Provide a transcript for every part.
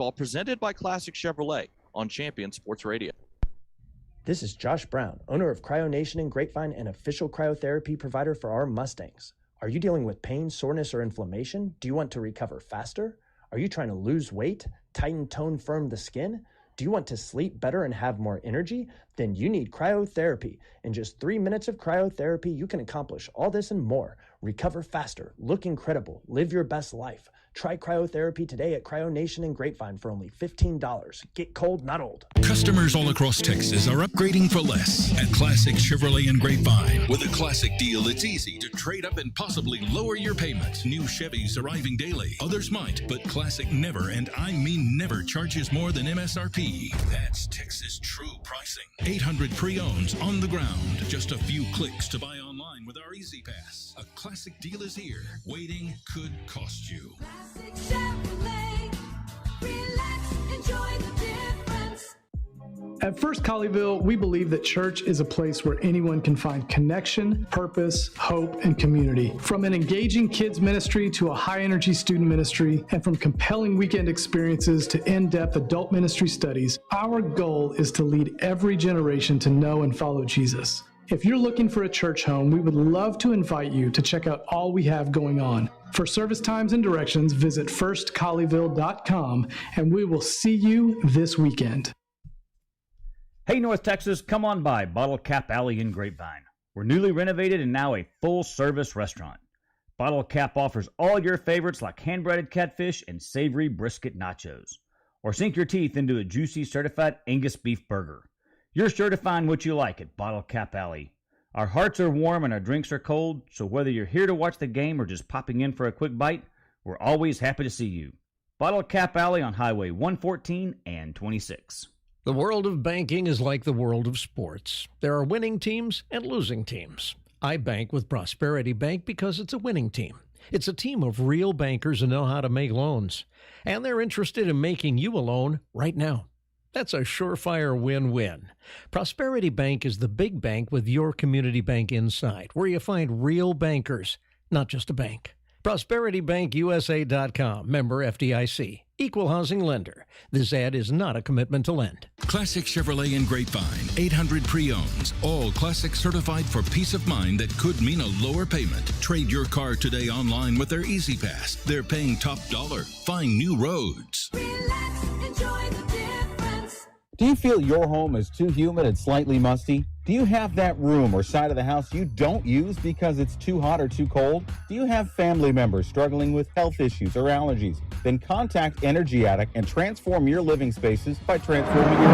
Ball presented by Classic Chevrolet on Champion Sports Radio. This is Josh Brown, owner of Cryo Nation in Grapevine and official cryotherapy provider for our Mustangs. Are you dealing with pain, soreness, or inflammation? Do you want to recover faster? Are you trying to lose weight, tighten, tone, firm the skin? Do you want to sleep better and have more energy? Then you need cryotherapy. In just 3 minutes of cryotherapy, you can accomplish all this and more. Recover faster, look incredible, live your best life. Try cryotherapy today at Cryo Nation in Grapevine for only $15. Get cold, not old. Customers all across Texas are upgrading for less at Classic Chevrolet and Grapevine. With a classic deal, it's easy to trade up and possibly lower your payment. New Chevys arriving daily. Others might, but Classic never, and I mean never, charges more than MSRP. That's Texas true pricing. 800 pre-owns on the ground. Just a few clicks to buy online with our Easy Pass. A classic deal is here. Waiting could cost you. Classic Chevrolet. Relax, enjoy the difference. At First Colleyville, we believe that church is a place where anyone can find connection, purpose, hope, and community. From an engaging kids ministry to a high-energy student ministry, and from compelling weekend experiences to in-depth adult ministry studies, our goal is to lead every generation to know and follow Jesus. If you're looking for a church home, we would love to invite you to check out all we have going on. For service times and directions, visit firstcolleyville.com, and we will see you this weekend. Hey, North Texas, come on by Bottle Cap Alley in Grapevine. We're newly renovated and now a full-service restaurant. Bottle Cap offers all your favorites like hand-breaded catfish and savory brisket nachos. Or sink your teeth into a juicy certified Angus beef burger. You're sure to find what you like at Bottle Cap Alley. Our hearts are warm and our drinks are cold, so whether you're here to watch the game or just popping in for a quick bite, we're always happy to see you. Bottle Cap Alley on Highway 114 and 26. The world of banking is like the world of sports. There are winning teams and losing teams. I bank with Prosperity Bank because it's a winning team. It's a team of real bankers who know how to make loans. And they're interested in making you a loan right now. That's a surefire win-win. Prosperity Bank is the big bank with your community bank inside, where you find real bankers, not just a bank. ProsperityBankUSA.com, member FDIC, equal housing lender. This ad is not a commitment to lend. Classic Chevrolet and Grapevine, 800 pre-owns, all Classic certified for peace of mind that could mean a lower payment. Trade your car today online with their Easy Pass. They're paying top dollar. Find new roads. Relax, enjoy the difference. Do you feel your home is too humid and slightly musty? Do you have that room or side of the house you don't use because it's too hot or too cold? Do you have family members struggling with health issues or allergies? Then contact Energy Attic and transform your living spaces by transforming your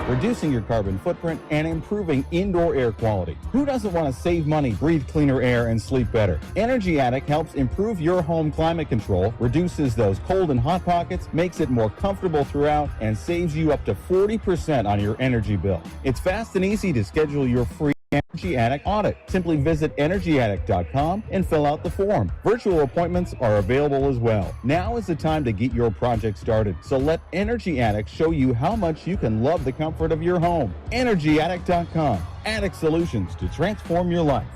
reducing your carbon footprint, and improving indoor air quality. Who doesn't want to save money, breathe cleaner air, and sleep better? Energy Attic helps improve your home climate control, reduces those cold and hot pockets, makes it more comfortable throughout, and saves you up to 40% on your energy bill. It's fast and easy to schedule your free Energy Attic audit. Simply visit energyattic.com and fill out the form. Virtual appointments are available as well. Now is the time to get your project started. So let Energy Attic show you how much you can love the comfort of your home. Energyattic.com. Attic solutions to transform your life.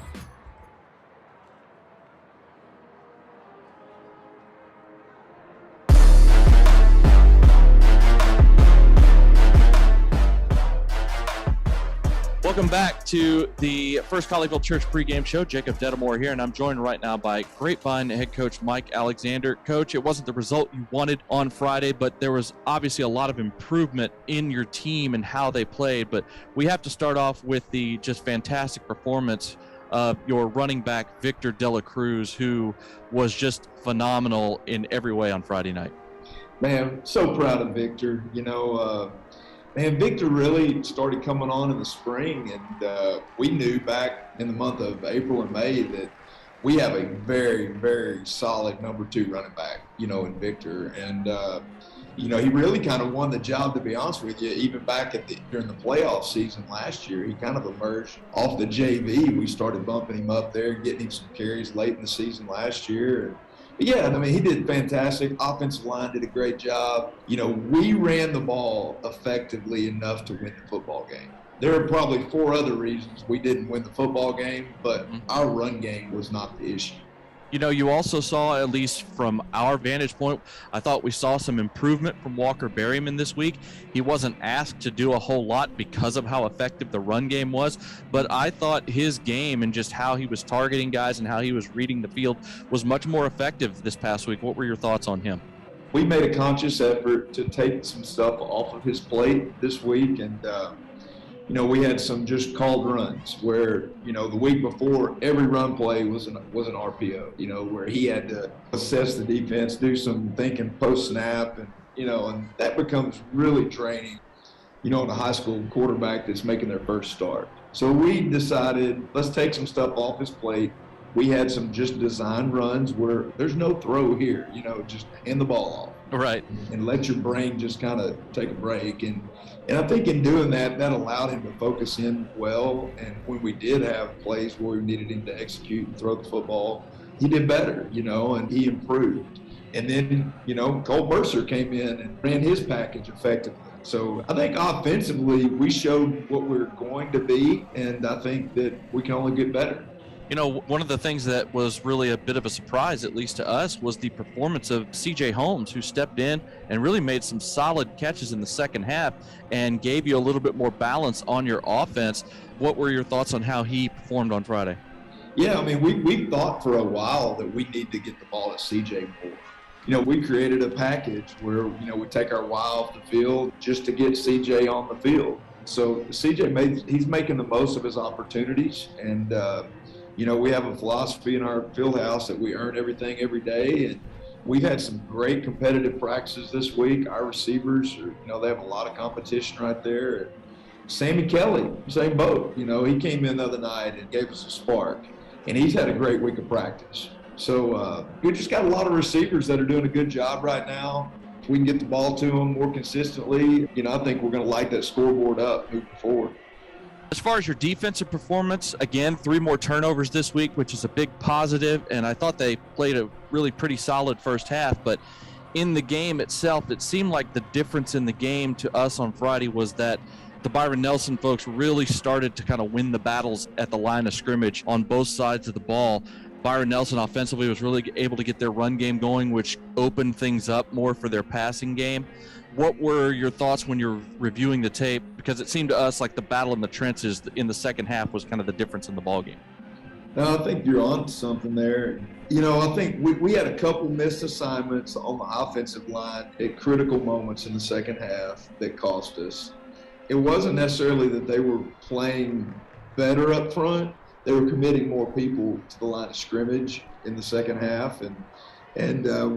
Welcome back to the First Colleyville Church pregame show. Jacob Dedamore here, and I'm joined right now by Grapevine head coach Mike Alexander. Coach, it wasn't the result you wanted on Friday, but there was obviously a lot of improvement in your team and how they played. But we have to start off with the just fantastic performance of your running back, Victor Dela Cruz, who was just phenomenal in every way on Friday night. Man, so proud of Victor. Man, Victor really started coming on in the spring, and we knew back in the month of April and May that we have a very, very solid number 2 running back, in Victor. And, he really kind of won the job, to be honest with you, even back during the playoff season last year. He kind of emerged off the JV. We started bumping him up there, getting him some carries late in the season last year. Yeah, he did fantastic. Offensive line did a great job. We ran the ball effectively enough to win the football game. There are probably 4 other reasons we didn't win the football game, but our run game was not the issue. You know, you also saw, at least from our vantage point, I thought we saw some improvement from Walker Berryman this week. He wasn't asked to do a whole lot because of how effective the run game was, but I thought his game and just how he was targeting guys and how he was reading the field was much more effective this past week. What were your thoughts on him? We made a conscious effort to take some stuff off of his plate this week, and we had some just called runs where, the week before, every run play was an RPO, where he had to assess the defense, do some thinking post-snap, and that becomes really draining, in a high school quarterback that's making their first start. So we decided, let's take some stuff off his plate. We had some just design runs where there's no throw here, just hand the ball off. Right. And let your brain just kind of take a break. And I think in doing that allowed him to focus in well. And when we did have plays where we needed him to execute and throw the football, he did better, and he improved. And then, Cole Mercer came in and ran his package effectively. So I think offensively we showed what we're going to be, and I think that we can only get better. One of the things that was really a bit of a surprise, at least to us, was the performance of C.J. Holmes, who stepped in and really made some solid catches in the second half and gave you a little bit more balance on your offense. What were your thoughts on how he performed on Friday? Yeah, I mean, we thought for a while that we need to get the ball to C.J. more. We created a package where, we take our Y off the field just to get C.J. on the field. So C.J. he's making the most of his opportunities, and we have a philosophy in our field house that we earn everything every day, and we've had some great competitive practices this week. Our receivers, they have a lot of competition right there. Sammy Kelly, same boat. He came in the other night and gave us a spark, and he's had a great week of practice. So we just got a lot of receivers that are doing a good job right now. If we can get the ball to them more consistently, I think we're going to light that scoreboard up moving forward. As far as your defensive performance, again, 3 more turnovers this week, which is a big positive, and I thought they played a really pretty solid first half, but in the game itself, it seemed like the difference in the game to us on Friday was that the Byron Nelson folks really started to kind of win the battles at the line of scrimmage on both sides of the ball. Byron Nelson offensively was really able to get their run game going, which opened things up more for their passing game. What were your thoughts when you're reviewing the tape? Because it seemed to us like the battle in the trenches in the second half was kind of the difference in the ball game. No, I think you're on to something there. I think we had a couple missed assignments on the offensive line at critical moments in the second half that cost us. It wasn't necessarily that they were playing better up front. They were committing more people to the line of scrimmage in the second half, and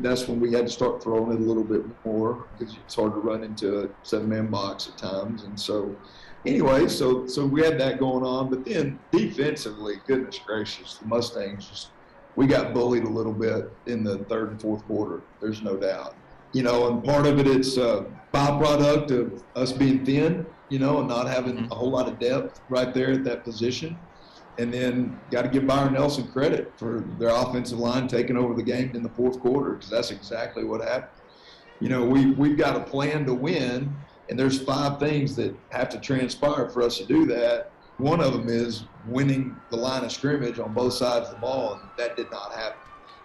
that's when we had to start throwing it a little bit more because it's hard to run into a 7-man box at times. And so anyway, so we had that going on. But then defensively, goodness gracious, the Mustangs we got bullied a little bit in the third and fourth quarter. There's no doubt. And part of it's a byproduct of us being thin, and not having a whole lot of depth right there at that position. And then got to give Byron Nelson credit for their offensive line taking over the game in the fourth quarter, because that's exactly what happened. We've got a plan to win, and there's 5 things that have to transpire for us to do that. One of them is winning the line of scrimmage on both sides of the ball, and that did not happen.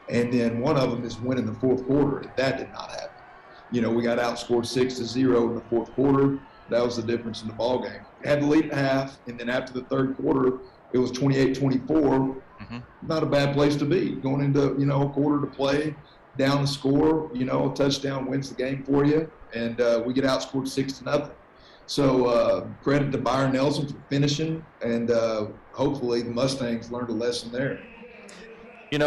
And then one of them is winning the fourth quarter, and that did not happen. We got outscored 6-0 in the fourth quarter. That was the difference in the ball game. We had the lead at half, and then after the third quarter, it was 28-24. Not a bad place to be. Going into, a quarter to play, down the score, a touchdown wins the game for you, and we get outscored 6-0. So credit to Byron Nelson for finishing, and hopefully the Mustangs learned a lesson there.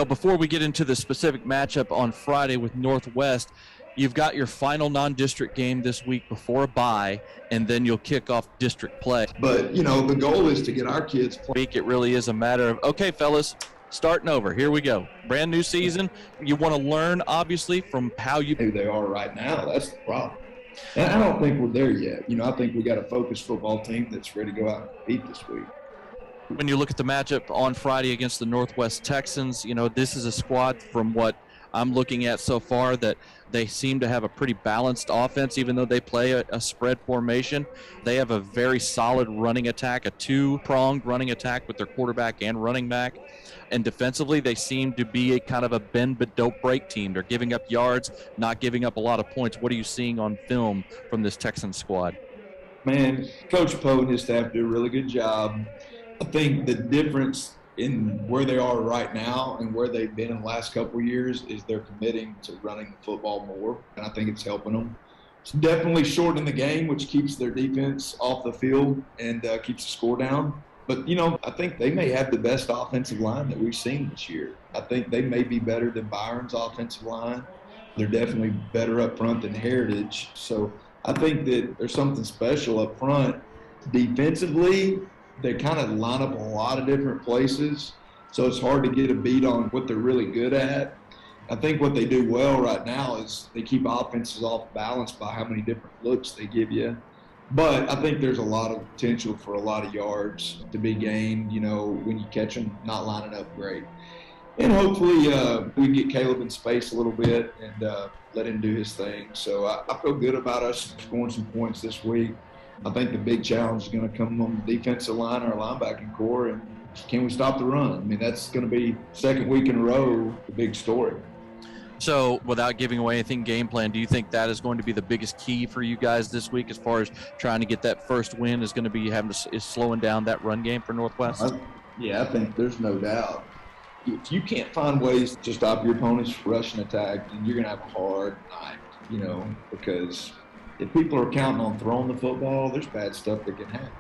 Before we get into the specific matchup on Friday with Northwest, you've got your final non-district game this week before a bye, and then you'll kick off district play. But, the goal is to get our kids playing. It really is a matter of, okay, fellas, starting over. Here we go. Brand new season. You want to learn, obviously, from how who they are right now. That's the problem. And I don't think we're there yet. I think we got a focused football team that's ready to go out and compete this week. When you look at the matchup on Friday against the Northwest Texans, this is a squad from what I'm looking at so far that they seem to have a pretty balanced offense, even though they play a spread formation. They have a very solid running attack, a two-pronged running attack with their quarterback and running back. And defensively, they seem to be a kind of a bend but don't break team. They're giving up yards, not giving up a lot of points. What are you seeing on film from this Texans squad? Man, Coach Poe and his staff do a really good job. I think the difference in where they are right now and where they've been in the last couple of years is they're committing to running the football more, and I think it's helping them. It's definitely shortening the game, which keeps their defense off the field and keeps the score down. But, I think they may have the best offensive line that we've seen this year. I think they may be better than Byron's offensive line. They're definitely better up front than Heritage. So I think that there's something special up front. Defensively, they kind of line up a lot of different places, so it's hard to get a beat on what they're really good at. I think what they do well right now is they keep offenses off balance by how many different looks they give you. But I think there's a lot of potential for a lot of yards to be gained, when you catch them not lining up great. And hopefully we can get Caleb in space a little bit and let him do his thing. So I feel good about us scoring some points this week. I think the big challenge is going to come on the defensive line, our linebacking core, and can we stop the run? I mean, that's going to be second week in a row, the big story. So without giving away anything game plan, do you think that is going to be the biggest key for you guys this week as far as trying to get that first win is going to be is slowing down that run game for Northwest? I think there's no doubt. If you can't find ways to stop your opponent's rushing attack, then you're going to have a hard night, because if people are counting on throwing the football, there's bad stuff that can happen.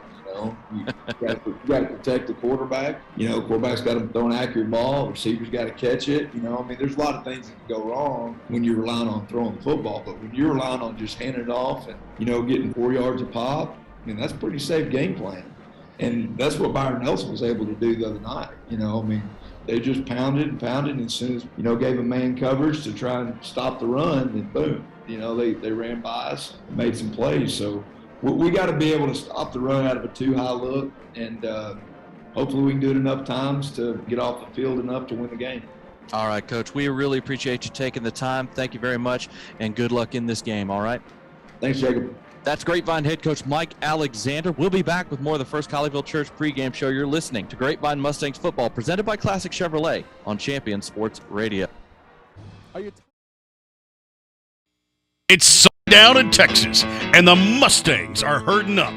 You got to protect the quarterback. Quarterback's got to throw an accurate ball. Receiver's got to catch it. There's a lot of things that can go wrong when you're relying on throwing the football. But when you're relying on just handing it off and, getting 4 yards a pop, that's a pretty safe game plan. And that's what Byron Nelson was able to do the other night. They just pounded and pounded, and as soon as, gave a man coverage to try and stop the run, then boom, they ran by us and made some plays. So we got to be able to stop the run out of a too high look, and hopefully we can do it enough times to get off the field enough to win the game. All right, Coach, we really appreciate you taking the time. Thank you very much, and good luck in this game, all right? Thanks, Jacob. That's Grapevine head coach Mike Alexander. We'll be back with more of the First Colleyville Church pregame show. You're listening to Grapevine Mustangs football, presented by Classic Chevrolet on Champion Sports Radio. It's sundown in Texas, and the Mustangs are herding up.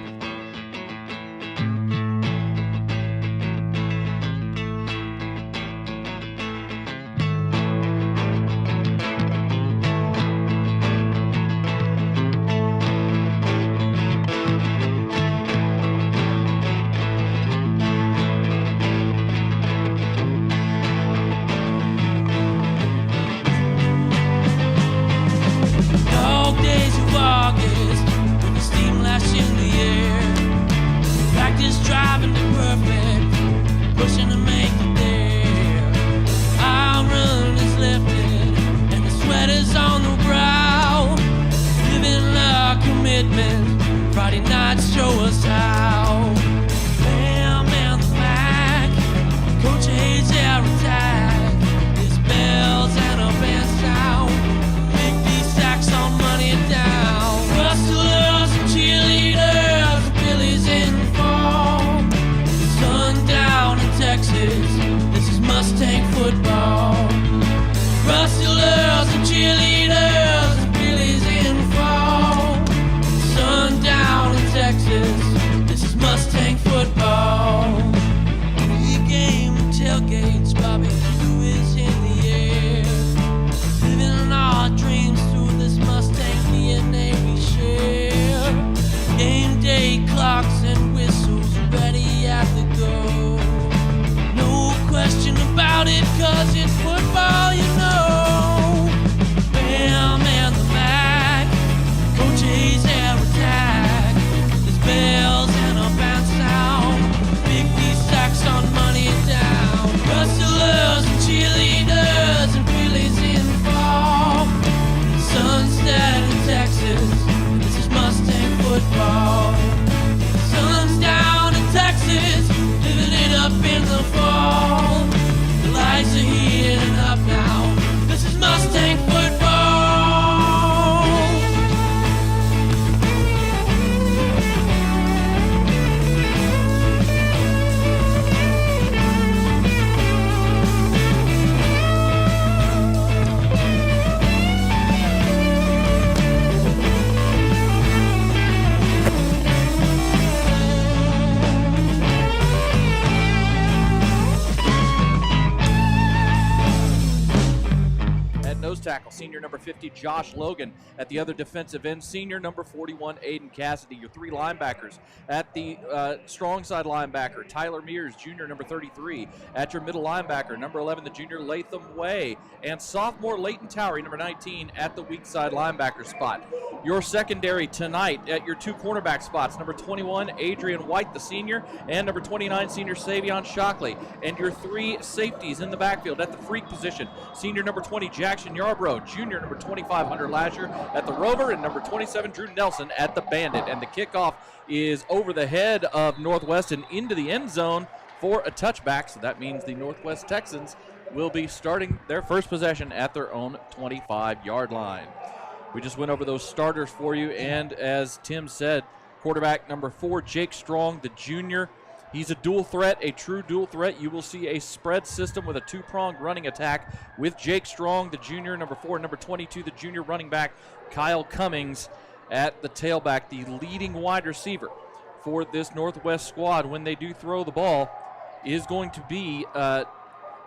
Lights are heating up now. tackle, senior number 50, Josh Logan. At the other defensive end, senior number 41, Aiden Cassidy. Your 3 linebackers. At the strong side linebacker, Tyler Mears, junior number 33. At your middle linebacker, number 11, the junior Latham Way. And sophomore Leighton Towery, number 19, at the weak side linebacker spot. Your secondary tonight at your 2 cornerback spots, number 21, Adrian White, the senior, and number 29, senior Savion Shockley. And your 3 safeties in the backfield at the freak position, senior number 20, Jackson Yarbrough, junior number 25, Hunter Lasher at the Rover, and number 27, Drew Nelson at the Bandit. And the kickoff is over the head of Northwest and into the end zone for a touchback. So that means the Northwest Texans will be starting their first possession at their own 25-yard line. We just went over those starters for you, and as Tim said, quarterback number 4, Jake Strong, the junior. He's a dual threat, a true dual threat. You will see a spread system with a 2-pronged running attack with Jake Strong, the junior, number 4, number 22, the junior running back, Kyle Cummings at the tailback, the leading wide receiver for this Northwest squad when they do throw the ball is going to be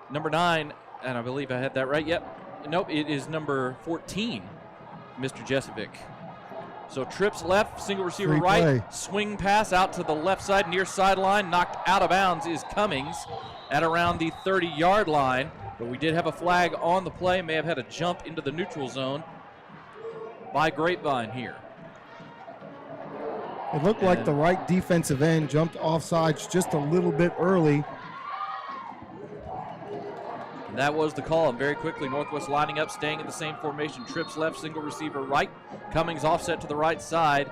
number 9, and I believe I had that right. Yep. Nope, it is number 14. Mr. Jesevic. So trips left, single receiver Free right, play. swing pass out to the left side, near sideline, knocked out of bounds is Cummings at around the 30-yard line. But we did have a flag on the play, may have had a jump into the neutral zone by Grapevine here. It looked like the right defensive end jumped offsides just a little bit early. That was the call, and very quickly Northwest lining up, staying in the same formation. Trips left, single receiver right. Cummings offset to the right side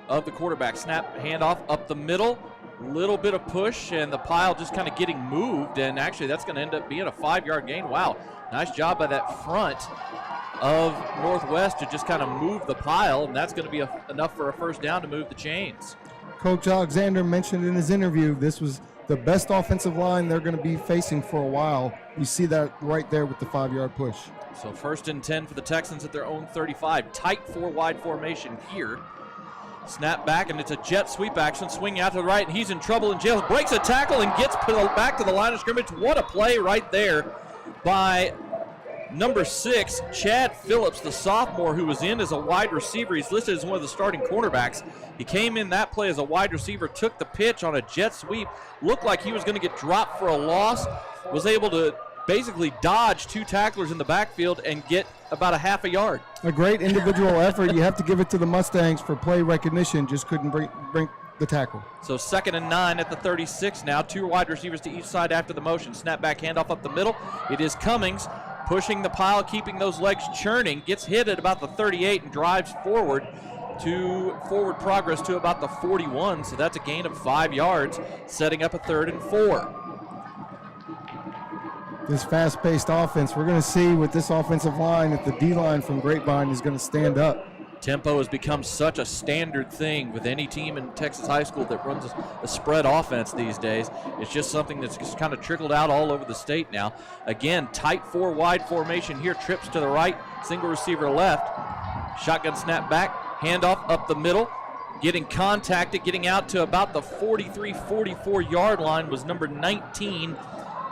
of the quarterback. Snap, handoff up the middle. Little bit of push, and the pile just kind of getting moved, and actually that's going to end up being a 5-yard gain. Wow, nice job by that front of Northwest to just kind of move the pile, and that's going to be enough for a first down to move the chains. Coach Alexander mentioned in his interview this was the best offensive line they're going to be facing for a while. You see that right there with the 5-yard push. So 1st and 10 for the Texans at their own 35. Tight 4-wide formation here. Snap back, and it's a jet sweep action. Swing out to the right, and he's in trouble in jail. Breaks a tackle and gets back to the line of scrimmage. What a play right there by number 6, Chad Phillips, the sophomore who was in as a wide receiver. He's listed as one of the starting cornerbacks. He came in that play as a wide receiver, took the pitch on a jet sweep, looked like he was going to get dropped for a loss, was able to basically dodge 2 tacklers in the backfield and get about a half a yard. A great individual effort. You have to give it to the Mustangs for play recognition. Just couldn't bring the tackle. So 2nd and 9 at the 36 now. 2 wide receivers to each side after the motion. Snap back, handoff up the middle. It is Cummings pushing the pile, keeping those legs churning. Gets hit at about the 38 and drives forward progress to about the 41. So that's a gain of 5 yards, setting up a 3rd and 4. This fast-paced offense, we're going to see with this offensive line if the D-line from Grapevine is going to stand up. Tempo has become such a standard thing with any team in Texas high school that runs a spread offense these days. It's just something that's just kind of trickled out all over the state now. Again, tight 4-wide formation here. Trips to the right, single receiver left. Shotgun snap back, handoff up the middle. Getting contacted, getting out to about the 43-44 yard line was number 19,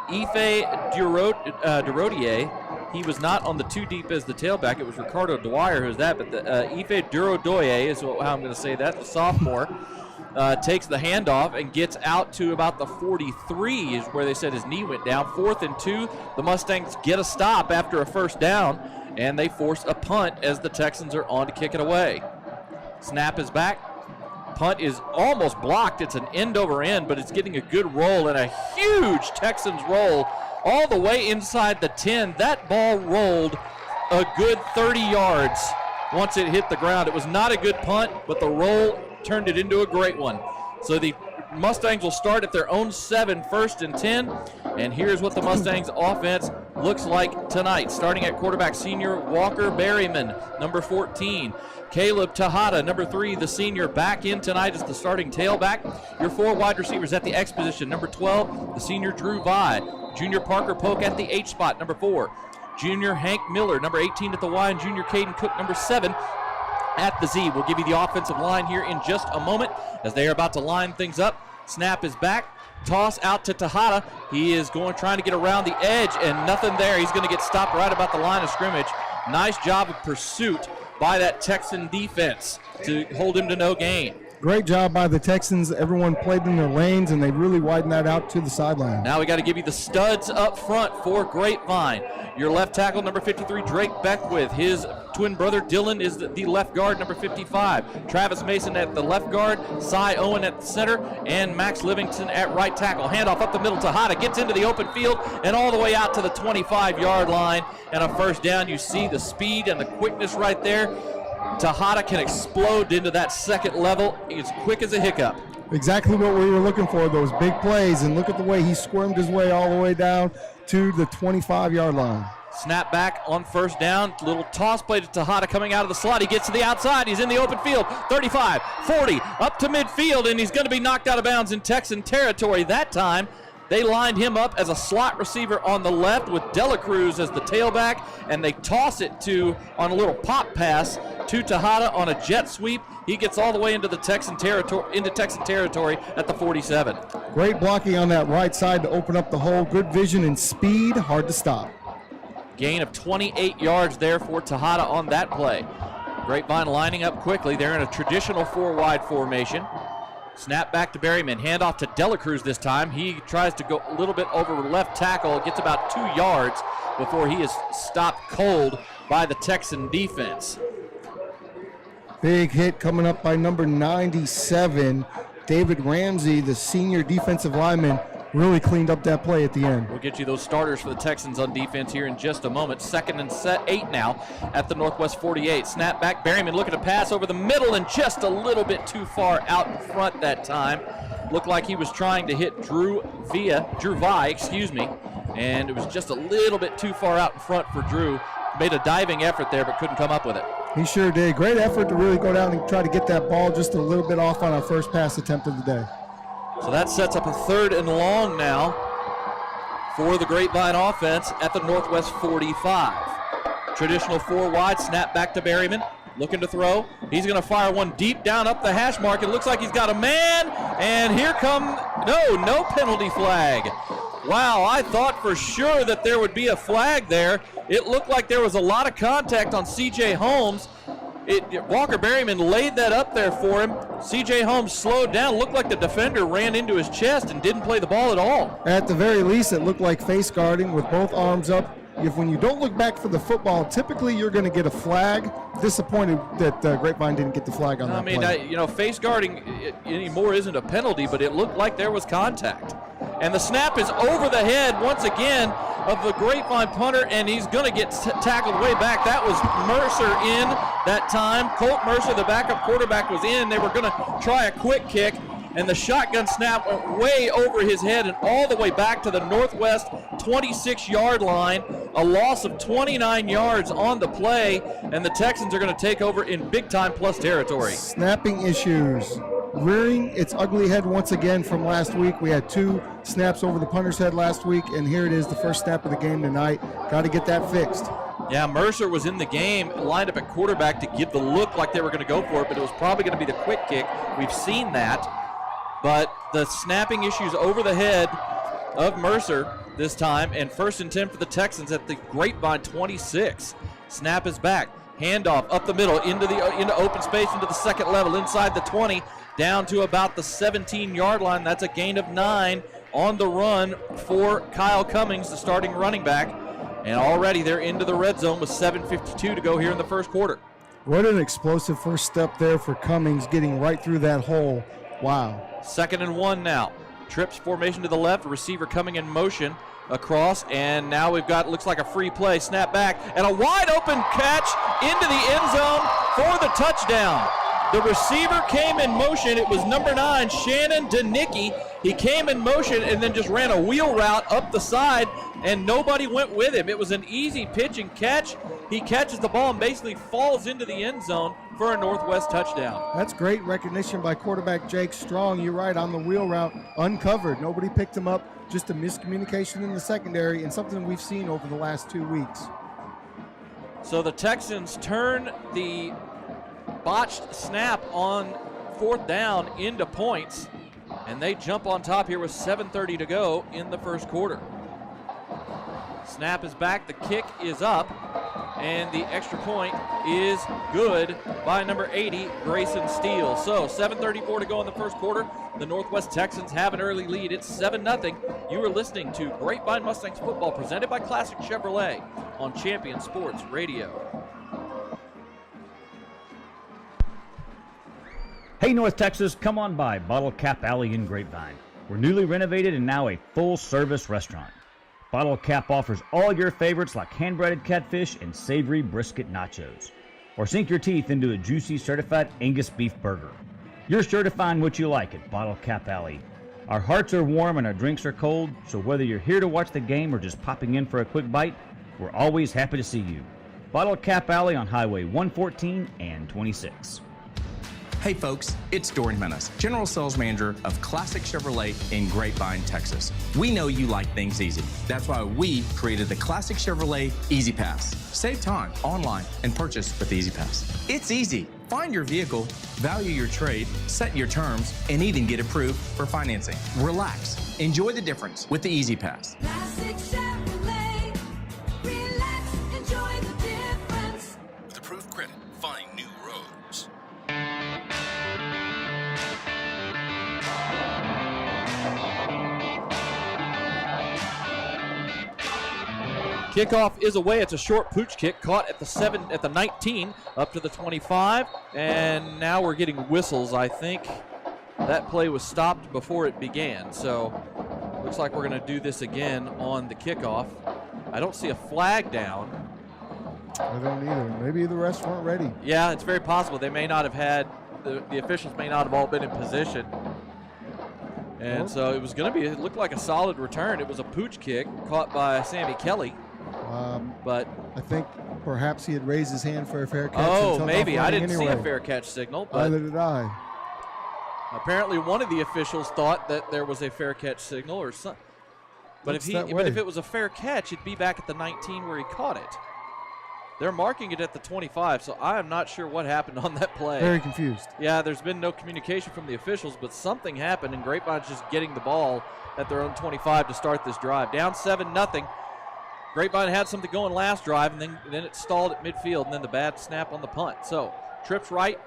Ife Durodier. He was not on the 2 deep as the tailback. It was Ricardo Dwyer who's that, but the Ife Durodoye is how I'm going to say that. The sophomore takes the handoff and gets out to about the 43 is where they said his knee went down. 4th and 2. The Mustangs get a stop after a first down, and they force a punt as the Texans are on to kick it away. Snap is back. Punt is almost blocked. It's an end over end, but it's getting a good roll and a huge Texans roll all the way inside the 10. That ball rolled a good 30 yards once it hit the ground. It was not a good punt, but the roll turned it into a great one. So the Mustangs will start at their own 7, 1st and 10. And here's what the Mustangs offense looks like tonight. Starting at quarterback, senior Walker Berryman, number 14. Caleb Tejada, number 3, the senior, back in tonight as the starting tailback. Your 4 wide receivers at the X position. Number 12, the senior Drew Vi. Junior Parker Polk at the H spot, number 4. Junior Hank Miller, number 18 at the Y, and junior Caden Cook, number 7 at the Z. We'll give you the offensive line here in just a moment as they are about to line things up. Snap is back. toss out to Tejada. He is trying to get around the edge, and nothing there. He's going to get stopped right about the line of scrimmage. Nice job of pursuit by that Texan defense to hold him to no gain. Great job by the Texans. Everyone played in their lanes, and they really widened that out to the sideline. Now we got to give you the studs up front for Grapevine. Your left tackle, number 53, Drake Beckwith. His twin brother, Dylan, is the left guard, number 55. Travis Mason at the left guard, Cy Owen at the center, and Max Livingston at right tackle. Handoff up the middle. Tejada gets into the open field and all the way out to the 25-yard line. And a first down. You see the speed and the quickness right there. Tejada can explode into that second level as quick as a hiccup. Exactly what we were looking for, those big plays, and look at the way he squirmed his way all the way down to the 25-yard line. Snap back on first down. Little toss play to Tejada coming out of the slot. He gets to the outside. He's in the open field. 35, 40, up to midfield, and he's going to be knocked out of bounds in Texan territory. That time, they lined him up as a slot receiver on the left with Dela Cruz as the tailback, and they toss it on a little pop pass to Tejada on a jet sweep. He gets all the way into Texan territory at the 47. Great blocking on that right side to open up the hole. Good vision and speed, hard to stop. Gain of 28 yards there for Tejada on that play. Grapevine lining up quickly. They're in a traditional four-wide formation. Snap back to Berryman. Handoff to Dela Cruz this time. He tries to go a little bit over left tackle. Gets about 2 yards before he is stopped cold by the Texan defense. Big hit coming up by number 97. David Ramsey, the senior defensive lineman, really cleaned up that play at the end. We'll get you those starters for the Texans on defense here in just a moment. 2nd and 8 now at the Northwest 48. Snap back, Berryman looking to pass over the middle and just a little bit too far out in front that time. Looked like he was trying to hit Drew Vi, and it was just a little bit too far out in front for Drew. Made a diving effort there but couldn't come up with it. He sure did. Great effort to really go down and try to get that ball just a little bit off on our first pass attempt of the day. So that sets up a 3rd and long now for the Grapevine offense at the Northwest 45. Traditional 4-wide, snap back to Berryman, looking to throw. He's going to fire one deep down up the hash mark. It looks like he's got a man, and here no penalty flag. Wow, I thought for sure that there would be a flag there. It looked like there was a lot of contact on C.J. Holmes. Walker Berryman laid that up there for him. C.J. Holmes slowed down. Looked like the defender ran into his chest and didn't play the ball at all. At the very least, it looked like face guarding with both arms up. When you don't look back for the football, typically you're going to get a flag. Disappointed that Grapevine didn't get the flag on that play. Face guarding anymore isn't a penalty, but it looked like there was contact. And the snap is over the head once again of the Grapevine punter, and he's going to get tackled way back. That was Mercer in that time. Colt Mercer, the backup quarterback, was in. They were going to try a quick kick, and the shotgun snap went way over his head and all the way back to the Northwest 26-yard line. A loss of 29 yards on the play, and the Texans are going to take over in big-time plus territory. Snapping issues. Rearing its ugly head once again from last week. We had 2 snaps over the punter's head last week, and here it is, the first snap of the game tonight. Got to get that fixed. Yeah, Mercer was in the game, lined up at quarterback to give the look like they were going to go for it, but it was probably going to be the quick kick. We've seen that. But the snapping issues over the head of Mercer this time, and 1st and 10 for the Texans at the Grapevine 26. Snap is back. Handoff up the middle into open space into the second level inside the 20 down to about the 17-yard line. That's a gain of 9 on the run for Kyle Cummings, the starting running back. And already they're into the red zone with 7:52 to go here in the first quarter. What an explosive first step there for Cummings, getting right through that hole. Wow. 2nd and 1 now. Trips formation to the left, receiver coming in motion across, and now we've got, looks like a free play, snap back, and a wide open catch into the end zone for the touchdown. The receiver came in motion. It was number 9, Shannon Danicki. He came in motion and then just ran a wheel route up the side, and nobody went with him. It was an easy pitch and catch. He catches the ball and basically falls into the end zone for a Northwest touchdown. That's great recognition by quarterback Jake Strong. You're right, on the wheel route, uncovered. Nobody picked him up. Just a miscommunication in the secondary, and something we've seen over the last 2 weeks. So the Texans turn the botched snap on 4th down into points. And they jump on top here with 7:30 to go in the first quarter. Snap is back, the kick is up, and the extra point is good by number 80, Grayson Steele. So 7:34 to go in the first quarter. The Northwest Texans have an early lead. It's 7-0. You are listening to Grapevine Mustangs football presented by Classic Chevrolet on Champion Sports Radio. Hey, North Texas, come on by Bottle Cap Alley in Grapevine. We're newly renovated and now a full-service restaurant. Bottle Cap offers all your favorites like hand-breaded catfish and savory brisket nachos. Or sink your teeth into a juicy certified Angus beef burger. You're sure to find what you like at Bottle Cap Alley. Our hearts are warm and our drinks are cold, so whether you're here to watch the game or just popping in for a quick bite, we're always happy to see you. Bottle Cap Alley on Highway 114 and 26. Hey folks, it's Dorian Menace, General Sales Manager of Classic Chevrolet in Grapevine, Texas. We know you like things easy. That's why we created the Classic Chevrolet Easy Pass. Save time online and purchase with the Easy Pass. It's easy. Find your vehicle, value your trade, set your terms, and even get approved for financing. Relax. Enjoy the difference with the Easy Pass. Classic Chevrolet. Relax, enjoy the difference. With approved credit, find new roads. Kickoff is away. It's a short pooch kick caught at the 19 up to the 25, and now we're getting whistles. I think that play was stopped before it began, so looks like we're going to do this again on the kickoff. I don't see a flag down. I don't either. Maybe the refs weren't ready. Yeah, it's very possible. They may not have had, the officials may not have all been in position. And so it was going to be, it looked like a solid return. It was a pooch kick caught by Sammy Kelly. But I think perhaps he had raised his hand for a fair catch. Oh, maybe. I didn't see a fair catch signal. But neither did I. Apparently one of the officials thought that there was a fair catch signal or something. But if it was a fair catch, it'd be back at the 19 where he caught it. They're marking it at the 25, so I am not sure what happened on that play. Very confused. Yeah, there's been no communication from the officials, but something happened, and Grapevine's just getting the ball at their own 25 to start this drive. Down 7-0. Grapevine had something going last drive, and then it stalled at midfield, and then the bad snap on the punt. So, trips right.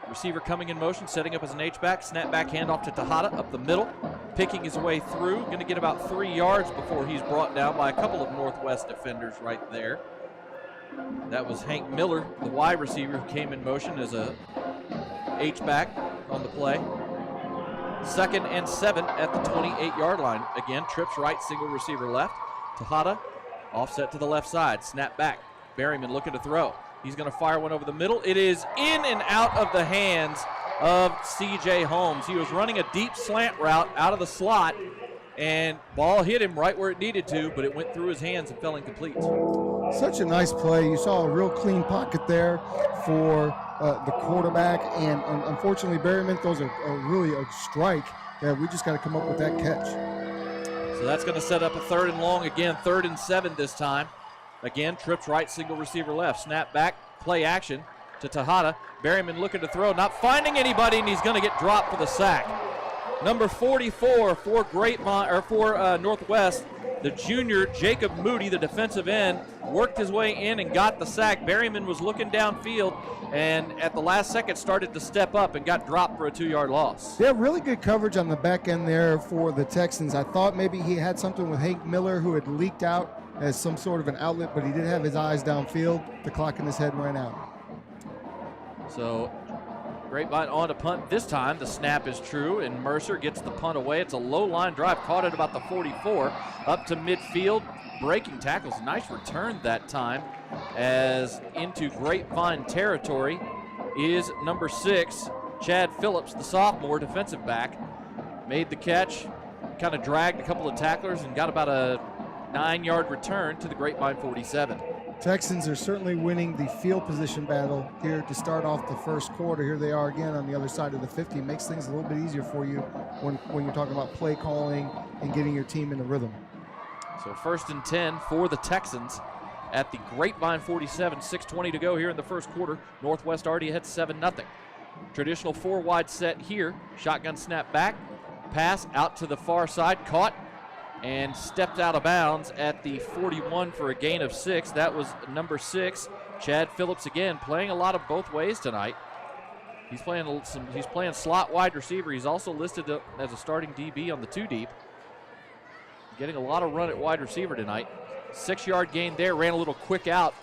Receiver coming in motion, setting up as an H-back. Snap back handoff to Tejada up the middle. Picking his way through. Going to get about 3 yards before he's brought down by a couple of Northwest defenders right there. That was Hank Miller, the wide receiver, who came in motion as a H-back on the play. 2nd and 7 at the 28-yard line. Again, trips right, single receiver left. Tejada, offset to the left side. Snap back. Berryman looking to throw. He's going to fire one over the middle. It is in and out of the hands of C.J. Holmes. He was running a deep slant route out of the slot, and ball hit him right where it needed to, but it went through his hands and fell incomplete. Such a nice play. You saw a real clean pocket there for the quarterback, and unfortunately Berryman throws a strike that we just got to come up with that catch. So that's going to set up a 3rd and long again, 3rd and 7 this time. Again, trips right, single receiver left. Snap back, play action to Tejada. Berryman looking to throw, not finding anybody, and he's going to get dropped for the sack. Number 44 for Northwest, the junior Jacob Moody, the defensive end, worked his way in and got the sack. Berryman was looking downfield and at the last second started to step up and got dropped for a 2-yard loss. Yeah, really good coverage on the back end there for the Texans. I thought maybe he had something with Hank Miller, who had leaked out as some sort of an outlet, but he did have his eyes downfield. The clock in his head ran out. So Grapevine on to punt. This time the snap is true, and Mercer gets the punt away. It's a low line drive, caught at about the 44, up to midfield. Breaking tackles, nice return that time, as into Grapevine territory is number 6, Chad Phillips, the sophomore defensive back. Made the catch, kind of dragged a couple of tacklers, and got about a 9-yard return to the Grapevine 47. Texans are certainly winning the field position battle here to start off the first quarter. Here they are again on the other side of the 50. It makes things a little bit easier for you when you're talking about play calling and getting your team in a rhythm. So 1st and 10 for the Texans at the Grapevine 47, 6:20 to go here in the first quarter. Northwest already ahead 7-0. Traditional 4 wide set here. Shotgun snap back. Pass out to the far side. Caught and stepped out of bounds at the 41 for a gain of 6. That was number 6, Chad Phillips, again playing a lot of both ways tonight. He's playing slot wide receiver. He's also listed as a starting DB on the 2 deep. Getting a lot of run at wide receiver tonight. 6-yard gain there. Ran a little quick out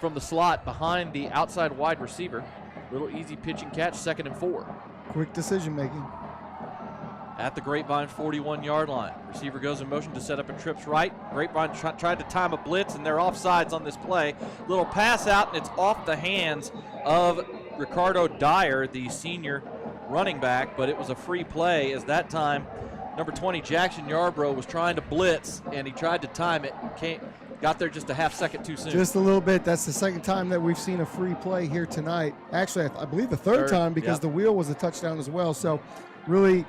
from the slot behind the outside wide receiver. Little easy pitch and catch, 2nd and 4. Quick decision making. At the Grapevine 41-yard line. Receiver goes in motion to set up and trips right. Grapevine tried to time a blitz, and they're offsides on this play. Little pass out, and it's off the hands of Ricardo Dyer, the senior running back, but it was a free play as that time number 20, Jackson Yarbrough, was trying to blitz, and he tried to time it. Got there just a half second too soon. Just a little bit. That's the second time that we've seen a free play here tonight. Actually, I believe the third time, because the wheel was a touchdown as well. So really,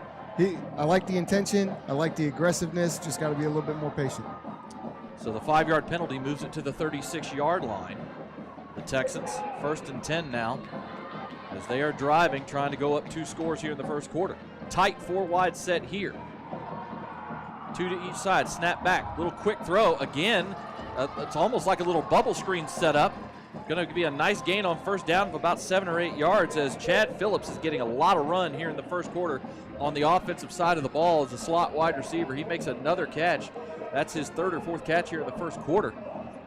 I like the intention. I like the aggressiveness. Just got to be a little bit more patient. So the 5-yard penalty moves it to the 36-yard line. The Texans, 1st and 10 now, as they are driving, trying to go up 2 scores here in the first quarter. Tight 4 wide set here. 2 to each side. Snap back. Little quick throw again. It's almost like a little bubble screen set up. Going to be a nice gain on first down of about 7 or 8 yards, as Chad Phillips is getting a lot of run here in the first quarter on the offensive side of the ball as a slot wide receiver. He makes another catch. That's his 3rd or 4th catch here in the first quarter.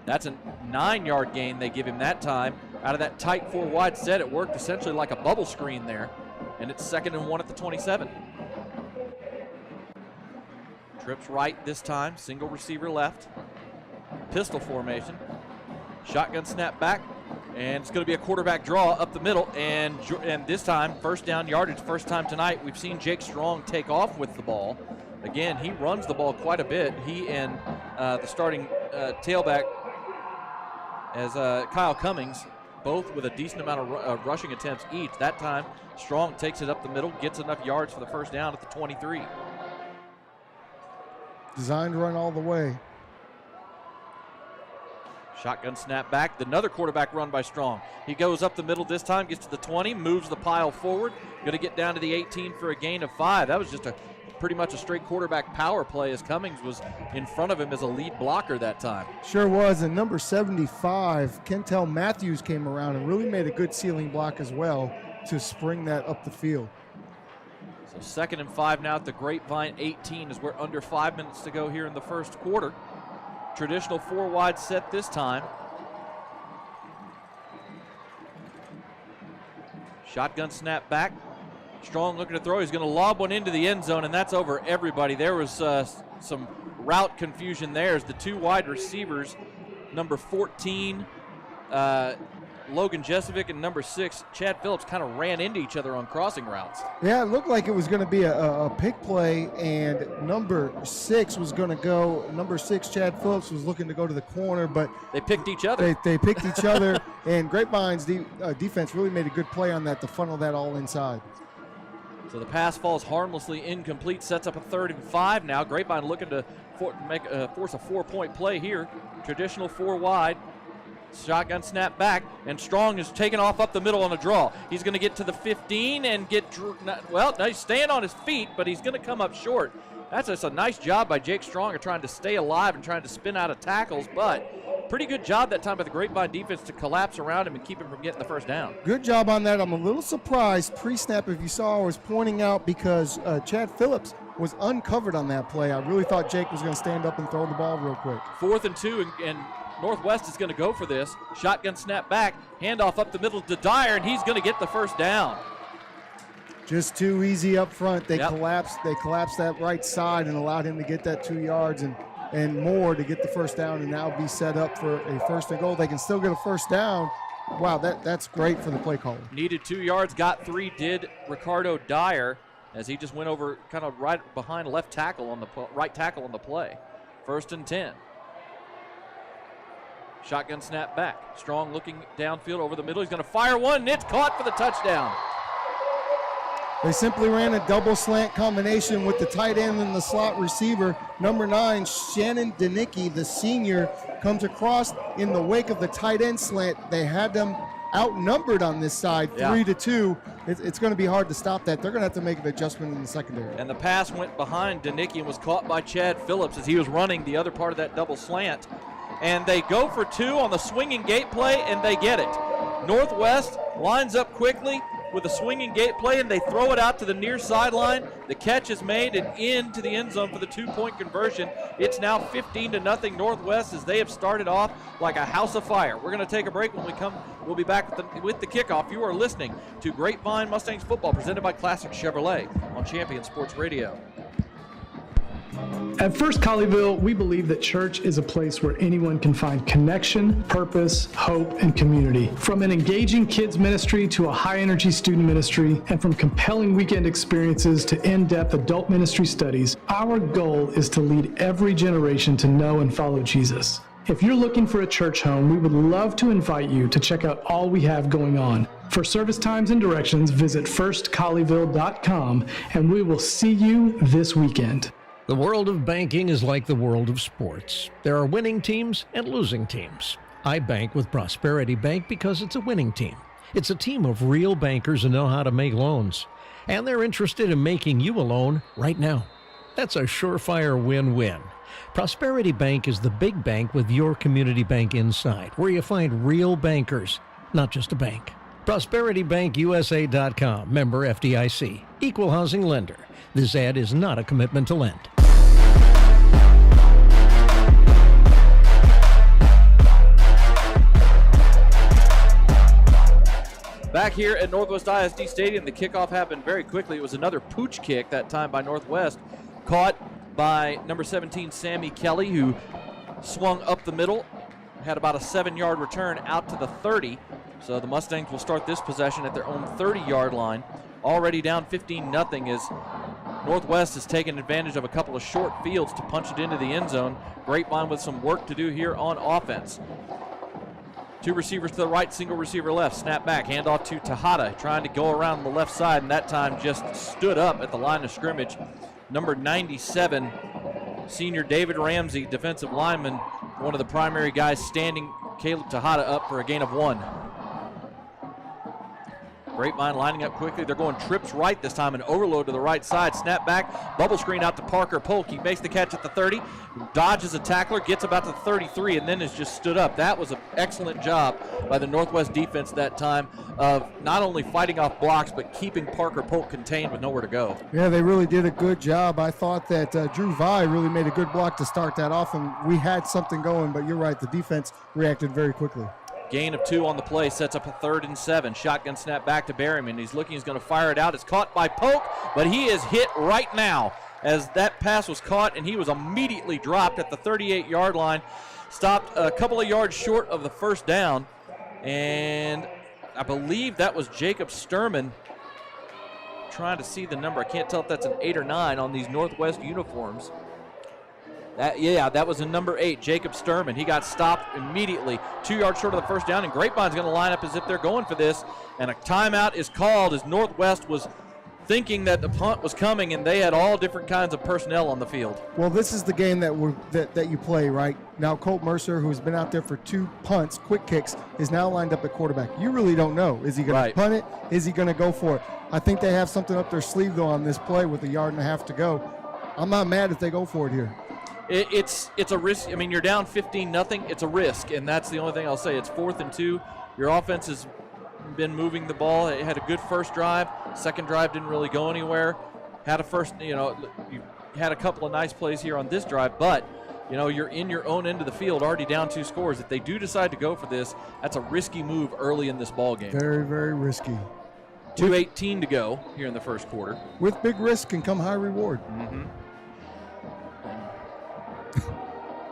That's a 9-yard gain they give him that time. Out of that tight 4 wide set, it worked essentially like a bubble screen there. And it's 2nd and 1 at the 27. Trips right this time, single receiver left. Pistol formation. Shotgun snap back, and it's going to be a quarterback draw up the middle, and this time, first down yardage, first time tonight, we've seen Jake Strong take off with the ball. Again, he runs the ball quite a bit. He and the starting tailback, as Kyle Cummings, both with a decent amount of rushing attempts each. That time, Strong takes it up the middle, gets enough yards for the first down at the 23. Designed to run all the way. Shotgun snap back, another quarterback run by Strong. He goes up the middle this time, gets to the 20, moves the pile forward, going to get down to the 18 for a gain of 5. That was just pretty much a straight quarterback power play, as Cummings was in front of him as a lead blocker that time. Sure was, and number 75, Kentel Matthews, came around and really made a good ceiling block as well to spring that up the field. So 2nd and 5 now at the Grapevine 18, as we're under 5 minutes to go here in the first quarter. Traditional 4 wide set this time. Shotgun snap back. Strong looking to throw. He's going to lob one into the end zone, and that's over everybody. There was some route confusion there as the 2 wide receivers, number 14, Logan Jesovic, and number 6, Chad Phillips, kind of ran into each other on crossing routes. Yeah, it looked like it was going to be a pick play, and number 6 was going to go. Number 6, Chad Phillips, was looking to go to the corner, but they picked each other. They picked each other, and Grapevine's defense really made a good play on that to funnel that all inside. So the pass falls harmlessly incomplete, sets up a 3rd and 5 now. Grapevine looking to force a 4-point play here. Traditional 4 wide. Shotgun snap back, and Strong is taking off up the middle on a draw. He's going to get to the 15 and he's staying on his feet, but he's going to come up short. That's just a nice job by Jake Strong of trying to stay alive and trying to spin out of tackles, but pretty good job that time by the Grapevine defense to collapse around him and keep him from getting the first down. Good job on that. I'm a little surprised. Pre-snap, if you saw, I was pointing out because Chad Phillips was uncovered on that play. I really thought Jake was going to stand up and throw the ball real quick. 4th and 2, and Northwest is going to go for this. Shotgun snap back, handoff up the middle to Dyer, and he's going to get the first down. Just too easy up front. They collapsed that right side and allowed him to get that 2 yards and more to get the first down, and now be set up for a 1st and goal. They can still get a first down. Wow, that's great for the play caller. Needed 2 yards, got 3, did Ricardo Dyer, as he just went over kind of right behind right tackle on the play. 1st and 10. Shotgun snap back. Strong looking downfield over the middle. He's going to fire one, and it's caught for the touchdown. They simply ran a double slant combination with the tight end and the slot receiver. Number 9, Shannon Danicki, the senior, comes across in the wake of the tight end slant. They had them outnumbered on this side, Yeah. 3-2. It's going to be hard to stop that. They're going to have to make an adjustment in the secondary. And the pass went behind Danicki and was caught by Chad Phillips as he was running the other part of that double slant. And they go for 2 on the swinging gate play, and they get it. Northwest lines up quickly with a swinging gate play, and they throw it out to the near sideline. The catch is made and into the end zone for the 2-point conversion. It's now 15-0 Northwest as they have started off like a house of fire. We're going to take a break. When we come, we'll be back with the kickoff. You are listening to Grapevine Mustangs football presented by Classic Chevrolet on Champion Sports Radio. At First Colleyville, we believe that church is a place where anyone can find connection, purpose, hope, and community. From an engaging kids ministry to a high-energy student ministry, and from compelling weekend experiences to in-depth adult ministry studies, our goal is to lead every generation to know and follow Jesus. If you're looking for a church home, we would love to invite you to check out all we have going on. For service times and directions, visit firstcolleyville.com, and we will see you this weekend. The world of banking is like the world of sports. There are winning teams and losing teams. I bank with Prosperity Bank because it's a winning team. It's a team of real bankers who know how to make loans. And they're interested in making you a loan right now. That's a surefire win-win. Prosperity Bank is the big bank with your community bank inside, where you find real bankers, not just a bank. ProsperityBankUSA.com, member FDIC, equal housing lender. This ad is not a commitment to lend. Back here at Northwest ISD Stadium, the kickoff happened very quickly. It was another pooch kick that time by Northwest, caught by number 17, Sammy Kelly, who swung up the middle, had about a 7-yard return out to the 30. So the Mustangs will start this possession at their own 30-yard line. Already down 15-0 as Northwest has taken advantage of a couple of short fields to punch it into the end zone. Grapevine with some work to do here on offense. 2 receivers to the right, single receiver left. Snap back, handoff to Tejada, trying to go around the left side, and that time just stood up at the line of scrimmage. Number 97, senior David Ramsey, defensive lineman, one of the primary guys standing Caleb Tejada up for a gain of 1. Grapevine lining up quickly. They're going trips right this time, an overload to the right side. Snap back, bubble screen out to Parker Polk. He makes the catch at the 30, dodges a tackler, gets about to the 33, and then is just stood up. That was an excellent job by the Northwest defense that time of not only fighting off blocks, but keeping Parker Polk contained with nowhere to go. Yeah, they really did a good job. I thought that Drew Vi really made a good block to start that off, and we had something going, but you're right, the defense reacted very quickly. Gain of 2 on the play, sets up a 3rd and 7. Shotgun snap back to Berryman. He's looking, he's going to fire it out. It's caught by Polk, but he is hit right now as that pass was caught, and he was immediately dropped at the 38-yard line. Stopped a couple of yards short of the first down, and I believe that was Jacob Sturman. Trying to see the number. I can't tell if that's an 8 or 9 on these Northwest uniforms. That was a number 8, Jacob Sturman. He got stopped immediately, 2 yards short of the first down, and Grapevine's going to line up as if they're going for this, and a timeout is called as Northwest was thinking that the punt was coming, and they had all different kinds of personnel on the field. Well, this is the game that you play, right? Now Colt Mercer, who's been out there for 2 punts, quick kicks, is now lined up at quarterback. You really don't know. Is he going to punt it? Is he going to go for it? I think they have something up their sleeve, though, on this play with 1.5 yards to go. I'm not mad if they go for it here. It's a risk. I mean, you're down 15-0. It's a risk, and that's the only thing I'll say. It's 4th and 2. Your offense has been moving the ball. It had a good first drive. Second drive didn't really go anywhere. Had you had a couple of nice plays here on this drive, but you're in your own end of the field, already down 2 scores. If they do decide to go for this, that's a risky move early in this ball game. Very, very risky. 2:18 to go here in the first quarter. With big risk can come high reward. Mm-hmm.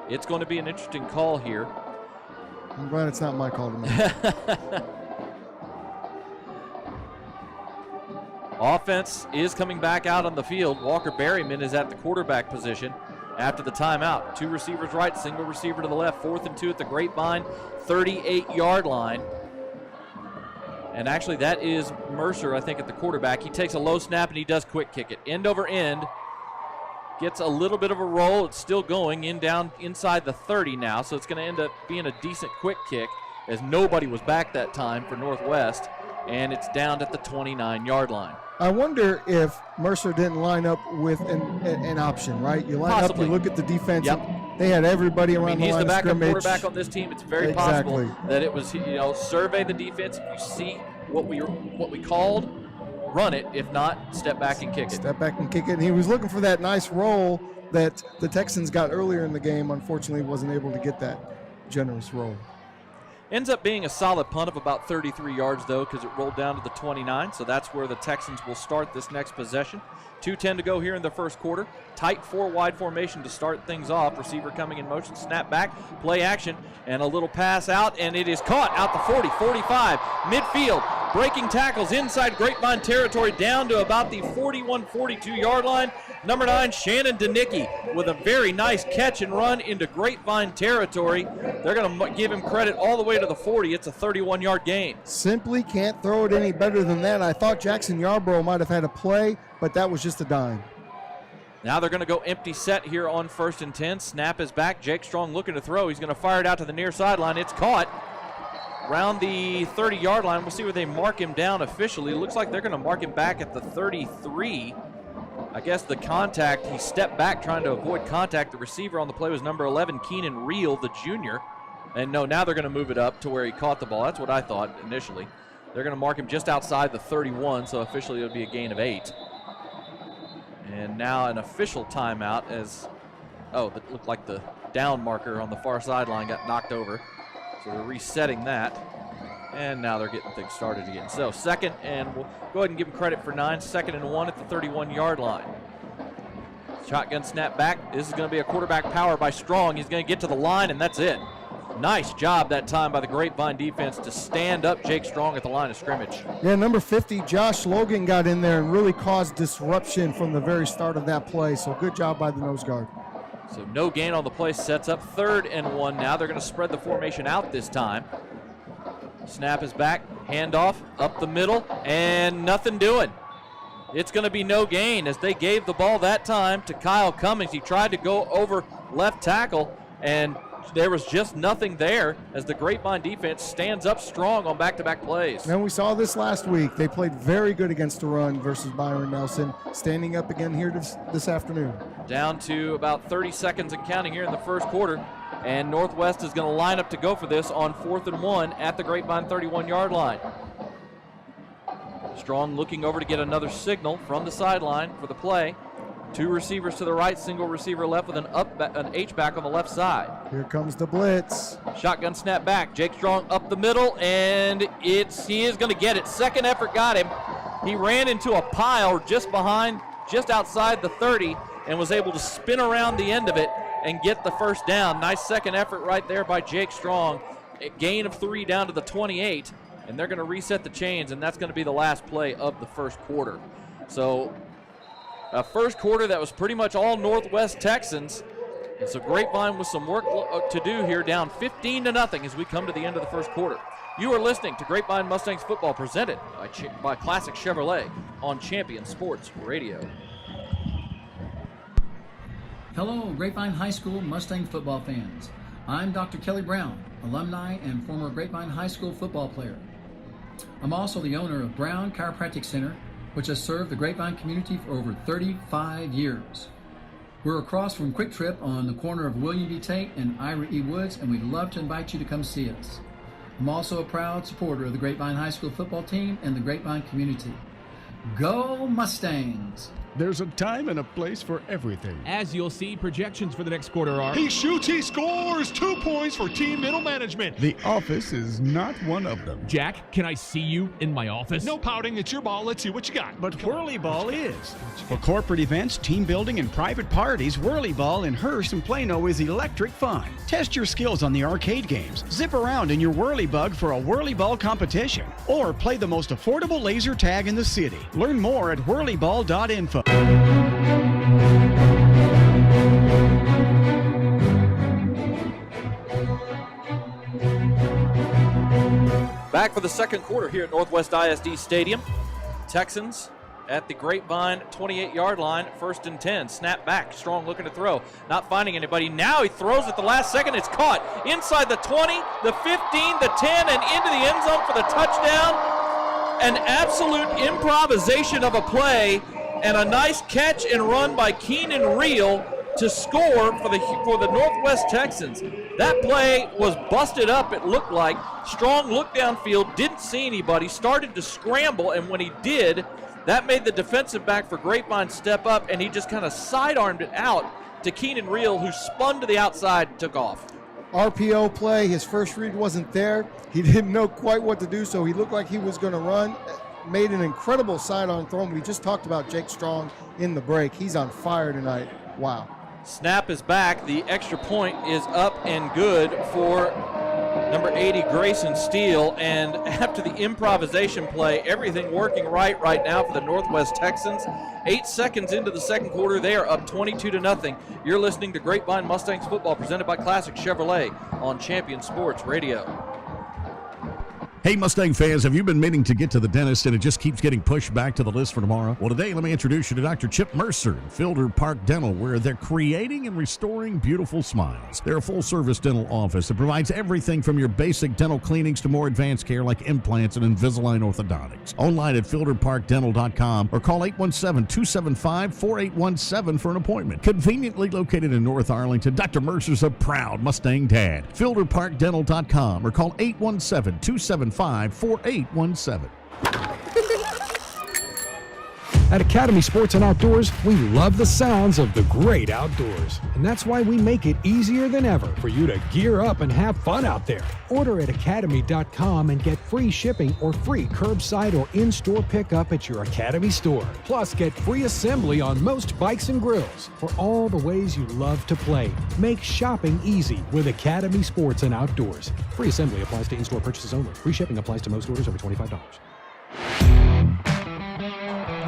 It's going to be an interesting call here. I'm glad it's not my call to make. Offense is coming back out on the field. Walker Berryman is at the quarterback position after the timeout. 2 receivers right, single receiver to the left. 4th and 2 at the Grapevine 38-yard line. And actually that is Mercer, I think, at the quarterback. He takes a low snap and he does quick kick it. End over end. Gets a little bit of a roll. It's still going down inside the 30 now, so it's going to end up being a decent quick kick. as nobody was back that time for Northwest, and it's down at the 29-yard line. I wonder if Mercer didn't line up with an option, right? You line Possibly. up, you look at the defense. Yep. They had everybody around the He's line the of backup scrimmage. quarterback on this team. It's very possible that it was, survey the defense. If you see what we called, run it. If not, step back and kick it. Step back and kick it. And he was looking for that nice roll that the Texans got earlier in the game. Unfortunately, wasn't able to get that generous roll. Ends up being a solid punt of about 33 yards, though, because it rolled down to the 29, so that's where the Texans will start this next possession. 2:10 to go here in the first quarter. Tight four-wide formation to start things off. Receiver coming in motion, snap back, play action, and a little pass out, and it is caught out the 40, 45, midfield. Breaking tackles inside Grapevine territory down to about the 41, 42-yard line. Number 9, Shannon Danicki with a very nice catch and run into Grapevine territory. They're going to give him credit all the way to the 40. It's a 31-yard gain. Simply can't throw it any better than that. I thought Jackson Yarborough might have had a play, but that was just a dime. Now they're going to go empty set here on 1st and 10. Snap is back. Jake Strong looking to throw. He's going to fire it out to the near sideline. It's caught around the 30-yard line. We'll see where they mark him down officially. It looks like they're going to mark him back at the 33. I guess the contact, he stepped back trying to avoid contact. The receiver on the play was number 11, Keenan Reel, the junior. And no, now they're going to move it up to where he caught the ball. That's what I thought initially. They're going to mark him just outside the 31, so officially it would be a gain of 8. And now an official timeout as, that looked like the down marker on the far sideline got knocked over. So they're resetting that. And now they're getting things started again. So second, and we'll go ahead and give them credit for 9. 2nd and 1 at the 31-yard line. Shotgun snap back. This is going to be a quarterback power by Strong. He's going to get to the line, and that's it. Nice job that time by the Grapevine defense to stand up Jake Strong at the line of scrimmage. Yeah, number 50, Josh Logan got in there and really caused disruption from the very start of that play. So good job by the nose guard. So no gain on the play, sets up 3rd and 1. Now they're going to spread the formation out this time. Snap is back, handoff up the middle, and nothing doing. It's going to be no gain as they gave the ball that time to Kyle Cummings. He tried to go over left tackle, and there was just nothing there as the Grapevine defense stands up strong on back-to-back plays. And we saw this last week. They played very good against the run versus Byron Nelson, standing up again here this afternoon. Down to about 30 seconds and counting here in the first quarter. And Northwest is going to line up to go for this on 4th and 1 at the Grapevine 31-yard line. Strong looking over to get another signal from the sideline for the play. 2 receivers to the right, single receiver left with an H-back on the left side. Here comes the blitz. Shotgun snap back. Jake Strong up the middle, and he is going to get it. Second effort got him. He ran into a pile just outside the 30 and was able to spin around the end of it and get the first down. Nice second effort right there by Jake Strong. A gain of 3 down to the 28, and they're going to reset the chains, and that's going to be the last play of the first quarter. So a first quarter that was pretty much all Northwest Texans. And so Grapevine with some work to do here, down 15-0 as we come to the end of the first quarter. You are listening to Grapevine Mustangs football presented by Classic Chevrolet on Champion Sports Radio. Hello, Grapevine High School Mustang football fans. I'm Dr. Kelly Brown, alumni and former Grapevine High School football player. I'm also the owner of Brown Chiropractic Center, which has served the Grapevine community for over 35 years. We're across from Quick Trip on the corner of William B. Tate and Ira E. Woods, and we'd love to invite you to come see us. I'm also a proud supporter of the Grapevine High School football team and the Grapevine community. Go Mustangs! There's a time and a place for everything. As you'll see, projections for the next quarter are... He shoots, he scores! 2 points for team middle management. The office is not one of them. Jack, can I see you in my office? No pouting, it's your ball. Let's see what you got. But Whirly Ball is. For corporate events, team building, and private parties, Whirly Ball in Hearst and Plano is electric fun. Test your skills on the arcade games. Zip around in your Whirly Bug for a Whirly Ball competition. Or play the most affordable laser tag in the city. Learn more at whirlyball.info. Back for the second quarter here at Northwest ISD Stadium. Texans at the Grapevine 28-yard line, 1st and 10. Snap back, Strong looking to throw, not finding anybody. Now he throws at the last second. It's caught inside the 20, the 15, the 10, and into the end zone for the touchdown. An absolute improvisation of a play and a nice catch and run by Keenan Reel to score for the Northwest Texans. That play was busted up, it looked like. Strong looked downfield, didn't see anybody, started to scramble, and when he did, that made the defensive back for Grapevine step up, and he just kind of sidearmed it out to Keenan Reel, who spun to the outside and took off. RPO play, his first read wasn't there. He didn't know quite what to do, so he looked like he was going to run. Made an incredible sidearm throw. We just talked about Jake Strong in the break. He's on fire tonight. Wow. Snap is back. The extra point is up and good for number 80, Grayson Steele. And after the improvisation play, everything working right now for the Northwest Texans. 8 seconds into the second quarter, they are up 22-0. You're listening to Grapevine Mustangs football presented by Classic Chevrolet on Champion Sports Radio. Hey, Mustang fans, have you been meaning to get to the dentist and it just keeps getting pushed back to the list for tomorrow? Well, today, let me introduce you to Dr. Chip Mercer in Fielder Park Dental, where they're creating and restoring beautiful smiles. They're a full-service dental office that provides everything from your basic dental cleanings to more advanced care like implants and Invisalign orthodontics. Online at fielderparkdental.com or call 817-275-4817 for an appointment. Conveniently located in North Arlington, Dr. Mercer's a proud Mustang dad. fielderparkdental.com or call 817-275-4817. At Academy Sports and Outdoors, we love the sounds of the great outdoors. And that's why we make it easier than ever for you to gear up and have fun out there. Order at academy.com and get free shipping or free curbside or in-store pickup at your Academy store. Plus, get free assembly on most bikes and grills for all the ways you love to play. Make shopping easy with Academy Sports and Outdoors. Free assembly applies to in-store purchases only. Free shipping applies to most orders over $25.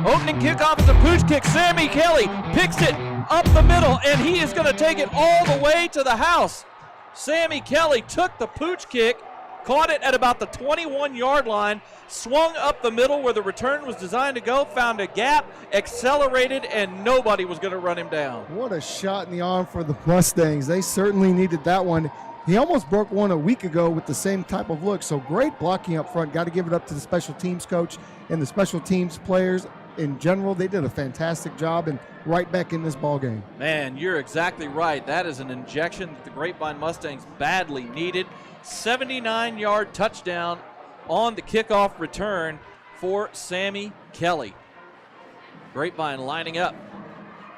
Opening kickoff is a pooch kick. Sammy Kelly picks it up the middle, and he is going to take it all the way to the house. Sammy Kelly took the pooch kick, caught it at about the 21-yard line, swung up the middle where the return was designed to go, found a gap, accelerated, and nobody was going to run him down. What a shot in the arm for the Mustangs. They certainly needed that one. He almost broke one a week ago with the same type of look, so great blocking up front. Got to give it up to the special teams coach and the special teams players. In general, they did a fantastic job and right back in this ball game. Man, you're exactly right. That is an injection that the Grapevine Mustangs badly needed. 79-yard touchdown on the kickoff return for Sammy Kelly. Grapevine lining up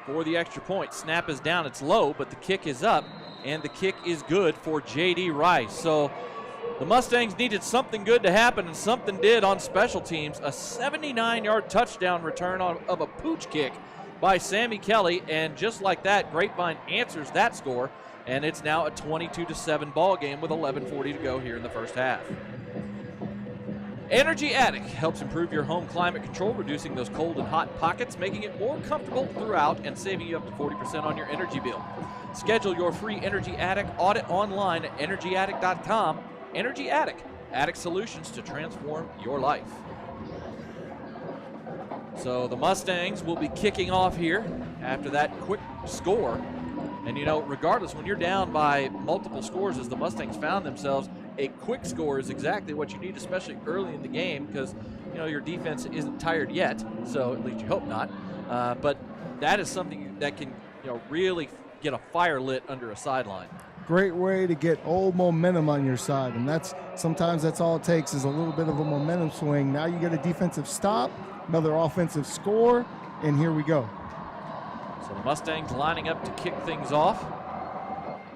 for the extra point. Snap is down. It's low, but the kick is up, and the kick is good for J.D. Rice. So the Mustangs needed something good to happen, and something did on special teams. A 79-yard touchdown return of a pooch kick by Sammy Kelly, and just like that, Grapevine answers that score, and it's now a 22-7 ball game with 11:40 to go here in the first half. Energy Attic helps improve your home climate control, reducing those cold and hot pockets, making it more comfortable throughout, and saving you up to 40% on your energy bill. Schedule your free Energy Attic audit online at energyattic.com. Energy Attic, attic solutions to transform your life. So the Mustangs will be kicking off here after that quick score. And, you know, regardless, when you're down by multiple scores, as the Mustangs found themselves, a quick score is exactly what you need, especially early in the game, because, you know, your defense isn't tired yet, so at least you hope not. But that is something that can, you know, really get a fire lit under a sideline. Great way to get old momentum on your side, and sometimes that's all it takes is a little bit of a momentum swing. Now you get a defensive stop, another offensive score, and here we go. So the Mustangs lining up to kick things off.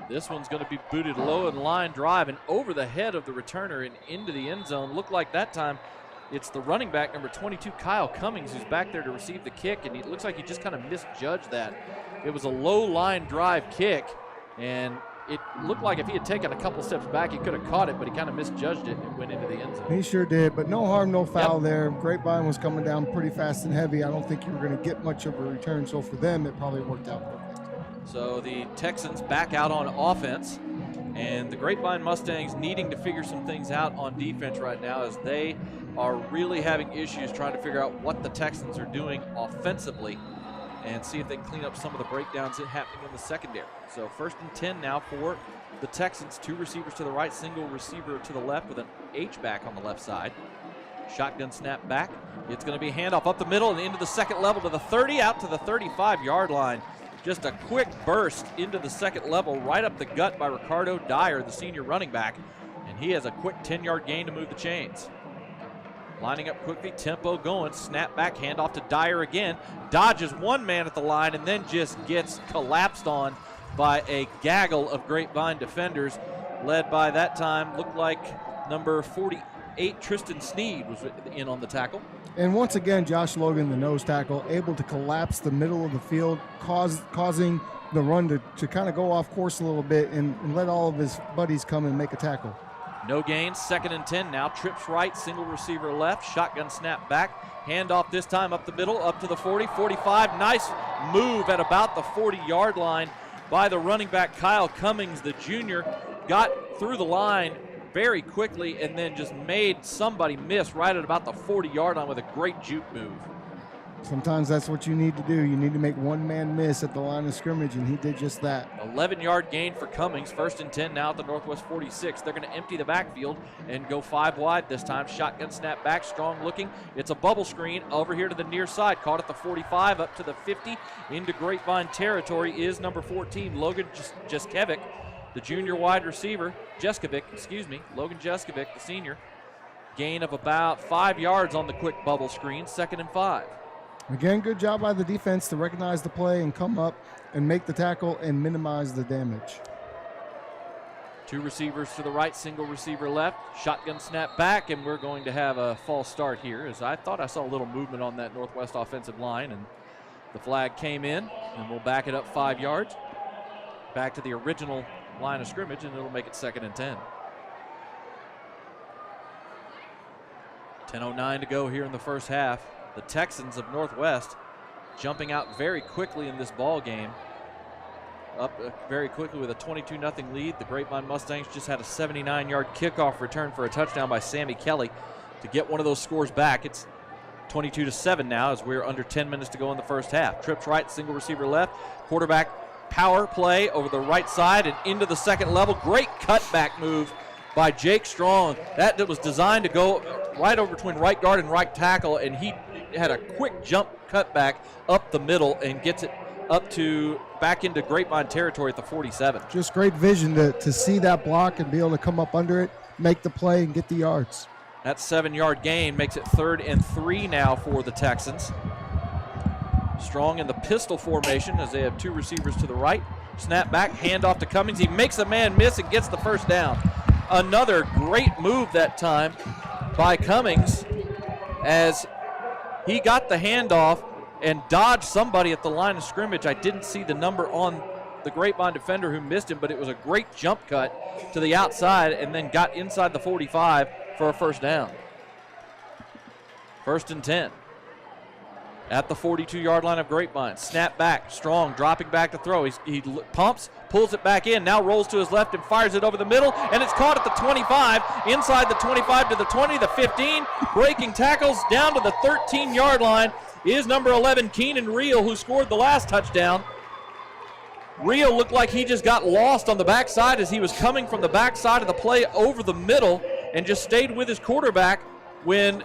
This one's going to be booted low in line drive and over the head of the returner and into the end zone. Looked like that time it's the running back, number 22, Kyle Cummings, who's back there to receive the kick, and it looks like he just kind of misjudged that. It was a low line drive kick, and it looked like if he had taken a couple steps back, he could have caught it, but he kind of misjudged it and went into the end zone. He sure did, but no harm, no foul there. Grapevine was coming down pretty fast and heavy. I don't think you were going to get much of a return, so for them, it probably worked out perfect. So the Texans back out on offense, And the Grapevine Mustangs needing to figure some things out on defense right now, as they are really having issues trying to figure out what the Texans are doing offensively and see if they can clean up some of the breakdowns happening in the secondary. So 1st and 10 now for the Texans. 2 receivers to the right, single receiver to the left with an H-back on the left side. Shotgun snap back. It's going to be a handoff up the middle and into the second level to the 30, out to the 35-yard line. Just a quick burst into the second level, right up the gut by Ricardo Dyer, the senior running back. And he has a quick 10-yard gain to move the chains. Lining up quickly, tempo going, snap back, handoff to Dyer again. Dodges one man at the line and then just gets collapsed on by a gaggle of Grapevine defenders, led by that time, looked like number 48, Tristan Sneed, was in on the tackle. And once again, Josh Logan, the nose tackle, able to collapse the middle of the field, causing the run to kind of go off course a little bit and let all of his buddies come and make a tackle. No gains, 2nd and 10 now. Trips right, single receiver left, shotgun snap back. Handoff this time up the middle, up to the 40, 45. Nice move at about the 40-yard line by the running back, Kyle Cummings, the junior. Got through the line very quickly and then just made somebody miss right at about the 40-yard line with a great juke move. Sometimes that's what you need to do. You need to make one man miss at the line of scrimmage, and he did just that. 11-yard gain for Cummings. 1st and 10 now at the Northwest 46. They're going to empty the backfield and go 5 wide this time. Shotgun snap back, strong looking. It's a bubble screen over here to the near side. Caught at the 45, up to the 50. Into Grapevine territory is number 14, Logan Jeskovic, the junior wide receiver. Logan Jeskovic, the senior. Gain of about 5 yards on the quick bubble screen. 2nd and 5. Again, good job by the defense to recognize the play and come up and make the tackle and minimize the damage. 2 receivers to the right, single receiver left. Shotgun snap back, and we're going to have a false start here, as I thought I saw a little movement on that Northwest offensive line, and the flag came in, and we'll back it up 5 yards. Back to the original line of scrimmage, and it'll make it 2nd and 10. 10:09 to go here in the first half. The Texans of Northwest jumping out very quickly in this ball game. Up very quickly with a 22-0 lead. The Grapevine Mustangs just had a 79-yard kickoff return for a touchdown by Sammy Kelly to get one of those scores back. It's 22-7 now as we're under 10 minutes to go in the first half. Trips right, single receiver left. Quarterback power play over the right side and into the second level. Great cutback move by Jake Strong. That was designed to go right over between right guard and right tackle, and he had a quick jump cutback up the middle and gets it up to back into Grapevine territory at the 47. Just great vision to see that block and be able to come up under it, make the play, and get the yards. That 7-yard gain makes it 3rd and 3 now for the Texans. Strong in the pistol formation as they have 2 receivers to the right. Snap back, handoff to Cummings. He makes a man miss and gets the first down. Another great move that time by Cummings as he got the handoff and dodged somebody at the line of scrimmage. I didn't see the number on the Grapevine defender who missed him, but it was a great jump cut to the outside and then got inside the 45 for a first down. 1st and 10 at the 42-yard line of Grapevine. Snap back, Strong dropping back to throw. He pumps, pulls it back in, now rolls to his left and fires it over the middle, and it's caught at the 25, inside the 25 to the 20, the 15, breaking tackles down to the 13-yard line is number 11, Keenan Reel, who scored the last touchdown. Reel looked like he just got lost on the backside as he was coming from the backside of the play over the middle and just stayed with his quarterback when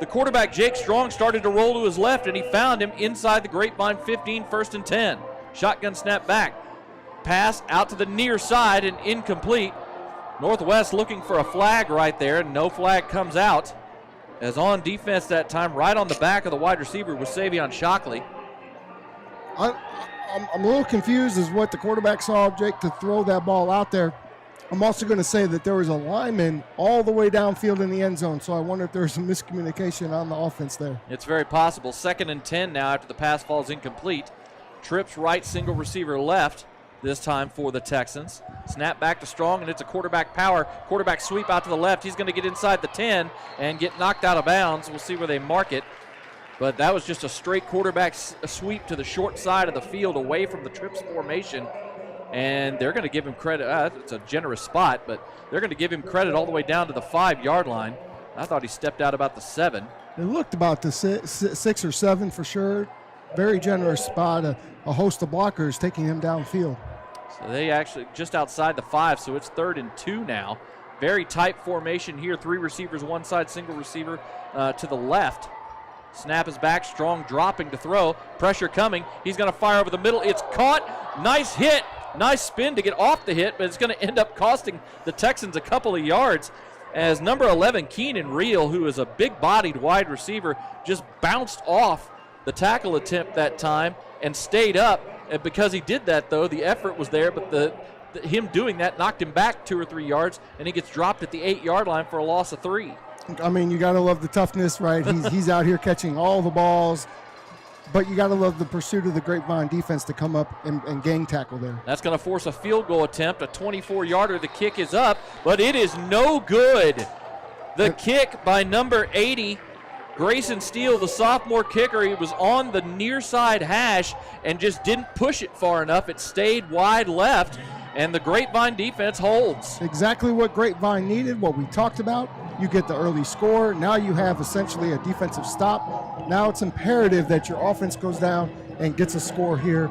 the quarterback, Jake Strong, started to roll to his left, and he found him inside the Grapevine 15, 1st and 10. Shotgun snap back. Pass out to the near side and incomplete. Northwest looking for a flag right there, and no flag comes out. As on defense that time, right on the back of the wide receiver was Savion Shockley. I'm a little confused as what the quarterback saw, Jake, to throw that ball out there. I'm also going to say that there was a lineman all the way downfield in the end zone, so I wonder if there's some miscommunication on the offense there. It's very possible. 2nd and 10 now after the pass falls incomplete. Trips right, single receiver left this time for the Texans. Snap back to Strong, and it's a quarterback sweep out to the left. He's going to get inside the 10 and get knocked out of bounds. We'll see where they mark it. But that was just a straight quarterback sweep to the short side of the field away from the Trips formation. and they're going to give him credit. It's a generous spot, but they're going to give him credit all the way down to the 5-yard line. I thought he stepped out about the 7. It looked about the 6 or 7 for sure. Very generous spot. A host of blockers taking him downfield. So they actually just outside the 5, so it's 3rd and 2 now. Very tight formation here. 3 receivers one side, single receiver to the left. Snap is back, Strong dropping to throw. Pressure coming. He's going to fire over the middle. It's caught. Nice hit. Nice spin to get off the hit, but it's going to end up costing the Texans a couple of yards as number 11, Keenan Reel, who is a big-bodied wide receiver, just bounced off the tackle attempt that time and stayed up. And because he did that, though, the effort was there, but him doing that knocked him back 2 or 3 yards, and he gets dropped at the 8-yard line for a loss of 3. I mean, you got to love the toughness, right? He's out here catching all the balls, but you got to love the pursuit of the Grapevine defense to come up and gang tackle there. That's going to force a field goal attempt, a 24-yarder. The kick is up, but it is no good. The kick by number 80, Grayson Steele, the sophomore kicker. He was on the near side hash and just didn't push it far enough. It stayed wide left, and the Grapevine defense holds. Exactly what Grapevine needed, what we talked about. You get the early score. Now you have essentially a defensive stop. Now it's imperative that your offense goes down and gets a score here,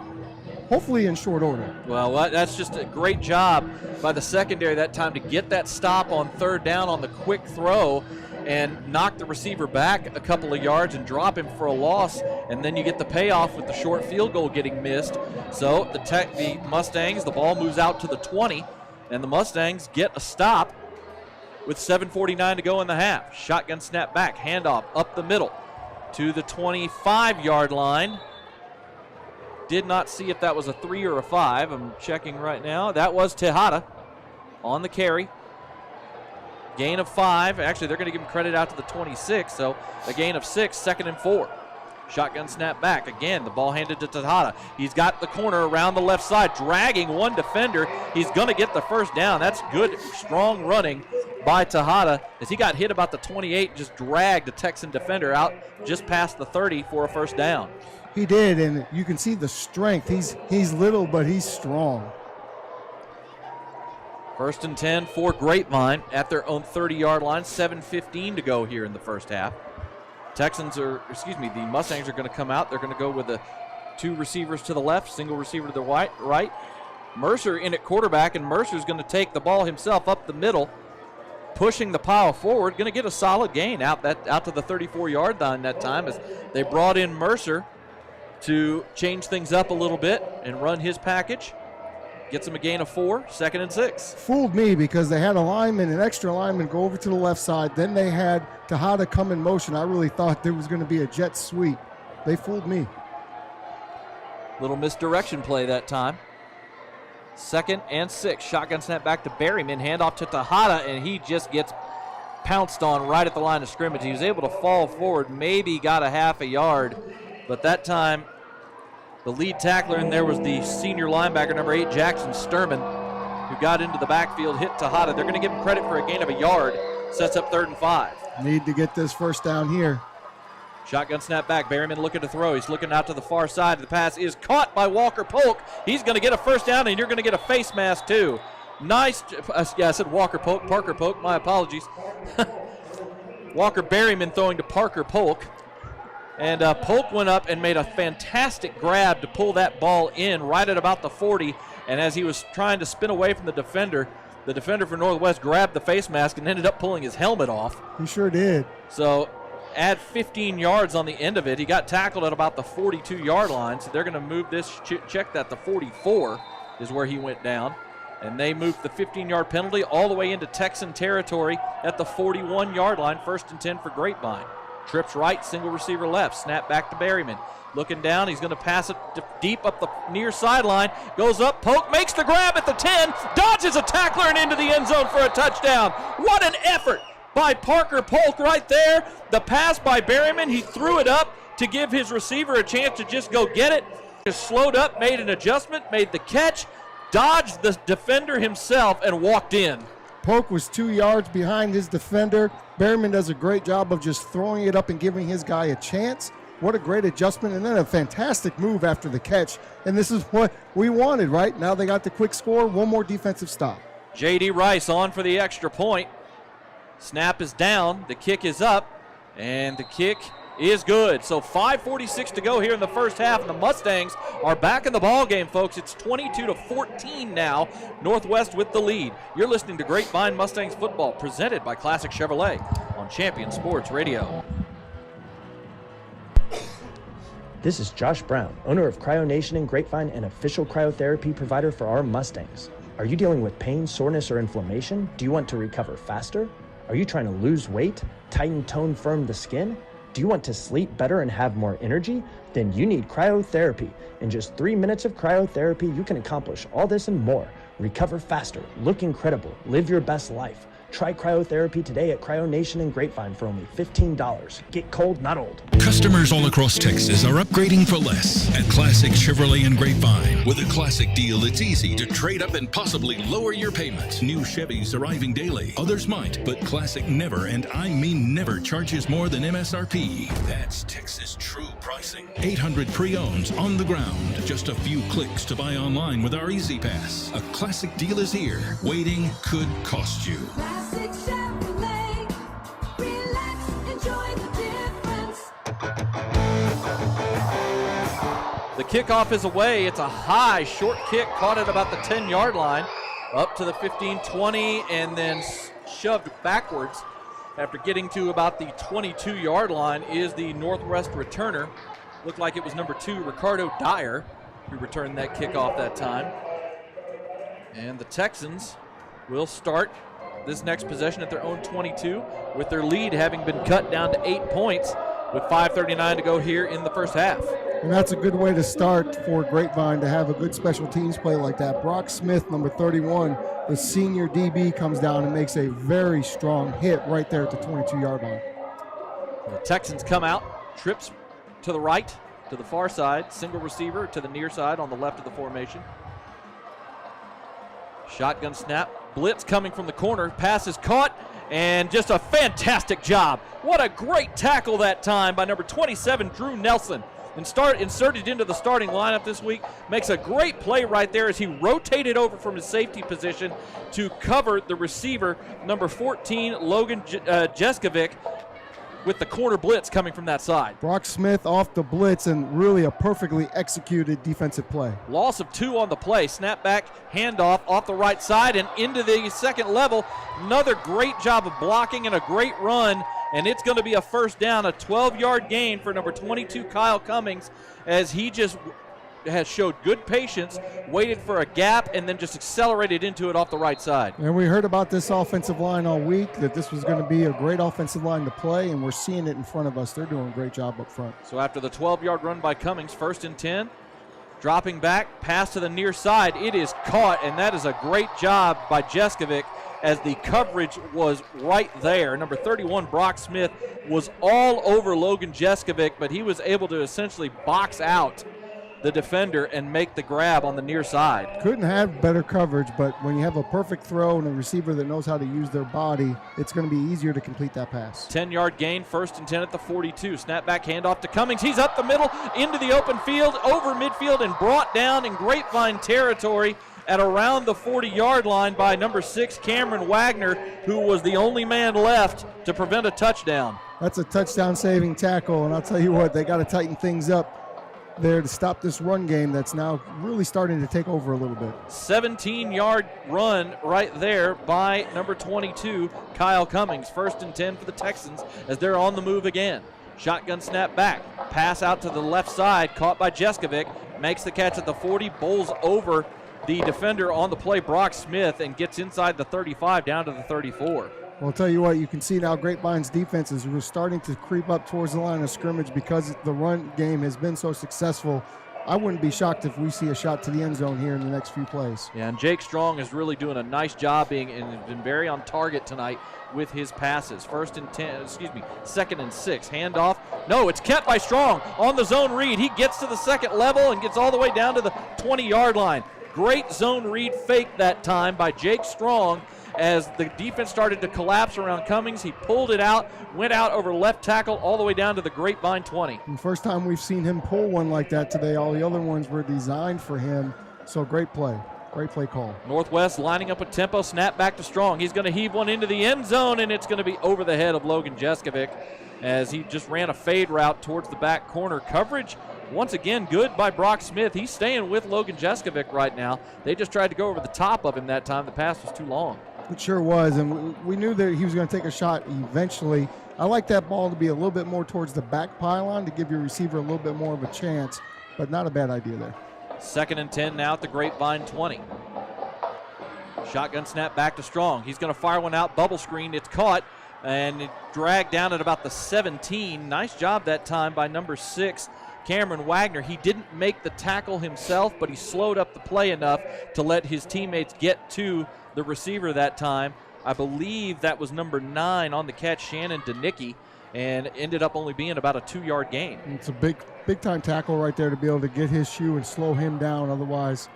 hopefully in short order. Well, that's just a great job by the secondary that time to get that stop on 3rd down on the quick throw and knock the receiver back a couple of yards and drop him for a loss, and then you get the payoff with the short field goal getting missed. So the Mustangs, the ball moves out to the 20, and the Mustangs get a stop with 7:49 to go in the half. Shotgun snap back, handoff up the middle to the 25-yard line. Did not see if that was a 3 or a 5. I'm checking right now. That was Tejada on the carry. Gain of 5. Actually, they're going to give him credit out to the 26, so a gain of 6, 2nd and 4. Shotgun snap back. Again, the ball handed to Tejada. He's got the corner around the left side, dragging one defender. He's going to get the first down. That's good, strong running by Tejada as he got hit about the 28, just dragged the Texan defender out just past the 30 for a first down. He did, and you can see the strength. He's little, but he's strong. 1st and 10 for Grapevine at their own 30-yard line. 7:15 to go here in the first half. The Mustangs are going to come out. They're going to go with the 2 receivers to the left, single receiver to the right. Mercer in at quarterback, and Mercer's going to take the ball himself up the middle, pushing the pile forward. Going to get a solid gain out to the 34-yard line that time as they brought in Mercer to change things up a little bit and run his package. Gets him a gain of 4, 2nd and 6. Fooled me because they had an extra lineman go over to the left side. Then they had Tejada come in motion. I really thought there was going to be a jet sweep. They fooled me. Little misdirection play that time. 2nd and 6. Shotgun snap back to Berryman. Handoff to Tejada, and he just gets pounced on right at the line of scrimmage. He was able to fall forward, maybe got a half a yard, but that time the lead tackler in there was the senior linebacker, number 8, Jackson Sturman, who got into the backfield, hit Tejada. They're going to give him credit for a gain of a yard. Sets up 3rd and 5. Need to get this first down here. Shotgun snap back. Berryman looking to throw. He's looking out to the far side. The pass is caught by Walker Polk. He's going to get a first down, and you're going to get a face mask too. Nice. I said Walker Polk. Parker Polk. My apologies. Walker Berryman throwing to Parker Polk. And Polk went up and made a fantastic grab to pull that ball in right at about the 40. And as he was trying to spin away from the defender for Northwest grabbed the face mask and ended up pulling his helmet off. He sure did. So add 15 yards on the end of it. He got tackled at about the 42-yard line. So they're going to move this, check that, the 44 is where he went down. And they moved the 15-yard penalty all the way into Texan territory at the 41-yard line. 1st and 10 for Grapevine. Trips right, single receiver left. Snap back to Berryman. Looking down, he's going to pass it deep up the near sideline. Goes up, Polk makes the grab at the 10. Dodges a tackler and into the end zone for a touchdown. What an effort by Parker Polk right there. The pass by Berryman, he threw it up to give his receiver a chance to just go get it. Just slowed up, made an adjustment, made the catch, dodged the defender himself, and walked in. Polk was 2 yards behind his defender. Berryman does a great job of just throwing it up and giving his guy a chance. What a great adjustment, and then a fantastic move after the catch. And this is what we wanted, right? Now they got the quick score, one more defensive stop. J.D. Rice on for the extra point. Snap is down, the kick is up, and the kick is good. So 5:46 to go here in the first half, and the Mustangs are back in the ball game, folks. It's 22-14 now. Northwest with the lead. You're listening to Grapevine Mustangs football, presented by Classic Chevrolet on Champion Sports Radio. This is Josh Brown, owner of Cryo Nation and Grapevine and official cryotherapy provider for our Mustangs. Are you dealing with pain, soreness, or inflammation? Do you want to recover faster? Are you trying to lose weight, tighten, tone, firm the skin? Do you want to sleep better and have more energy? Then you need cryotherapy. In just 3 minutes of cryotherapy, you can accomplish all this and more. Recover faster, look incredible, live your best life. Try cryotherapy today at Cryo Nation and Grapevine for only $15. Get cold, not old. Customers all across Texas are upgrading for less at Classic Chevrolet and Grapevine. With a classic deal, it's easy to trade up and possibly lower your payments. New Chevys arriving daily. Others might, but Classic never, and I mean never, charges more than MSRP. That's Texas true pricing. 800 pre-owns on the ground. Just a few clicks to buy online with our Easy Pass. A classic deal is here. Waiting could cost you. Classic Chevrolet. Relax, enjoy the difference. The kickoff is away. It's a high, short kick, caught at about the 10-yard line, up to the 15, 20, and then shoved backwards. After getting to about the 22-yard line is the Northwest returner. Looked like it was number 2, Ricardo Dyer, who returned that kickoff that time. And the Texans will start this next possession at their own 22, with their lead having been cut down to 8 points with 5:39 to go here in the first half. And that's a good way to start for Grapevine, to have a good special teams play like that. Brock Smith, number 31, the senior DB, comes down and makes a very strong hit right there at the 22-yard line. The Texans come out, trips to the right, to the far side, single receiver to the near side on the left of the formation. Shotgun snap, blitz coming from the corner, pass is caught, and just a fantastic job. What a great tackle that time by number 27, Drew Nelson. Inserted into the starting lineup this week, makes a great play right there as he rotated over from his safety position to cover the receiver, number 14, Logan Jeskovic, with the corner blitz coming from that side. Brock Smith off the blitz, and really a perfectly executed defensive play. Loss of 2 on the play. Snap back, handoff off the right side and into the second level. Another great job of blocking and a great run, and it's going to be a first down, a 12-yard gain for number 22, Kyle Cummings, as he just has showed good patience, waited for a gap, and then just accelerated into it off the right side. And we heard about this offensive line all week, that this was going to be a great offensive line to play, and we're seeing it in front of us. They're doing a great job up front. So after the 12-yard run by Cummings, 1st and 10, dropping back, pass to the near side. It is caught, and that is a great job by Jeskovic, as the coverage was right there. Number 31, Brock Smith, was all over Logan Jeskovic, but he was able to essentially box out the defender and make the grab on the near side. Couldn't have better coverage, but when you have a perfect throw and a receiver that knows how to use their body, it's going to be easier to complete that pass. 10-yard gain, 1st and 10 at the 42. Snap back, handoff to Cummings. He's up the middle, into the open field, over midfield, and brought down in Grapevine territory at around the 40-yard line by number 6, Cameron Wagner, who was the only man left to prevent a touchdown. That's a touchdown-saving tackle, and I'll tell you what, they got to tighten things up there to stop this run game that's now really starting to take over a little bit. 17-yard run right there by number 22, Kyle Cummings. 1st and 10 for the Texans as they're on the move again. Shotgun snap back, pass out to the left side, caught by Jeskovic, makes the catch at the 40, bowls over the defender on the play, Brock Smith, and gets inside the 35 down to the 34. Well, I'll tell you what, you can see now Grapevine's defense is starting to creep up towards the line of scrimmage because the run game has been so successful. I wouldn't be shocked if we see a shot to the end zone here in the next few plays. Yeah, and Jake Strong is really doing a nice job being very on target tonight with his passes. 2nd and 6, handoff. No, it's kept by Strong on the zone read. He gets to the second level and gets all the way down to the 20-yard line. Great zone read fake that time by Jake Strong, as the defense started to collapse around Cummings. He pulled it out, went out over left tackle all the way down to the Grapevine 20. And first time we've seen him pull one like that today. All the other ones were designed for him. So great play. Great play call. Northwest lining up with tempo, snap back to Strong. He's going to heave one into the end zone, and it's going to be over the head of Logan Jeskovic as he just ran a fade route towards the back corner. Coverage, once again, good by Brock Smith. He's staying with Logan Jeskovic right now. They just tried to go over the top of him that time. The pass was too long. It sure was, and we knew that he was going to take a shot eventually. I like that ball to be a little bit more towards the back pylon to give your receiver a little bit more of a chance, but not a bad idea there. 2nd and 10 now at the Grapevine 20. Shotgun snap back to Strong. He's going to fire one out, bubble screen. It's caught and dragged down at about the 17. Nice job that time by number 6, Cameron Wagner. He didn't make the tackle himself, but he slowed up the play enough to let his teammates get to the receiver that time. I believe that was number 9 on the catch, Shannon Danicki, and ended up only being about a 2-yard gain. It's a big time tackle right there to be able to get his shoe and slow him down. Otherwise,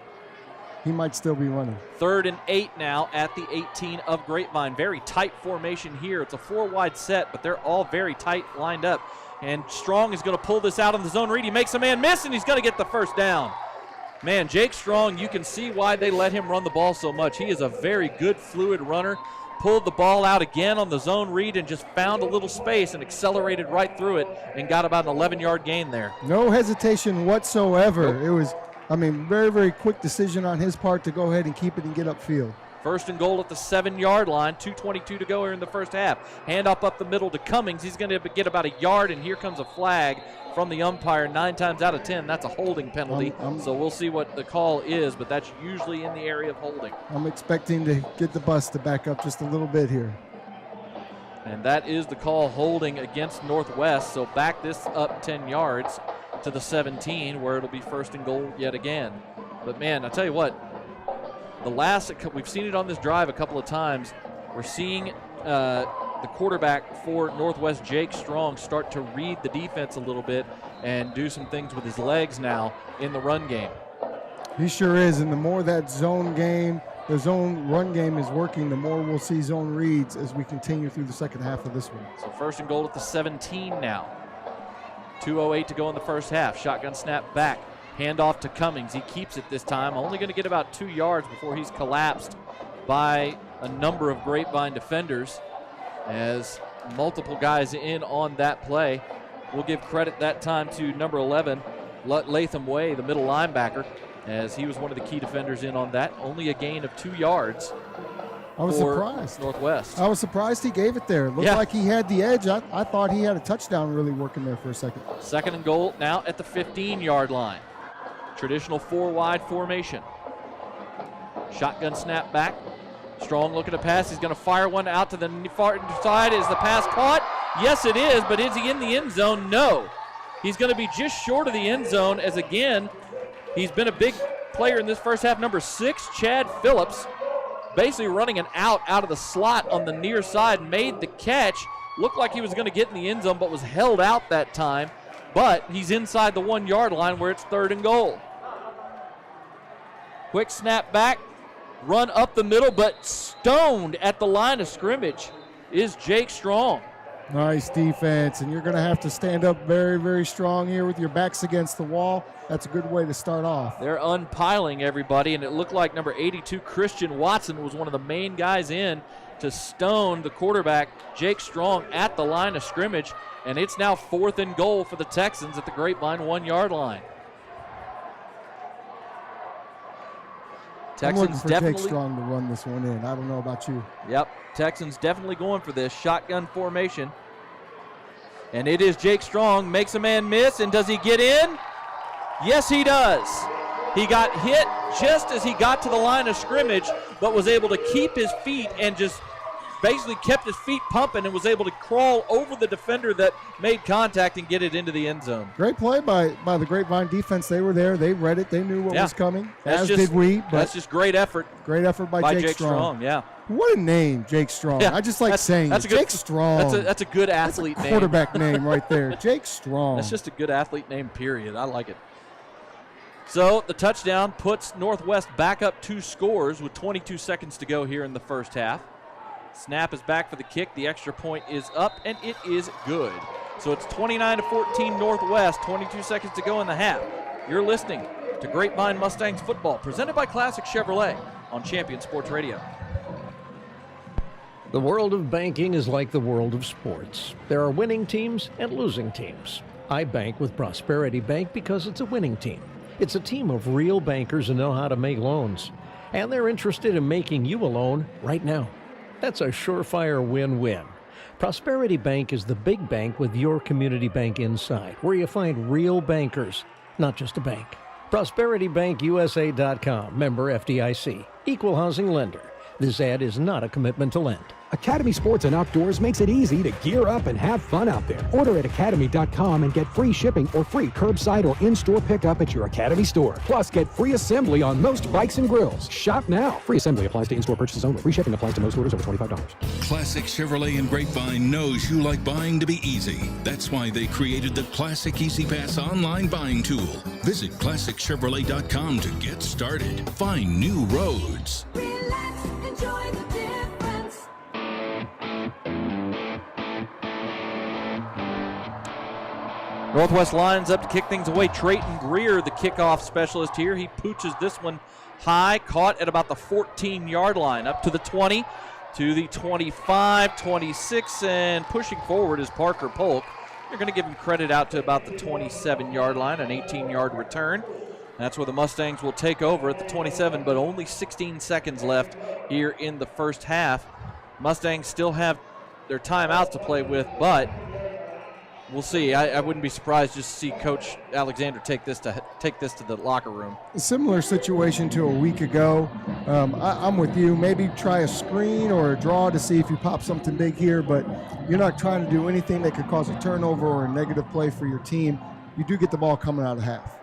he might still be running. 3rd and 8 now at the 18 of Grapevine. Very tight formation here. It's a 4-wide set, but they're all very tight lined up. And Strong is going to pull this out on the zone read. He makes a man miss, and he's going to get the first down. Man, Jake Strong, you can see why they let him run the ball so much. He is a very good, fluid runner. Pulled the ball out again on the zone read and just found a little space and accelerated right through it and got about an 11-yard gain there. No hesitation whatsoever. Nope. It was, very, very quick decision on his part to go ahead and keep it and get upfield. 1st and goal at the 7-yard line. 2:22 to go here in the first half. Handoff up the middle to Cummings. He's going to get about a yard, and here comes a flag from the umpire. 9 times out of 10, that's a holding penalty. So we'll see what the call is, but that's usually in the area of holding. I'm expecting to get the bus to back up just a little bit here. And that is the call, holding against Northwest. So back this up 10 yards to the 17, where it'll be 1st and goal yet again. But man, I tell you what, we've seen it on this drive a couple of times. We're seeing the quarterback for Northwest, Jake Strong, start to read the defense a little bit and do some things with his legs now in the run game. He sure is, and the more that zone game, the zone run game is working, the more we'll see zone reads as we continue through the second half of this one. So 1st and goal at the 17 now. 2:08 to go in the first half. Shotgun snap back. Handoff to Cummings. He keeps it this time. Only going to get about 2 yards before he's collapsed by a number of Grapevine defenders as multiple guys in on that play. We'll give credit that time to number 11, Latham Way, the middle linebacker, as he was one of the key defenders in on that. Only a gain of 2 yards. I was surprised. Northwest. I was surprised he gave it there. It looked like he had the edge. I thought he had a touchdown really working there for a second. 2nd and goal now at the 15-yard line. Traditional 4-wide formation. Shotgun snap back. Strong looking to pass. He's going to fire one out to the far side. Is the pass caught? Yes, it is, but is he in the end zone? No. He's going to be just short of the end zone as, again, he's been a big player in this first half. Number 6, Chad Phillips, basically running an out of the slot on the near side, made the catch. Looked like he was going to get in the end zone, but was held out that time. But he's inside the 1-yard line where it's 3rd and goal. Quick snap back, run up the middle, but stoned at the line of scrimmage is Jake Strong. Nice defense, and you're going to have to stand up very, very strong here with your backs against the wall. That's a good way to start off. They're unpiling everybody, and it looked like number 82, Christian Watson, was one of the main guys in to stone the quarterback, Jake Strong, at the line of scrimmage, and it's now 4th and goal for the Texans at the Grapevine 1-yard line. I'm looking for Jake Strong to run this one in. I don't know about you. Yep, Texans definitely going for this shotgun formation. And it is Jake Strong, makes a man miss, and does he get in? Yes, he does. He got hit just as he got to the line of scrimmage, but was able to keep his feet and just basically kept his feet pumping and was able to crawl over the defender that made contact and get it into the end zone. Great play by the Grapevine defense. They were there. They read it. They knew what was coming, did we. But that's just great effort. Great effort by Jake Strong. Yeah. What a name, Jake Strong. Yeah, I just like saying it. Jake Strong. That's a good athlete name. Quarterback name right there. Jake Strong. That's just a good athlete name, period. I like it. So the touchdown puts Northwest back up 2 scores with 22 seconds to go here in the first half. Snap is back for the kick. The extra point is up, and it is good. So it's 29-14 Northwest, 22 seconds to go in the half. You're listening to Grapevine Mustangs football, presented by Classic Chevrolet on Champion Sports Radio. The world of banking is like the world of sports. There are winning teams and losing teams. I bank with Prosperity Bank because it's a winning team. It's a team of real bankers who know how to make loans. And they're interested in making you a loan right now. That's a surefire win-win. Prosperity Bank is the big bank with your community bank inside, where you find real bankers, not just a bank. ProsperityBankUSA.com, member FDIC, equal housing lender. This ad is not a commitment to lend. Academy Sports and Outdoors makes it easy to gear up and have fun out there. Order at academy.com and get free shipping or free curbside or in-store pickup at your Academy store. Plus, get free assembly on most bikes and grills. Shop now. Free assembly applies to in-store purchases only. Free shipping applies to most orders over $25. Classic Chevrolet and Grapevine knows you like buying to be easy. That's why they created the Classic Easy Pass online buying tool. Visit ClassicChevrolet.com to get started. Find new roads. Relax, enjoy the difference. Northwest lines up to kick things away. Trayton Greer, the kickoff specialist here. He pooches this one high, caught at about the 14-yard line, up to the 20, to the 25, 26, and pushing forward is Parker Polk. You're going to give him credit out to about the 27-yard line, an 18-yard return. That's where the Mustangs will take over at the 27, but only 16 seconds left here in the first half. Mustangs still have their timeouts to play with, but we'll see. I wouldn't be surprised just to see Coach Alexander take this to the locker room. A similar situation to a week ago. I'm with you. Maybe try a screen or a draw to see if you pop something big here, but you're not trying to do anything that could cause a turnover or a negative play for your team. You do get the ball coming out of half.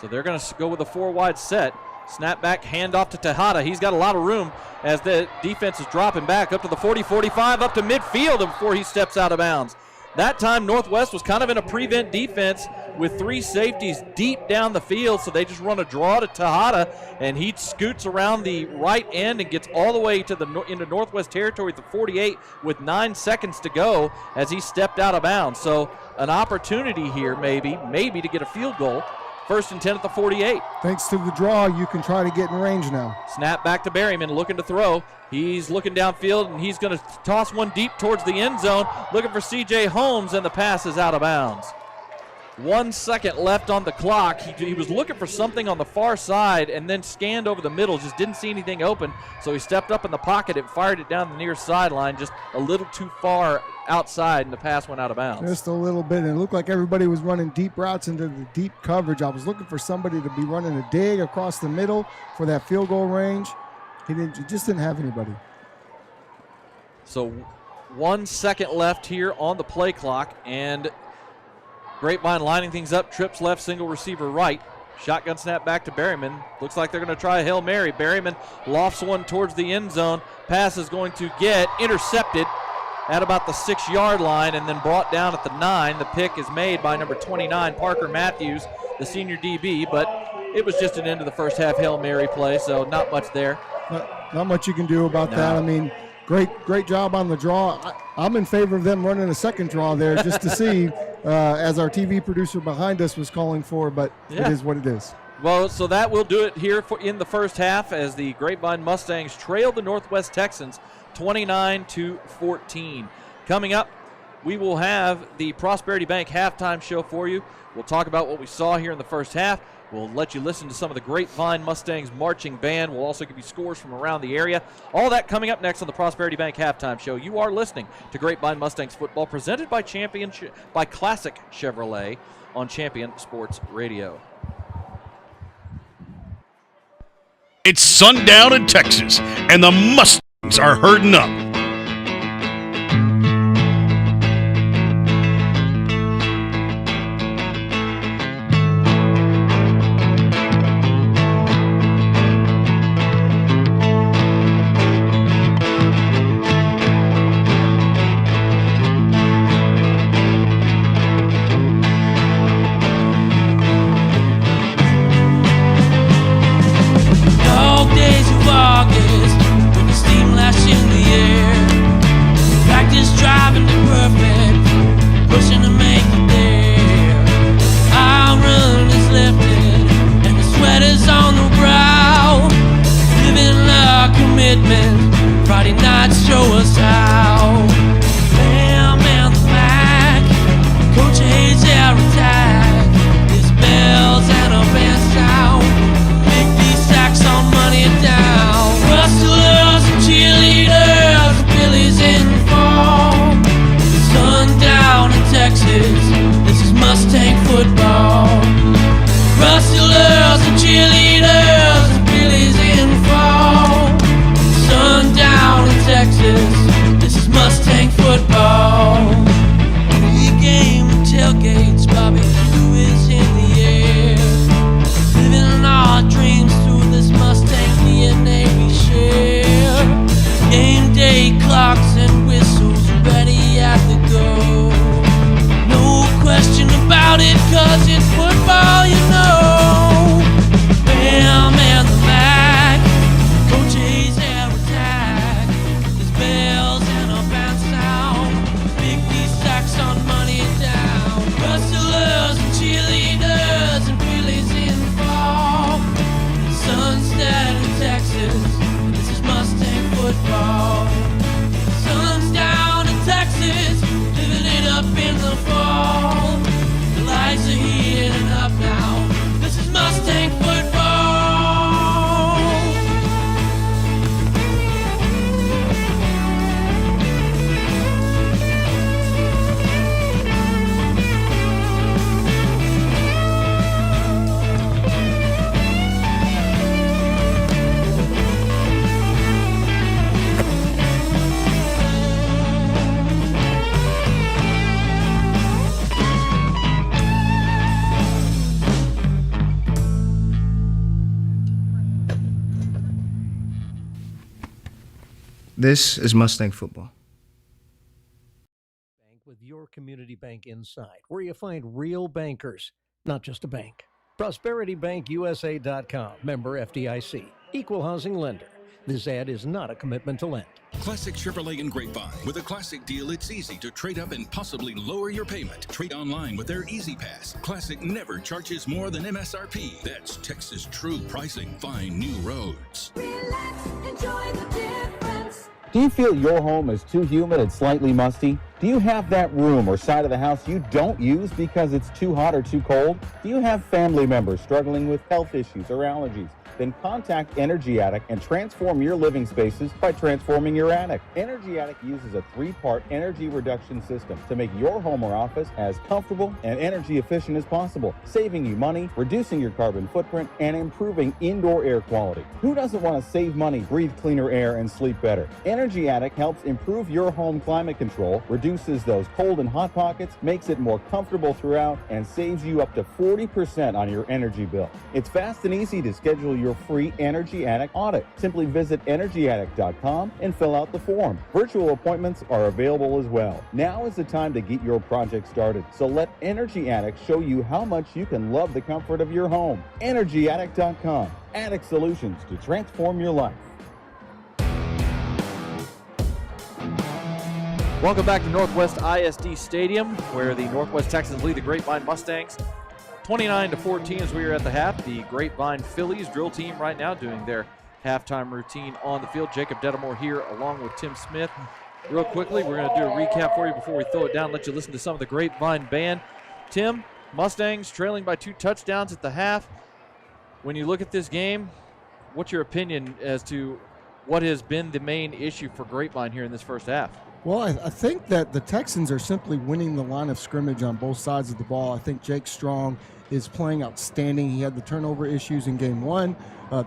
So they're going to go with a 4-wide set. Snap back, handoff to Tejada. He's got a lot of room as the defense is dropping back up to the 40, 45, up to midfield before he steps out of bounds. That time, Northwest was kind of in a prevent defense with 3 safeties deep down the field, so they just run a draw to Tejada, and he scoots around the right end and gets all the way to into Northwest territory at the 48 with 9 seconds to go as he stepped out of bounds. So an opportunity here maybe to get a field goal. 1st and 10 at the 48. Thanks to the draw, you can try to get in range now. Snap back to Berryman, looking to throw. He's looking downfield, and he's going to toss one deep towards the end zone, looking for C.J. Holmes, and the pass is out of bounds. 1 second left on the clock. He was looking for something on the far side and then scanned over the middle, just didn't see anything open, so he stepped up in the pocket and fired it down the near sideline, just a little too far outside, and the pass went out of bounds. Just a little bit, and it looked like everybody was running deep routes into the deep coverage. I was looking for somebody to be running a dig across the middle for that field goal range. He just didn't have anybody. So 1 second left here on the play clock, and Grapevine lining things up, trips left, single receiver right. Shotgun snap back to Berryman. Looks like they're going to try a Hail Mary. Berryman lofts one towards the end zone. Pass is going to get intercepted at about the 6-yard line and then brought down at the 9. The pick is made by number 29, Parker Matthews, the senior DB, but it was just an end of the first half Hail Mary play, so not much there. Not much you can do about that. I mean, great job on the draw. I'm in favor of them running a second draw there just to see, as our TV producer behind us was calling for, but It is what it is. Well, so that will do it here in the first half as the Grapevine Mustangs trail the Northwest Texans 29-14. Coming up, we will have the Prosperity Bank halftime show for you. We'll talk about what we saw here in the first half. We'll let you listen to some of the Grapevine Mustangs marching band. We'll also give you scores from around the area. All that coming up next on the Prosperity Bank halftime show. You are listening to Grapevine Mustangs football presented by Classic Chevrolet on Champion Sports Radio. It's sundown in Texas, and the Mustangs are herding up. Friday nights show us how. Bam and the Mac, Coach Hayes air attack. His bells and a band sound. Make these sacks on money down. Rustlers and cheerleaders, Billy's in form. Sundown in Texas, this is Mustang football. Rustlers and cheerleaders, Billy's in form. Sundown in Texas, this is Mustang football. Pregame tailgates, Bobby Blue is in the air. Living our dreams through this Mustang DNA we share. Game day clocks and whistles ready at the go. No question about it, cause it's football, you know. Bam and the Mac, Coach Hayes air attack. There's bells and a band sound. Big these sacks on money down. Rustlers and cheerleaders and Billy's in fall. Sunset in Texas, this is Mustang football. Sun's down in Texas, living it up in the fall. The lights are heating up now, this is Mustang football. This is Mustang football. Bank with your community bank inside, where you find real bankers, not just a bank. ProsperityBankUSA.com, member FDIC, equal housing lender. This ad is not a commitment to lend. Classic Chevrolet and Grapevine. With a classic deal, it's easy to trade up and possibly lower your payment. Trade online with their Easy Pass. Classic never charges more than MSRP. That's Texas true pricing. Find new roads. Relax, enjoy the difference. Do you feel your home is too humid and slightly musty? Do you have that room or side of the house you don't use because it's too hot or too cold? Do you have family members struggling with health issues or allergies? Then contact Energy Attic and transform your living spaces by transforming your attic. Energy Attic uses a 3-part energy reduction system to make your home or office as comfortable and energy efficient as possible, saving you money, reducing your carbon footprint, and improving indoor air quality. Who doesn't want to save money, breathe cleaner air, and sleep better? Energy Attic helps improve your home climate control, reduces those cold and hot pockets, makes it more comfortable throughout, and saves you up to 40% on your energy bill. It's fast and easy to schedule your free Energy Attic audit. Simply visit energyattic.com and fill out the form. Virtual appointments are available as well. Now is the time to get your project started. So let Energy Attic show you how much you can love the comfort of your home. Energyattic.com. Attic solutions to transform your life. Welcome back to Northwest ISD Stadium, where the Northwest Texans lead the Grapevine Mustangs 29-14 as we are at the half. The Grapevine Phillies drill team right now doing their halftime routine on the field. Jacob Dedamore here along with Tim Smith. Real quickly, we're going to do a recap for you before we throw it down, let you listen to some of the Grapevine band. Tim, Mustangs trailing by 2 touchdowns at the half. When you look at this game, what's your opinion as to what has been the main issue for Grapevine here in this first half? Well, I think that the Texans are simply winning the line of scrimmage on both sides of the ball. I think Jake Strong is playing outstanding. He had the turnover issues in game 1.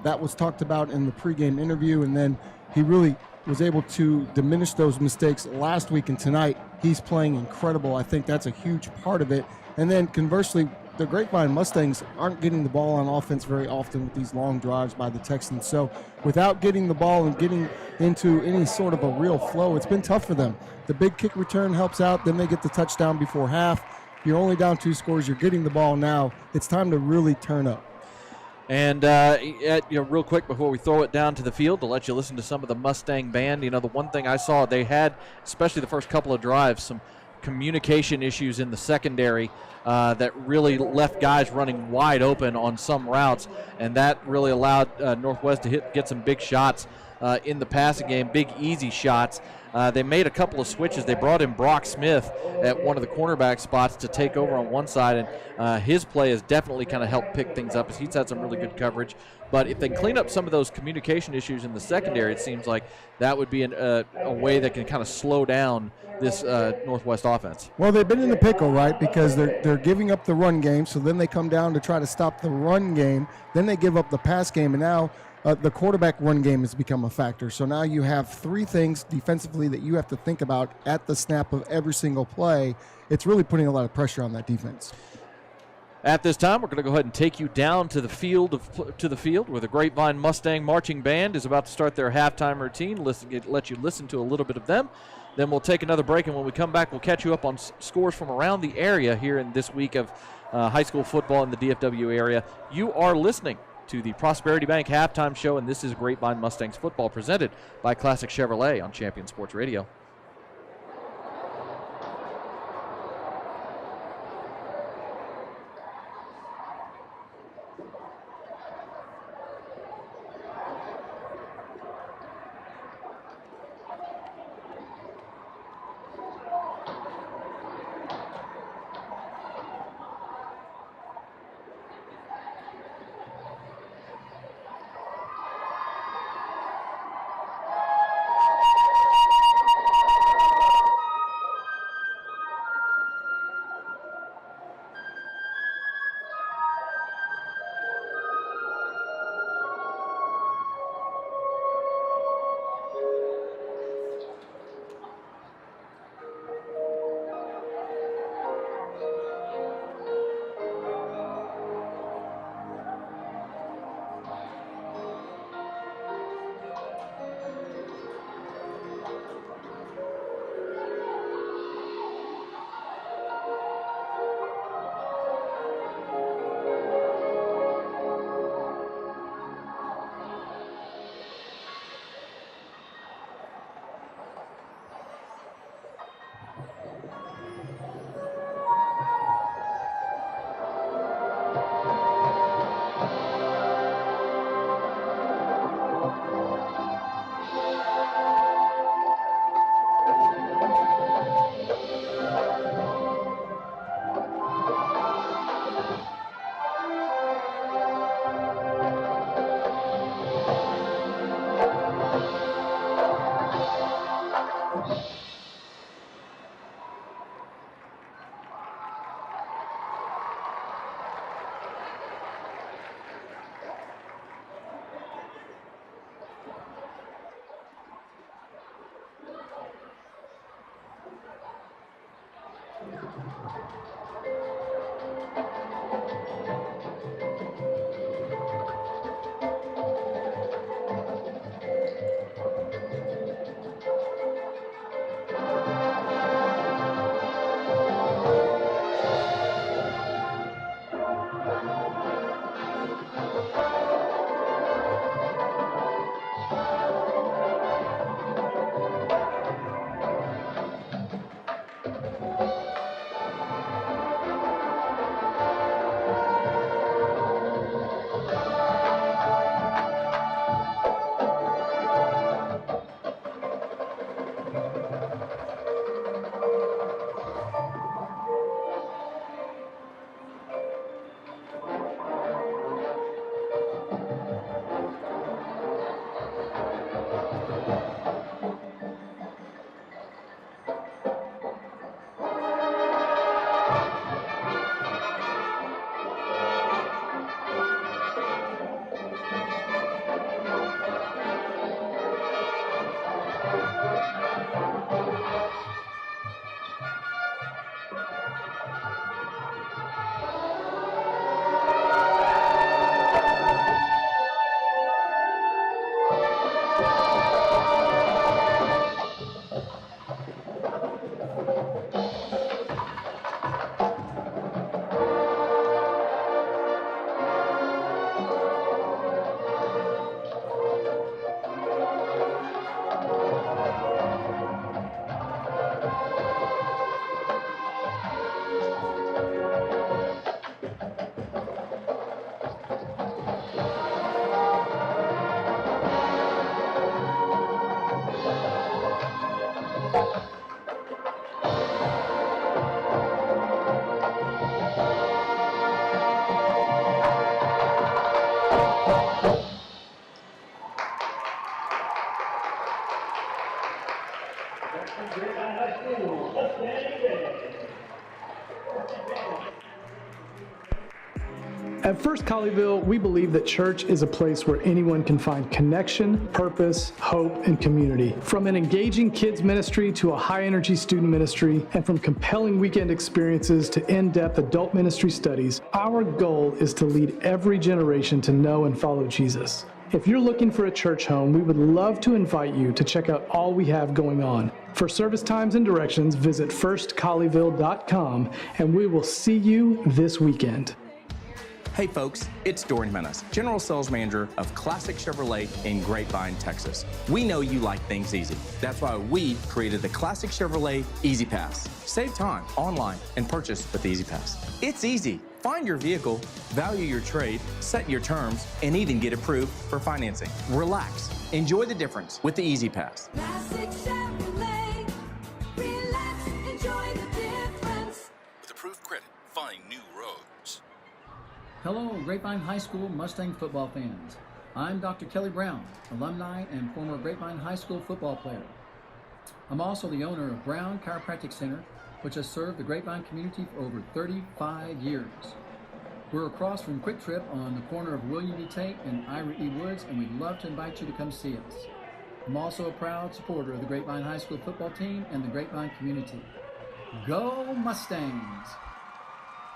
That was talked about in the pregame interview, and then he really was able to diminish those mistakes last week, and tonight he's playing incredible. I think that's a huge part of it. And then conversely, the Grapevine Mustangs aren't getting the ball on offense very often with these long drives by the Texans. So without getting the ball and getting into any sort of a real flow, it's been tough for them. The big kick return helps out. Then they get the touchdown before half. You're only down 2 scores. You're getting the ball now. It's time to really turn up. And real quick before we throw it down to the field to let you listen to some of the Mustang band, the one thing I saw they had, especially the first couple of drives, some communication issues in the secondary that really left guys running wide open on some routes, and that really allowed Northwest to get some big shots in the passing game, big easy shots. They made a couple of switches. They brought in Brock Smith at one of the cornerback spots to take over on one side, and his play has definitely kind of helped pick things up as he's had some really good coverage. But if they clean up some of those communication issues in the secondary, it seems like that would be a way that can kind of slow down this Northwest offense. Well, they've been in the pickle, right, because they're giving up the run game, so then they come down to try to stop the run game. Then they give up the pass game, and now the quarterback run game has become a factor. So now you have three things defensively that you have to think about at the snap of every single play. It's really putting a lot of pressure on that defense. At this time, we're going to go ahead and take you down to the field where the Grapevine Mustang Marching Band is about to start their halftime routine. Let you listen to a little bit of them. Then we'll take another break, and when we come back, we'll catch you up on scores from around the area here in this week of high school football in the DFW area. You are listening to the Prosperity Bank Halftime Show, and this is Grapevine Mustangs football presented by Classic Chevrolet on Champion Sports Radio. At First Colleyville, we believe that church is a place where anyone can find connection, purpose, hope, and community. From an engaging kids ministry to a high-energy student ministry, and from compelling weekend experiences to in-depth adult ministry studies, our goal is to lead every generation to know and follow Jesus. If you're looking for a church home, we would love to invite you to check out all we have going on. For service times and directions, visit firstcolleyville.com, and we will see you this weekend. Hey folks, it's Dorian Menace, General Sales Manager of Classic Chevrolet in Grapevine, Texas. We know you like things easy. That's why we created the Classic Chevrolet Easy Pass. Save time online and purchase with the Easy Pass. It's easy. Find your vehicle, value your trade, set your terms, and even get approved for financing. Relax. Enjoy the difference with the Easy Pass. Classic Chevrolet. Relax, enjoy the difference. With approved credit, find new roads. Hello, Grapevine High School Mustang football fans. I'm Dr. Kelly Brown, alumni and former Grapevine High School football player. I'm also the owner of Brown Chiropractic Center, which has served the Grapevine community for over 35 years. We're across from Quick Trip on the corner of William E. Tate and Ira E. Woods, and we'd love to invite you to come see us. I'm also a proud supporter of the Grapevine High School football team and the Grapevine community. Go Mustangs!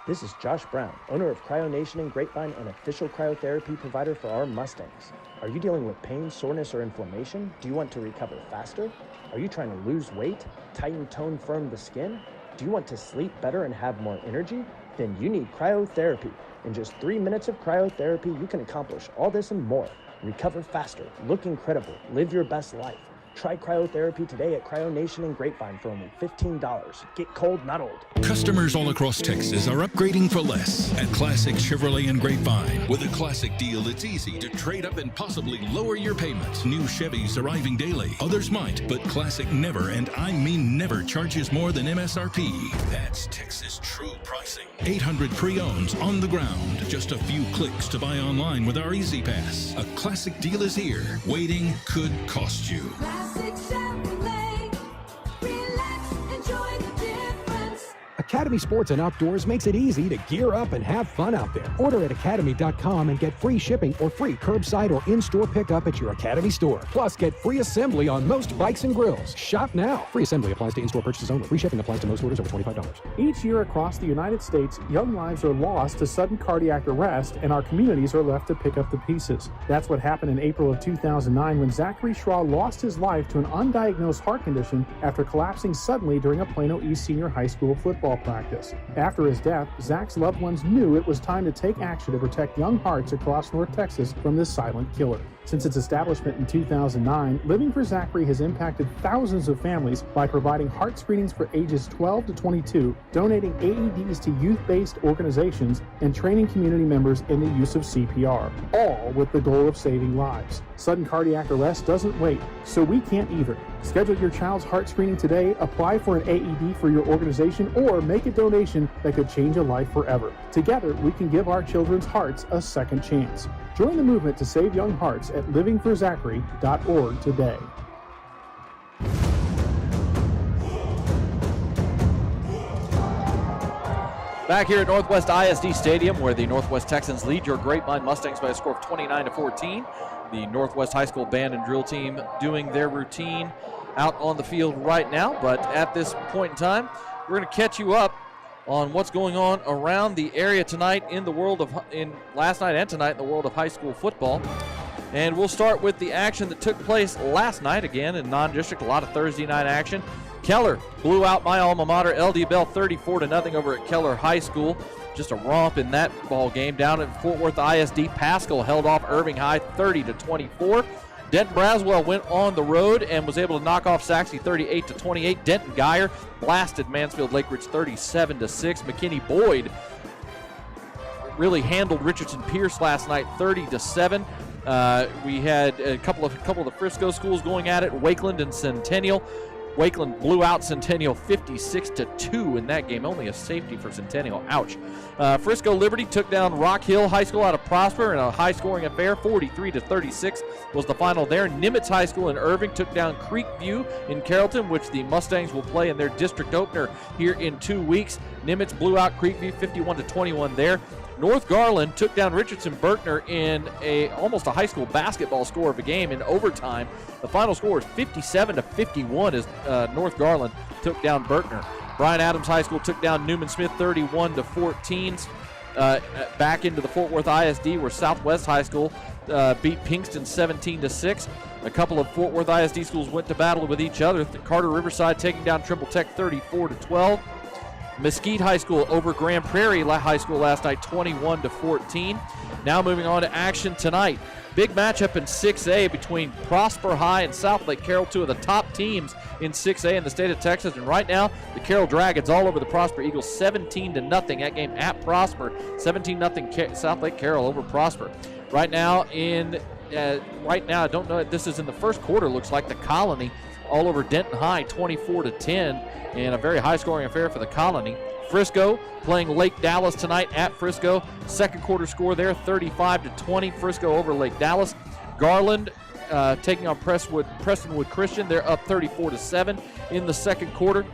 This is Josh Brown, owner of CryoNation in Grapevine and official cryotherapy provider for our Mustangs. Are you dealing with pain, soreness, or inflammation? Do you want to recover faster? Are you trying to lose weight, tighten, tone, firm the skin? Do you want to sleep better and have more energy? Then you need cryotherapy. In just 3 minutes of cryotherapy, you can accomplish all this and more. Recover faster, look incredible, live your best life. Try cryotherapy today at CryoNation in Grapevine for only $15. Get cold, not old. Customers all across Texas are upgrading for less at Classic Chevrolet and Grapevine. With a classic deal, it's easy to trade up and possibly lower your payments. New Chevys arriving daily. Others might, but Classic never, and I mean never, charges more than MSRP. That's Texas true pricing. 800 pre-owns on the ground. Just a few clicks to buy online with our Easy Pass. A classic deal is here. Waiting could cost you. Classic Chevrolet. Relax, enjoy the difference. Academy Sports and Outdoors makes it easy to gear up and have fun out there. Order at academy.com and get free shipping or free curbside or in-store pickup at your Academy store. Plus, get free assembly on most bikes and grills. Shop now. Free assembly applies to in-store purchases only. Free shipping applies to most orders over $25. Each year across the United States, young lives are lost to sudden cardiac arrest, and our communities are left to pick up the pieces. That's what happened in April of 2009 when Zachary Schraw lost his life to an undiagnosed heart condition after collapsing suddenly during a Plano East Senior High School football practice. After his death, Zach's loved ones knew it was time to take action to protect young hearts across North Texas from this silent killer. Since its establishment in 2009, Living for Zachary has impacted thousands of families by providing heart screenings for ages 12 to 22, donating AEDs to youth-based organizations, and training community members in the use of CPR, all with the goal of saving lives. Sudden cardiac arrest doesn't wait, so we can't either. Schedule your child's heart screening today, apply for an AED for your organization, or make a donation that could change a life forever. Together, we can give our children's hearts a second chance. Join the movement to save young hearts at livingforzachary.org today. Back here at Northwest ISD Stadium, where the Northwest Texans lead your Grapevine Mustangs by a score of 29-14. The Northwest High School band and drill team doing their routine out on the field right now. But at this point in time, we're going to catch you up on what's going on around the area tonight in the world of, last night and tonight in the world of high school football. And we'll start with the action that took place last night, again in non-district, a lot of Thursday night action. Keller blew out my alma mater, LD Bell, 34-0 over at Keller High School. Just a romp in that ball game. Down at Fort Worth ISD, Pascal held off Irving High 30-24. Denton Braswell went on the road and was able to knock off Saxe 38-28. Denton Geyer blasted Mansfield Lake Ridge 37-6. McKinney Boyd really handled Richardson Pierce last night 30-7. We had a couple of the Frisco schools going at it, Wakeland and Centennial. Wakeland blew out Centennial 56-2 in that game. Only a safety for Centennial. Ouch. Frisco Liberty took down Rock Hill High School out of Prosper in a high-scoring affair. 43-36 was the final there. Nimitz High School in Irving took down Creekview in Carrollton, which the Mustangs will play in their district opener here in 2 weeks. Nimitz blew out Creekview 51-21 there. North Garland took down Richardson Berkner in almost a high school basketball score of a game in overtime. The final score is 57-51 as North Garland took down Berkner. Bryan Adams High School took down Newman Smith 31-14. Back into the Fort Worth ISD where Southwest High School beat Pinkston 17-6. A couple of Fort Worth ISD schools went to battle with each other. Carter Riverside taking down Trimble Tech 34-12. Mesquite High School over Grand Prairie High School last night, 21-14. Now moving on to action tonight. Big matchup in 6A between Prosper High and South Lake Carroll, two of the top teams in 6A in the state of Texas. And right now, the Carroll Dragons all over the Prosper Eagles, 17-0. That game at Prosper, 17-0 South Lake Carroll over Prosper. Right now, I don't know if this is in the first quarter. Looks like the Colony all over Denton High, 24-10. And a very high-scoring affair for the Colony. Frisco playing Lake Dallas tonight at Frisco. Second quarter score there, 35-20. Frisco over Lake Dallas. Garland taking on Prestonwood Christian. They're up 34-7 in the second quarter.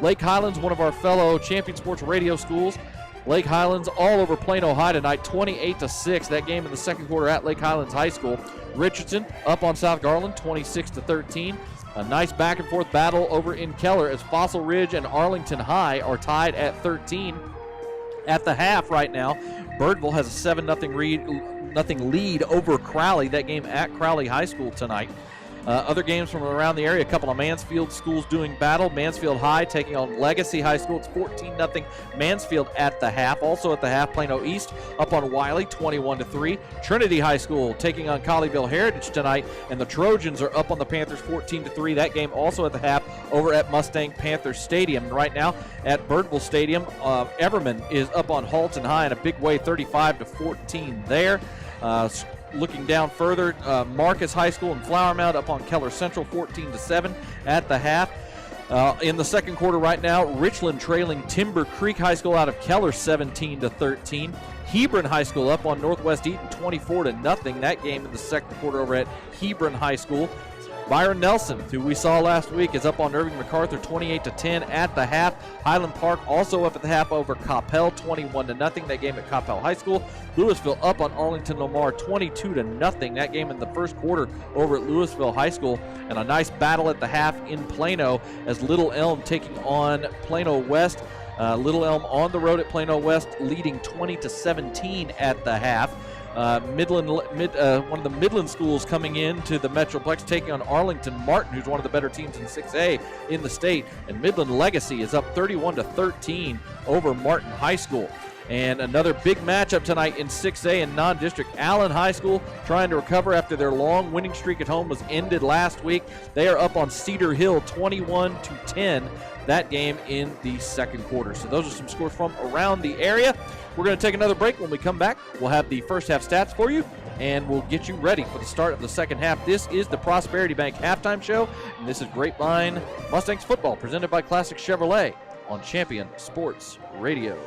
Lake Highlands, one of our fellow Champion Sports radio schools. Lake Highlands all over Plano High tonight, 28-6. That game in the second quarter at Lake Highlands High School. Richardson up on South Garland, 26-13. A nice back-and-forth battle over in Keller as Fossil Ridge and Arlington High are tied at 13. At the half right now, Birdville has a 7-0 lead over Crowley. That game at Crowley High School tonight. Other games from around the area, a couple of Mansfield schools doing battle. Mansfield High taking on Legacy High School. It's 14-0 Mansfield at the half. Also at the half, Plano East up on Wiley, 21-3. Trinity High School taking on Colleyville Heritage tonight, and the Trojans are up on the Panthers 14-3. That game also at the half over at Mustang Panther Stadium. Right now at Birdville Stadium, Everman is up on Halton High in a big way, 35-14 there. Looking down further, Marcus High School and Flower Mound up on Keller Central, 14-7 at the half. In the second quarter right now, Richland trailing Timber Creek High School out of Keller, 17-13. Hebron High School up on Northwest Eaton, 24-0. That game in the second quarter over at Hebron High School. Byron Nelson, who we saw last week, is up on Irving MacArthur, 28-10 at the half. Highland Park also up at the half over Coppell, 21-0. That game at Coppell High School. Louisville up on Arlington Lamar, 22-0. That game in the first quarter over at Louisville High School. And a nice battle at the half in Plano as Little Elm taking on Plano West. Little Elm on the road at Plano West, leading 20-17 at the half. One of the Midland schools coming into the Metroplex, taking on Arlington Martin, who's one of the better teams in 6A in the state. And Midland Legacy is up 31-13 over Martin High School. And another big matchup tonight in 6A and non-district. Allen High School trying to recover after their long winning streak at home was ended last week. They are up on Cedar Hill 21-10. That game in the second quarter. So those are some scores from around the area. We're going to take another break. When we come back, we'll have the first half stats for you, and we'll get you ready for the start of the second half. This is the Prosperity Bank Halftime Show, and this is Grapevine Mustangs Football, presented by Classic Chevrolet on Champion Sports Radio.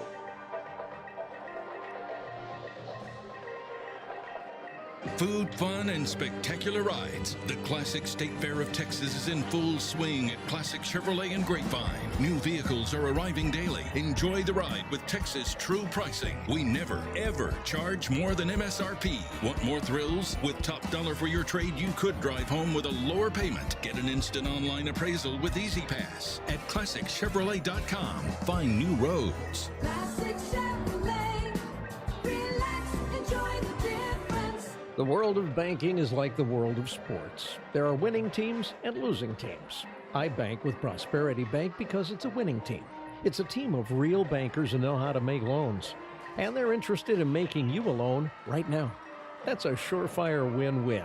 Food, fun, and spectacular rides. The Classic State Fair of Texas is in full swing at Classic Chevrolet and Grapevine. New vehicles are arriving daily. Enjoy the ride with Texas True Pricing. We never, ever charge more than MSRP. Want more thrills? With top dollar for your trade, you could drive home with a lower payment. Get an instant online appraisal with Easy Pass at ClassicChevrolet.com. Find new roads. Classic Chevrolet. Relax, enjoy the difference. The world of banking is like the world of sports. There are winning teams and losing teams. I bank with Prosperity Bank because it's a winning team. It's a team of real bankers who know how to make loans. And they're interested in making you a loan right now. That's a surefire win-win.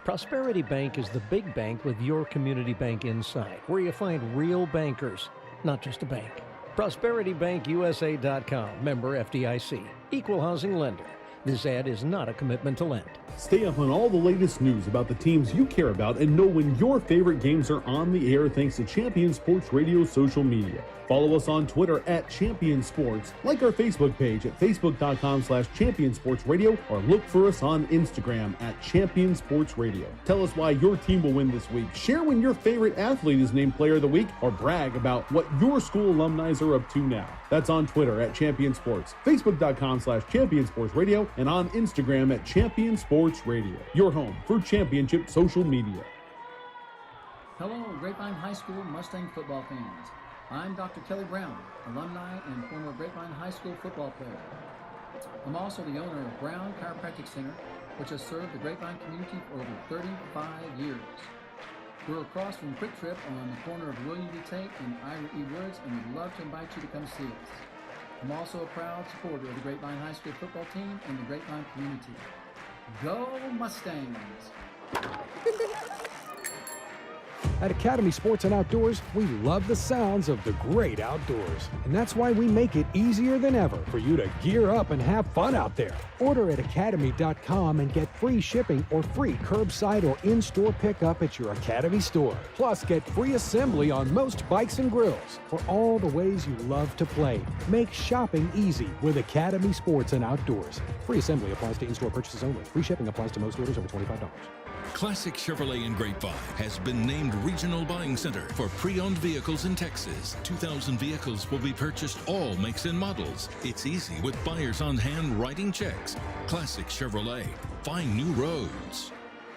Prosperity Bank is the big bank with your community bank inside, where you find real bankers, not just a bank. ProsperityBankUSA.com, member FDIC, equal housing lender. This ad is not a commitment to lend. Stay up on all the latest news about the teams you care about and know when your favorite games are on the air thanks to Champion Sports Radio social media. Follow us on Twitter at Champion Sports, like our Facebook page at facebook.com/ChampionSportsRadio, or look for us on Instagram at Champion Sports Radio. Tell us why your team will win this week. Share when your favorite athlete is named Player of the Week, or brag about what your school alumni are up to now. That's on Twitter at Champion Sports, Facebook.com/ChampionSportsRadio, and on Instagram at Champion Sports Radio. Your home for championship social media. Hello, Grapevine High School Mustang football fans. I'm Dr. Kelly Brown, alumni and former Grapevine High School football player. I'm also the owner of Brown Chiropractic Center, which has served the Grapevine community for over 35 years. We're across from Quick Trip on the corner of William D. Tate and Ira E. Woods, and we'd love to invite you to come see us. I'm also a proud supporter of the Grapevine High School football team and the Grapevine community. Go Mustangs! At Academy Sports and Outdoors, we love the sounds of the great outdoors. And that's why we make it easier than ever for you to gear up and have fun out there. Order at academy.com and get free shipping or free curbside or in-store pickup at your Academy store. Plus, get free assembly on most bikes and grills for all the ways you love to play. Make shopping easy with Academy Sports and Outdoors. Free assembly applies to in-store purchases only. Free shipping applies to most orders over $25. Classic Chevrolet in Grapevine has been named Regional Buying Center for pre-owned vehicles in Texas. 2,000 vehicles will be purchased, all makes and models. It's easy with buyers on hand writing checks. Classic Chevrolet. Find new roads.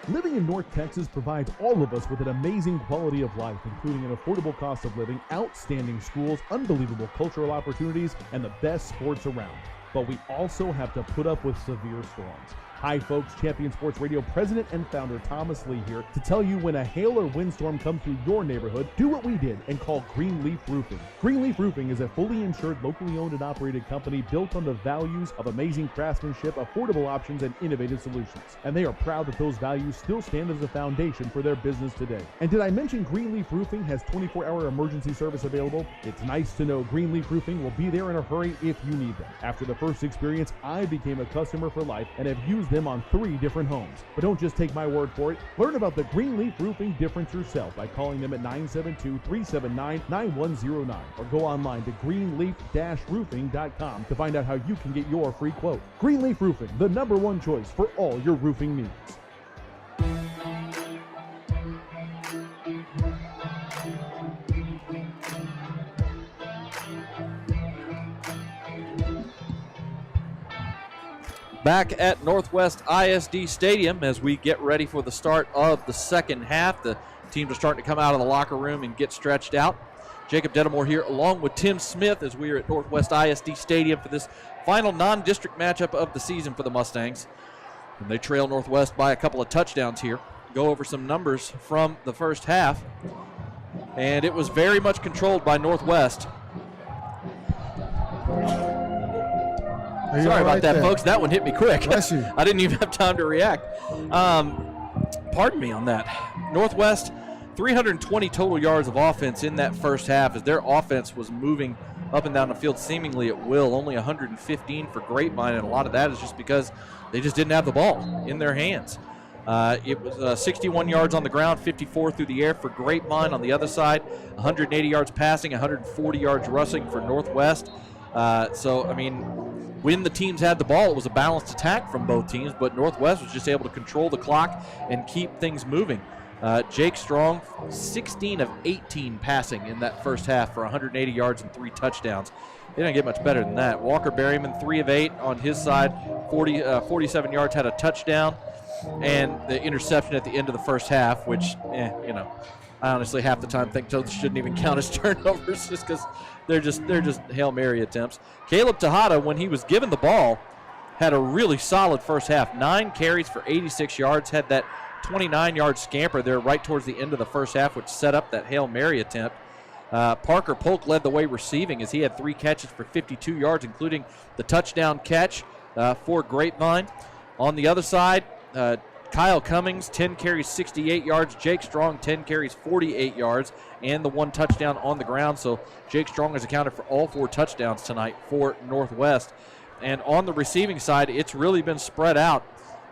Living in North Texas provides all of us with an amazing quality of life, including an affordable cost of living, outstanding schools, unbelievable cultural opportunities, and the best sports around. But we also have to put up with severe storms. Hi folks, Champion Sports Radio President and Founder Thomas Lee here to tell you when a hail or windstorm comes through your neighborhood, do what we did and call Greenleaf Roofing. Greenleaf Roofing is a fully insured, locally owned and operated company built on the values of amazing craftsmanship, affordable options, and innovative solutions. And they are proud that those values still stand as a foundation for their business today. And did I mention Greenleaf Roofing has 24-hour emergency service available? It's nice to know Greenleaf Roofing will be there in a hurry if you need them. After the first experience, I became a customer for life and have used them on 3 different homes. But don't just take my word for it. Learn about the Greenleaf Roofing difference yourself by calling them at 972-379-9109 or go online to greenleaf-roofing.com to find out how you can get your free quote. Greenleaf Roofing, the #1 choice for all your roofing needs. Back at Northwest ISD Stadium as we get ready for the start of the second half. The teams are starting to come out of the locker room and get stretched out. Jacob Dedamore here along with Tim Smith as we are at Northwest ISD Stadium for this final non-district matchup of the season for the Mustangs. And they trail Northwest by a couple of touchdowns here. Go over some numbers from the first half. And it was very much controlled by Northwest. Sorry about that, folks. That one hit me quick. I didn't even have time to react. Pardon me on that. Northwest, 320 total yards of offense in that first half as their offense was moving up and down the field seemingly at will. Only 115 for Grapevine, and a lot of that is just because they just didn't have the ball in their hands. It was 61 yards on the ground, 54 through the air for Grapevine. On the other side, 180 yards passing, 140 yards rushing for Northwest. When the teams had the ball, it was a balanced attack from both teams, but Northwest was just able to control the clock and keep things moving. Jake Strong, 16 of 18 passing in that first half for 180 yards and 3 touchdowns. They didn't get much better than that. Walker Berryman, 3 of 8 on his side, 47 yards, had a touchdown, and the interception at the end of the first half, which, I honestly half the time think those shouldn't even count as turnovers just because they're just Hail Mary attempts. Caleb Tejada, when he was given the ball, had a really solid first half. 9 carries for 86 yards, had that 29-yard scamper there right towards the end of the first half, which set up that Hail Mary attempt. Parker Polk led the way receiving as he had 3 catches for 52 yards, including the touchdown catch for Grapevine. On the other side, Kyle Cummings, 10 carries, 68 yards. Jake Strong, 10 carries, 48 yards, and the 1 touchdown on the ground. So Jake Strong has accounted for all 4 touchdowns tonight for Northwest. And on the receiving side, it's really been spread out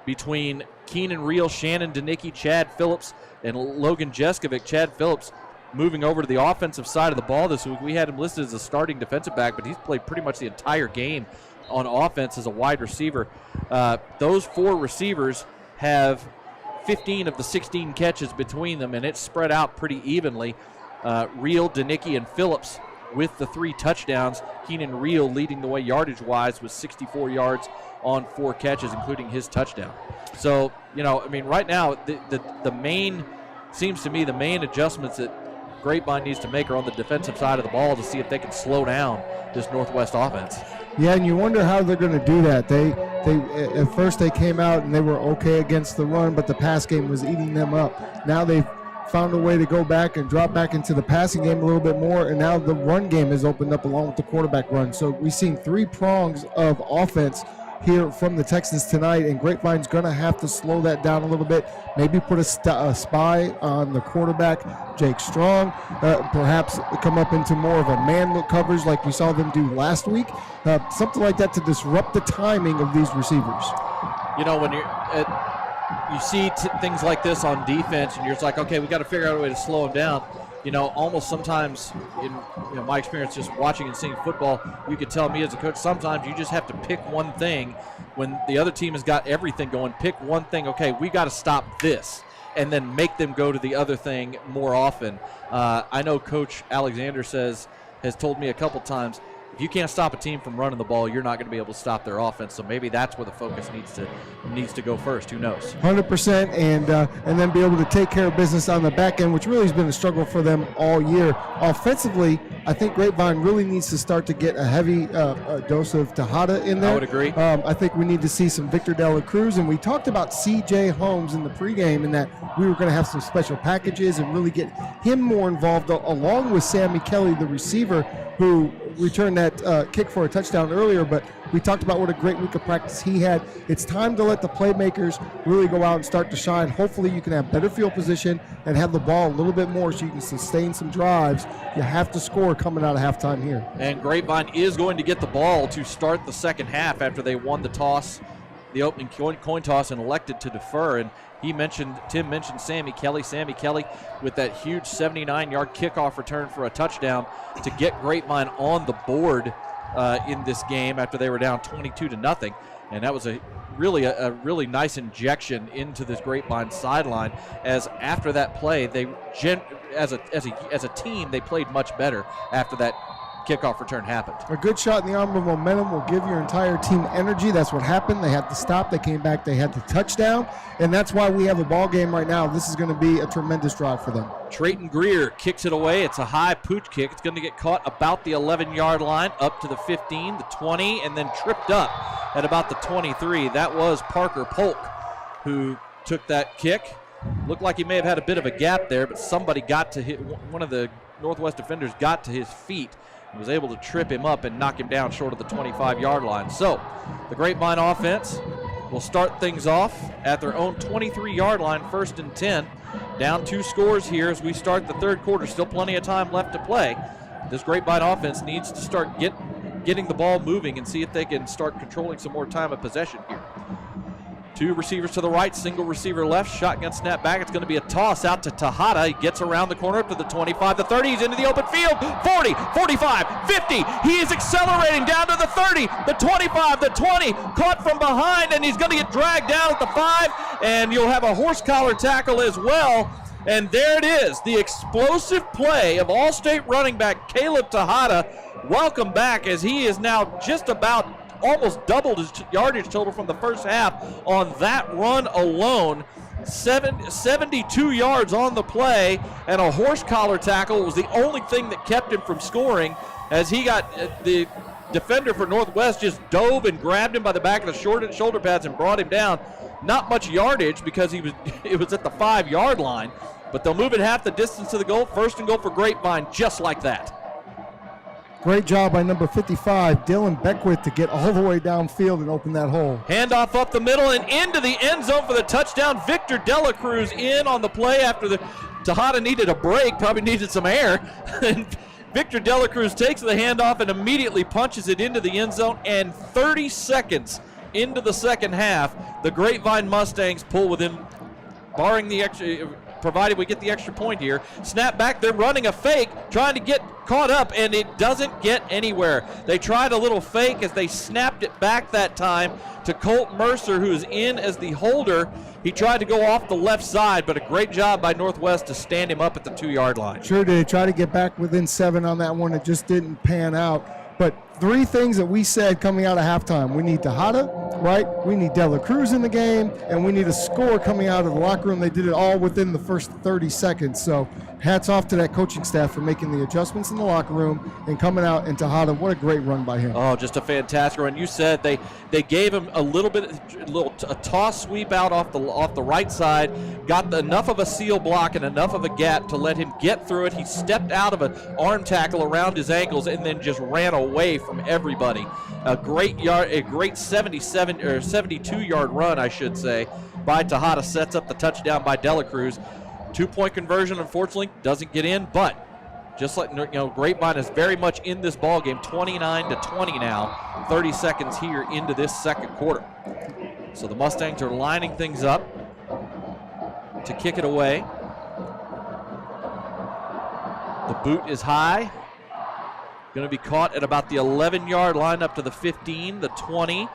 between Keenan Reel, Shannon Danicki, Chad Phillips, and Logan Jeskovic. Chad Phillips moving over to the offensive side of the ball this week. We had him listed as a starting defensive back, but he's played pretty much the entire game on offense as a wide receiver. Those 4 receivers have 15 of the 16 catches between them, and it's spread out pretty evenly. Reel, Danicki, and Phillips with the 3 touchdowns. Keenan Reel leading the way yardage-wise with 64 yards on 4 catches, including his touchdown. So, right now, the main, seems to me, the main adjustments that Grapevine needs to make are on the defensive side of the ball to see if they can slow down this Northwest offense. Yeah, and you wonder how they're going to do that. They at first they came out and they were okay against the run, but the pass game was eating them up. Now they've found a way to go back and drop back into the passing game a little bit more, and now the run game has opened up along with the quarterback run. So we've seen 3 prongs of offense here from the Texans tonight, and Grapevine's going to have to slow that down a little bit, maybe put a spy on the quarterback, Jake Strong, perhaps come up into more of a man look coverage like we saw them do last week, something like that to disrupt the timing of these receivers. When you see things like this on defense and you're just like, okay, we got to figure out a way to slow them down. Almost sometimes in my experience just watching and seeing football, you could tell me as a coach, sometimes you just have to pick one thing when the other team has got everything going. Pick one thing, okay, we got to stop this, and then make them go to the other thing more often. I know Coach Alexander has told me a couple times, if you can't stop a team from running the ball, you're not going to be able to stop their offense. So maybe that's where the focus needs to go first. Who knows? 100%, and then be able to take care of business on the back end, which really has been a struggle for them all year. Offensively, I think Grapevine really needs to start to get a heavy dose of Tejada in there. I would agree. I think we need to see some Victor De La Cruz, and we talked about C.J. Holmes in the pregame and that we were going to have some special packages and really get him more involved, along with Sammy Kelly, the receiver, who returned that kick for a touchdown earlier, but we talked about what a great week of practice he had. It's time to let the playmakers really go out and start to shine. Hopefully you can have better field position and have the ball a little bit more so you can sustain some drives. You have to score coming out of halftime here. And Grapevine is going to get the ball to start the second half after they won the toss, the opening coin toss, and elected to defer. And Tim mentioned Sammy Kelly. Sammy Kelly with that huge 79-yard kickoff return for a touchdown to get Grapevine on the board in this game after they were down 22-0. And that was a really nice injection into this Grapevine sideline, as after that play, they as a team, they played much better after that kickoff return happened. A good shot in the arm of momentum will give your entire team energy. That's what happened. They had to stop. They came back. They had the touchdown, and that's why we have a ball game right now. This is going to be a tremendous drive for them. Trayton Greer kicks it away. It's a high pooch kick. It's going to get caught about the 11-yard line, up to the 15, the 20, and then tripped up at about the 23. That was Parker Polk who took that kick. Looked like he may have had a bit of a gap there, but somebody got to hit, one of the Northwest defenders got to his feet and was able to trip him up and knock him down short of the 25-yard line. So the Grapevine offense will start things off at their own 23-yard line, 1st and 10. Down 2 scores here as we start the third quarter. Still plenty of time left to play. This Grapevine offense needs to start getting the ball moving and see if they can start controlling some more time of possession here. 2 receivers to the right, single receiver left, shotgun snap back. It's going to be a toss out to Tejada. He gets around the corner up to the 25, the 30. He's into the open field. 40, 45, 50. He is accelerating down to the 30, the 25, the 20. Caught from behind, and he's going to get dragged down at the 5. And you'll have a horse collar tackle as well. And there it is, the explosive play of All-State running back Caleb Tejada. Welcome back, as he is now just about almost doubled his yardage total from the first half on that run alone. 72 yards on the play, and a horse collar tackle was the only thing that kept him from scoring, as he got the defender for Northwest just dove and grabbed him by the back of the shoulder pads and brought him down. Not much yardage because it was at the 5-yard line, but they'll move it half the distance to the goal. 1st and goal for Grapevine, just like that. Great job by number 55, Dylan Beckwith, to get all the way downfield and open that hole. Handoff up the middle and into the end zone for the touchdown. Victor De La Cruz in on the play after the Tejada needed a break, probably needed some air. And Victor Delacruz takes the handoff and immediately punches it into the end zone, and 30 seconds into the second half, the Grapevine Mustangs pull within, barring the extra, provided we get the extra point here. Snap back, they're running a fake, trying to get caught up, and it doesn't get anywhere. They tried a little fake as they snapped it back that time to Colt Mercer, who is in as the holder. He tried to go off the left side, but a great job by Northwest to stand him up at the 2-yard line. Sure did. Try to get back within 7 on that one. It just didn't pan out. But 3 things that we said coming out of halftime. We need Tejada, right? We need Delacruz in the game, and we need a score coming out of the locker room. They did it all within the first 30 seconds. So hats off to that coaching staff for making the adjustments in the locker room and coming out. And Tejada, what a great run by him. Oh, just a fantastic run. You said they gave him a toss sweep out off the right side, got enough of a seal block and enough of a gap to let him get through it. He stepped out of an arm tackle around his ankles and then just ran away from everybody. A great 77 or 72-yard run, I should say, by Tejada sets up the touchdown by Delacruz. 2-point conversion, unfortunately, doesn't get in, but just like, Grapevine is very much in this ball game, 29-20 now, 30 seconds here into this second quarter. So the Mustangs are lining things up to kick it away. The boot is high. Going to be caught at about the 11-yard line up to the 15, the 20.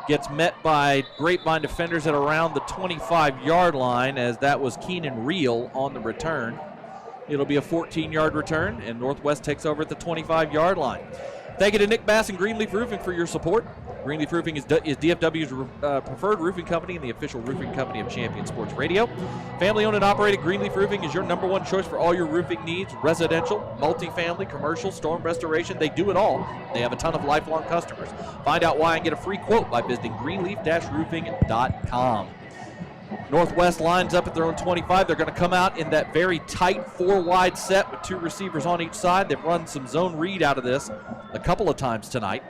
Gets met by Grapevine defenders at around the 25-yard line, as that was Keenan Reel on the return. It'll be a 14-yard return, and Northwest takes over at the 25-yard line. Thank you to Nick Bass and Greenleaf Roofing for your support. Greenleaf Roofing is DFW's preferred roofing company and the official roofing company of Champion Sports Radio. Family-owned and operated, Greenleaf Roofing is your #1 choice for all your roofing needs. Residential, multifamily, commercial, storm restoration, they do it all. They have a ton of lifelong customers. Find out why and get a free quote by visiting greenleaf-roofing.com. Northwest lines up at their own 25. They're going to come out in that very tight 4-wide set with 2 receivers on each side. They've run some zone read out of this a couple of times tonight.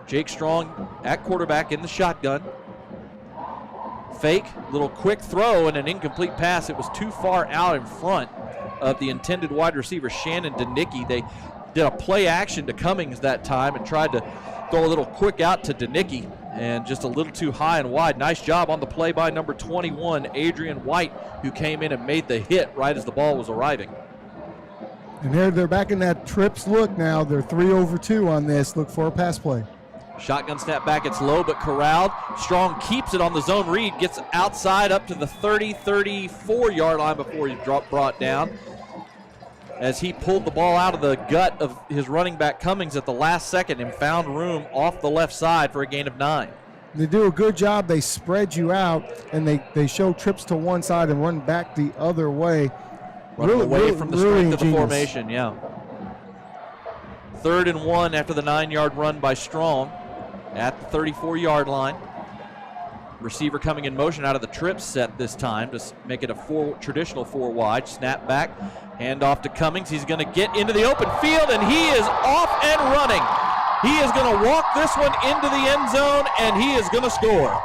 Jake Strong at quarterback in the shotgun. Fake, little quick throw and an incomplete pass. It was too far out in front of the intended wide receiver, Shannon Danicki. They did a play action to Cummings that time and tried to throw a little quick out to Danicki, and just a little too high and wide. Nice job on the play by number 21, Adrian White, who came in and made the hit right as the ball was arriving. And they're back in that trips look now. They're 3 over 2 on this. Look for a pass play. Shotgun snap back, it's low but corralled. Strong keeps it on the zone read, gets outside up to the 34-yard line before he's brought down, as he pulled the ball out of the gut of his running back Cummings at the last second and found room off the left side for a gain of 9. They do a good job. They spread you out, and they show trips to one side and run back the other way. Running away from the strength of the formation, yeah. 3rd and 1 after the 9-yard run by Strong at the 34-yard line. Receiver coming in motion out of the trip set this time to make it a traditional 4-wide. Snap back, hand off to Cummings. He's going to get into the open field, and he is off and running. He is going to walk this one into the end zone, and he is going to score.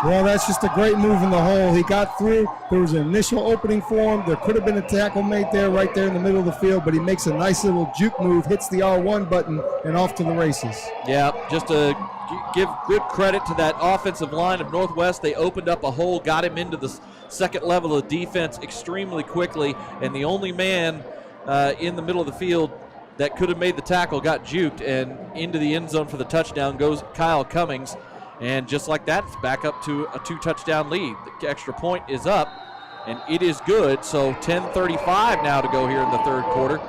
Well, that's just a great move in the hole. He got through. There was an initial opening for him. There could have been a tackle made there, right there in the middle of the field, but he makes a nice little juke move, hits the R1 button, and off to the races. Yeah, just to give good credit to that offensive line of Northwest. They opened up a hole, got him into the second level of defense extremely quickly, and the only man in the middle of the field that could have made the tackle got juked, and into the end zone for the touchdown goes Kyle Cummings. And just like that, it's back up to a 2-touchdown lead. The extra point is up, and it is good. So 10:35 now to go here in the third quarter.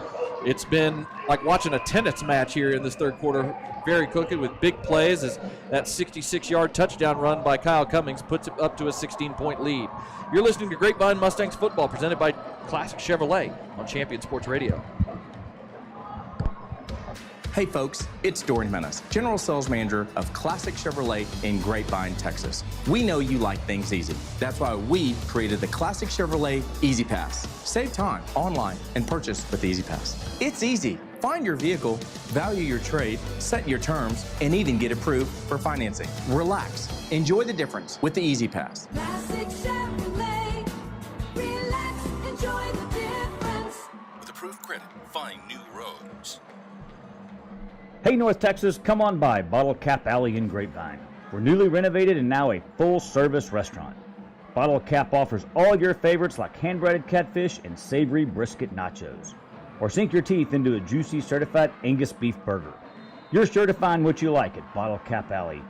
It's been like watching a tennis match here in this third quarter, very quickly with big plays, as that 66-yard touchdown run by Kyle Cummings puts it up to a 16-point lead. You're listening to Grapevine Mustangs football, presented by Classic Chevrolet on Champion Sports Radio. Hey folks, it's Dorian Menace, General Sales Manager of Classic Chevrolet in Grapevine, Texas. We know you like things easy. That's why we created the Classic Chevrolet Easy Pass. Save time online and purchase with the Easy Pass. It's easy. Find your vehicle, value your trade, set your terms, and even get approved for financing. Relax. Enjoy the difference with the Easy Pass. Classic Chevrolet. Relax, enjoy the difference. With approved credit credit. Find new roads. Hey, North Texas, come on by Bottle Cap Alley in Grapevine. We're newly renovated and now a full-service restaurant. Bottle Cap offers all your favorites like hand-breaded catfish and savory brisket nachos. Or sink your teeth into a juicy certified Angus beef burger. You're sure to find what you like at Bottle Cap Alley.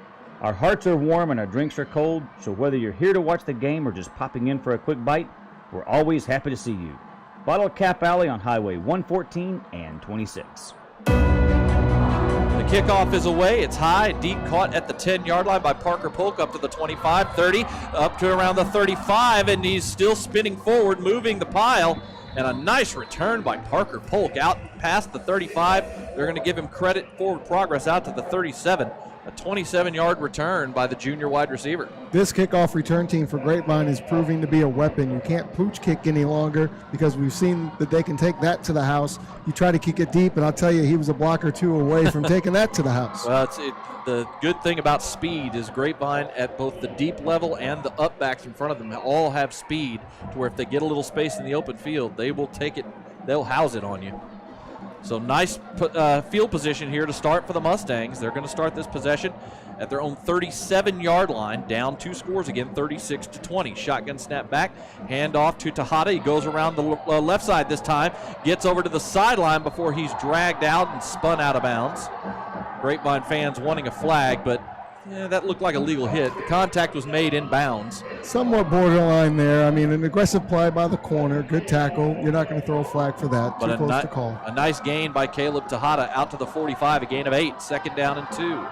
Our hearts are warm and our drinks are cold, so whether you're here to watch the game or just popping in for a quick bite, we're always happy to see you. Bottle Cap Alley on Highway 114 and 26. The kickoff is away. It's high, deep, caught at the 10-yard line by Parker Polk up to the 25, 30, up to around the 35, and he's still spinning forward, moving the pile. And a nice return by Parker Polk out past the 35. They're going to give him credit, forward progress out to the 37. A 27-yard return by the junior wide receiver. This kickoff return team for Grapevine is proving to be a weapon. You can't pooch kick any longer because we've seen that they can take that to the house. You try to kick it deep, and I'll tell you, he was a block or two away from taking that to the house. Well, the good thing about speed is Grapevine at both the deep level and the up backs in front of them all have speed to where if they get a little space in the open field, they will take it, they'll house it on you. So nice field position here to start for the Mustangs. They're going to start this possession at their own 37-yard line, down 2 scores again, 36-20. Shotgun snap back, hand off to Tejada. He goes around the left side this time, gets over to the sideline before he's dragged out and spun out of bounds. Grapevine fans wanting a flag, but that looked like a legal hit. The contact was made in bounds. Somewhat borderline there. I mean, an aggressive play by the corner, good tackle. You're not going to throw a flag for that. But too close to call. A nice gain by Caleb Tejada out to the 45, a gain of 8, 2nd down and 2.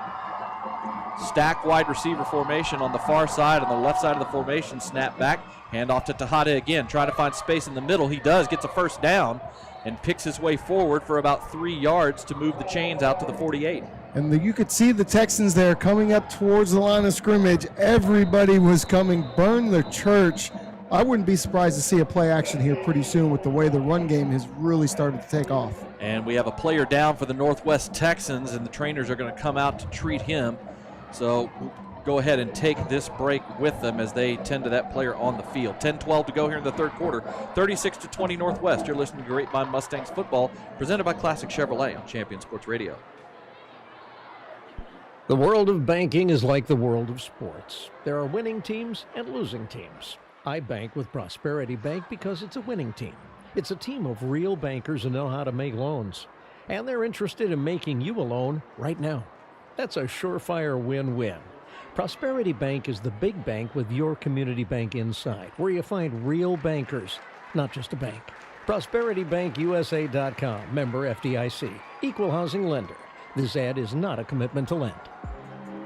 Stack wide receiver formation on the far side, on the left side of the formation, snap back, hand off to Tejada again, trying to find space in the middle. He does, gets a 1st down, and picks his way forward for about 3 yards to move the chains out to the 48. And you could see the Texans there coming up towards the line of scrimmage. Everybody was coming, burn the church. I wouldn't be surprised to see a play action here pretty soon with the way the run game has really started to take off. And we have a player down for the Northwest Texans, and the trainers are going to come out to treat him. So we'll go ahead and take this break with them as they tend to that player on the field. 10-12 to go here in the 3rd quarter. 36-20 Northwest. You're listening to Grapevine Mustangs football, presented by Classic Chevrolet on Champion Sports Radio. The world of banking is like the world of sports. There are winning teams and losing teams. I bank with Prosperity Bank because it's a winning team. It's a team of real bankers who know how to make loans. And they're interested in making you a loan right now. That's a surefire win-win. Prosperity Bank is the big bank with your community bank inside, where you find real bankers, not just a bank. ProsperityBankUSA.com, member FDIC, equal housing lender. This ad is not a commitment to lend.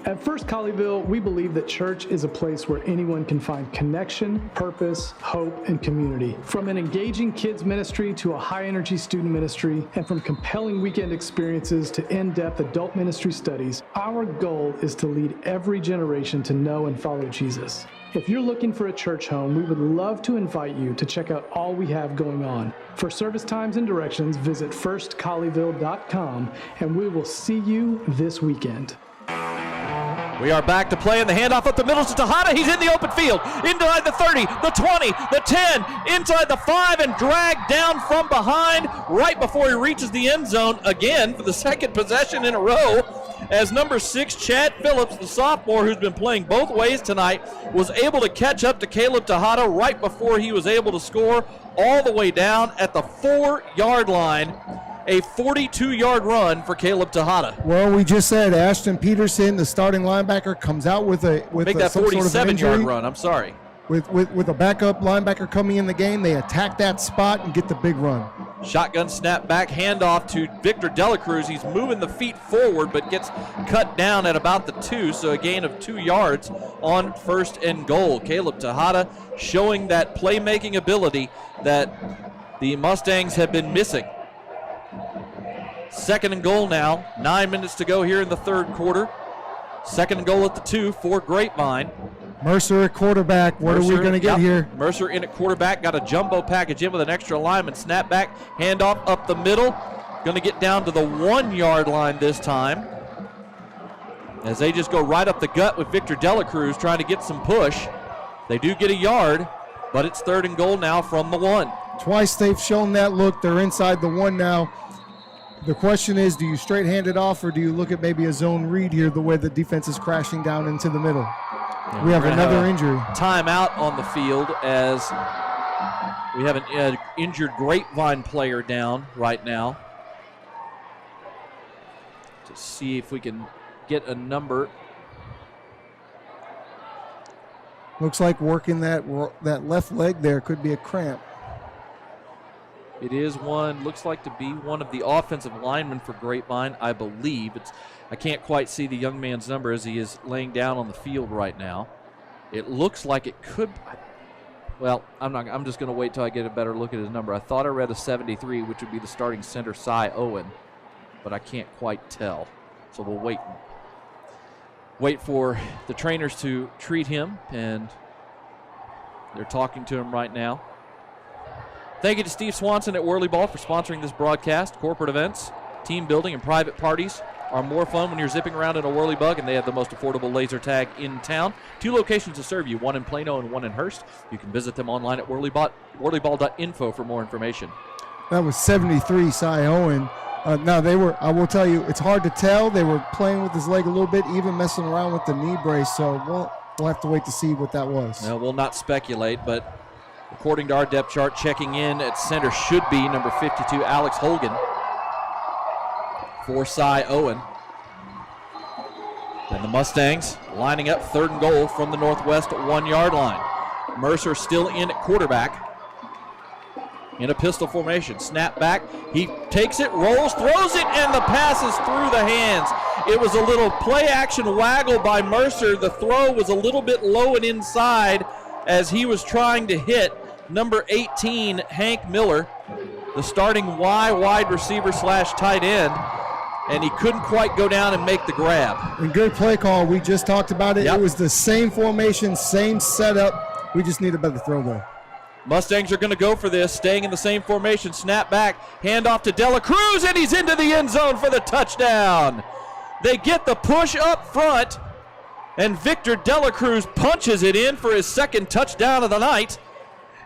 At First Colleyville, we believe that church is a place where anyone can find connection, purpose, hope, and community. From an engaging kids ministry to a high-energy student ministry, and from compelling weekend experiences to in-depth adult ministry studies, our goal is to lead every generation to know and follow Jesus. If you're looking for a church home, we would love to invite you to check out all we have going on. For service times and directions, visit firstcolleyville.com, and we will see you this weekend. We are back to play in the handoff up the middle to Tejada. He's in the open field, inside the 30, the 20, the 10, inside the 5, and dragged down from behind right before he reaches the end zone again for the 2nd possession in a row, as number 6, Chad Phillips, the sophomore who's been playing both ways tonight, was able to catch up to Caleb Tejada right before he was able to score all the way down at the 4-yard line. A 42-yard run for Caleb Tejada. Well, we just said Ashton Peterson, the starting linebacker, comes out with that 47-yard run. I'm sorry. With a backup linebacker coming in the game, they attack that spot and get the big run. Shotgun snap back, handoff to Victor Delacruz. He's moving the feet forward, but gets cut down at about the 2, so a gain of 2 yards on 1st and goal. Caleb Tejada showing that playmaking ability that the Mustangs have been missing. 2nd and goal now. 9 minutes to go here in the 3rd quarter. 2nd and goal at the 2 for Grapevine. Mercer at quarterback. What are we going to get here? Mercer in at quarterback. Got a jumbo package in with an extra lineman. Snap back. Handoff up the middle. Going to get down to the 1-yard line this time, as they just go right up the gut with Victor Delacruz trying to get some push. They do get a yard, but it's 3rd and goal now from the 1. Twice they've shown that look. They're inside the 1 now. The question is, do you straight hand it off or do you look at maybe a zone read here the way the defense is crashing down into the middle? Yeah, we have another injury. Timeout on the field as we have an injured Grapevine player down right now. To see if we can get a number. Looks like working that left leg there could be a cramp. It is looks like to be one of the offensive linemen for Grapevine, I believe. I can't quite see the young man's number as he is laying down on the field right now. It looks like it could, well, I'm just going to wait till I get a better look at his number. I thought I read a 73, which would be the starting center, Cy Owen, but I can't quite tell. So we'll wait for the trainers to treat him, and they're talking to him right now. Thank you to Steve Swanson at Whirly Ball for sponsoring this broadcast. Corporate events, team building, and private parties are more fun when you're zipping around in a Whirly Bug, and they have the most affordable laser tag in town. 2 locations to serve you, one in Plano and one in Hearst. You can visit them online at whirlyball.info for more information. That was 73, Cy Owen. Now I will tell you, it's hard to tell. They were playing with his leg a little bit, even messing around with the knee brace, so we'll have to wait to see what that was. Well, we'll not speculate, but according to our depth chart, checking in at center should be number 52, Alex Holgan, for Cy Owen. And the Mustangs lining up 3rd and goal from the northwest 1-yard line. Mercer still in at quarterback in a pistol formation. Snap back, he takes it, rolls, throws it, and the pass is through the hands. It was a little play action waggle by Mercer. The throw was a little bit low and inside as he was trying to hit number 18, Hank Miller, the starting wide receiver / tight end, and he couldn't quite go down and make the grab. And good play call. We just talked about it. Yep. It was the same formation, same setup. We just need a better throw though. Mustangs are going to go for this, staying in the same formation. Snap back, hand off to Dela Cruz, and he's into the end zone for the touchdown. They get the push up front, and Victor Dela Cruz punches it in for his 2nd touchdown of the night.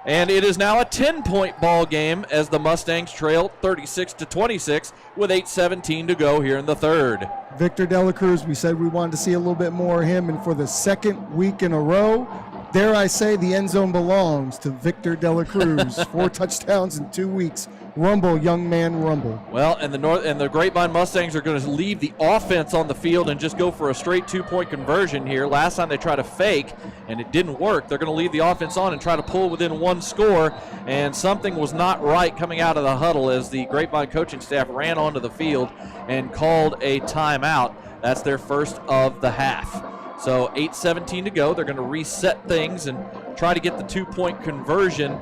And it is now a 10-point ball game as the Mustangs trail 36-26 with 8:17 to go here in the 3rd. Victor Dela Cruz, we said we wanted to see a little bit more of him, and for the 2nd week in a row, dare I say, the end zone belongs to Victor Dela Cruz. 4 touchdowns in 2 weeks. Rumble, young man, rumble. Well, and the Grapevine Mustangs are going to leave the offense on the field and just go for a straight 2-point conversion here. Last time they tried to fake, and it didn't work. They're going to leave the offense on and try to pull within 1 score, and something was not right coming out of the huddle as the Grapevine coaching staff ran onto the field and called a timeout. That's their first of the half. So 8:17 to go. They're going to reset things and try to get the 2-point conversion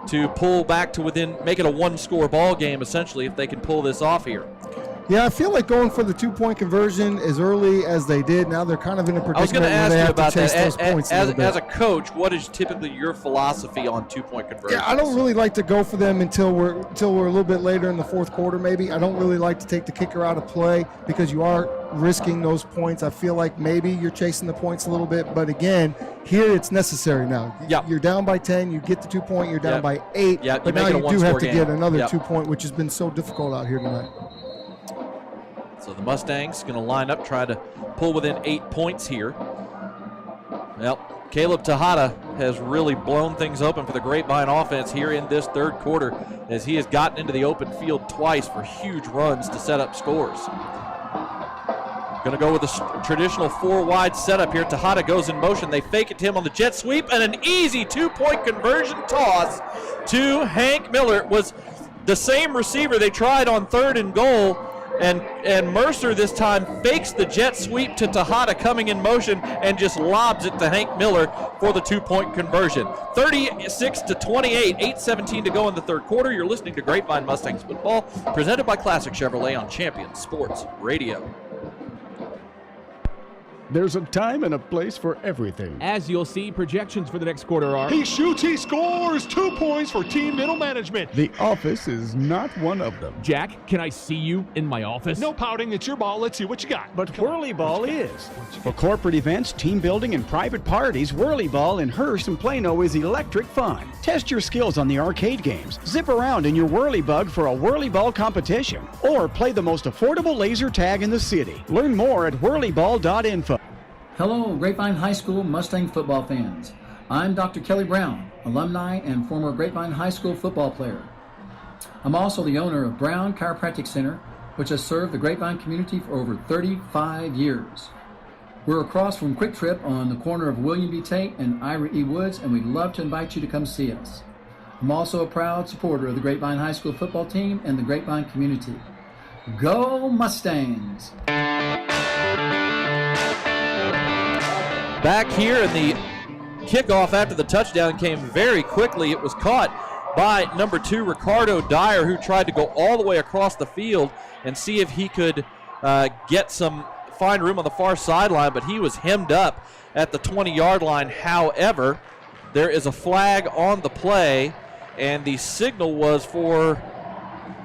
to pull back to make it a 1-score ball game, essentially, if they can pull this off here. Yeah, I feel like going for the 2-point conversion as early as they did. Now they're kind of in a predicament. I was going to ask you about that. As a coach, what is typically your philosophy on 2-point conversions? Yeah, I don't really like to go for them until we're a little bit later in the 4th quarter. Maybe I don't really like to take the kicker out of play because you are risking those points. I feel like maybe you're chasing the points a little bit, but again, here it's necessary now. Yep. You're down by 10, you get the 2-point, you're down by 8, yep. but now you do have to get another yep. 2-point, which has been so difficult out here tonight. So the Mustangs going to line up, try to pull within 8 points here. Well, Caleb Tejada has really blown things open for the Grapevine offense here in this 3rd quarter as he has gotten into the open field twice for huge runs to set up scores. Going to go with a traditional 4-wide setup here. Tejada goes in motion. They fake it to him on the jet sweep, and an easy 2-point conversion toss to Hank Miller. It was the same receiver they tried on 3rd and goal, and Mercer this time fakes the jet sweep to Tejada coming in motion and just lobs it to Hank Miller for the 2-point conversion. 36-28, 8:17 to go in the 3rd quarter. You're listening to Grapevine Mustangs football, presented by Classic Chevrolet on Champion Sports Radio. There's a time and a place for everything. As you'll see, projections for the next quarter are... He shoots, he scores! 2 points for team middle management. The office is not one of them. Jack, can I see you in my office? No pouting, it's your ball. Let's see what you got. But Whirly Ball is. For corporate events, team building, and private parties, Whirly Ball in Hearst and Plano is electric fun. Test your skills on the arcade games. Zip around in your Whirly Bug for a Whirly Ball competition. Or play the most affordable laser tag in the city. Learn more at whirlyball.info. Hello, Grapevine High School Mustang football fans. I'm Dr. Kelly Brown, alumni and former Grapevine High School football player. I'm also the owner of Brown Chiropractic Center, which has served the Grapevine community for over 35 years. We're across from Quick Trip on the corner of William B. Tate and Ira E. Woods, and we'd love to invite you to come see us. I'm also a proud supporter of the Grapevine High School football team and the Grapevine community. Go Mustangs! Back here, and the kickoff after the touchdown came very quickly. It was caught by number 2, Ricardo Dyer, who tried to go all the way across the field and see if he could find room on the far sideline, but he was hemmed up at the 20-yard line. However, there is a flag on the play, and the signal was for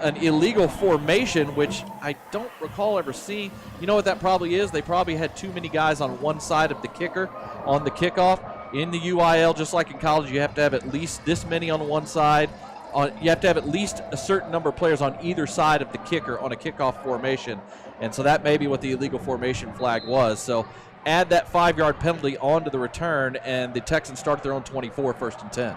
an illegal formation, which I don't recall ever seeing. You know what that probably is? They probably had too many guys on one side of the kicker on the kickoff. In the UIL, just like in college, you have to have at least this many on one side. You have to have at least a certain number of players on either side of the kicker on a kickoff formation. And so that may be what the illegal formation flag was. So add that 5-yard penalty onto the return, and the Texans start their own 24, 1st and 10.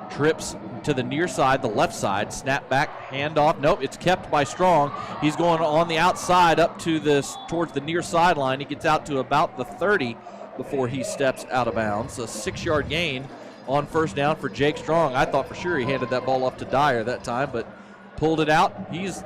Trips to the near side, the left side, snap back, handoff. Nope, it's kept by Strong. He's going on the outside up to towards the near sideline. He gets out to about the 30 before he steps out of bounds. A 6-yard gain on 1st down for Jake Strong. I thought for sure he handed that ball off to Dyer that time, but pulled it out. He's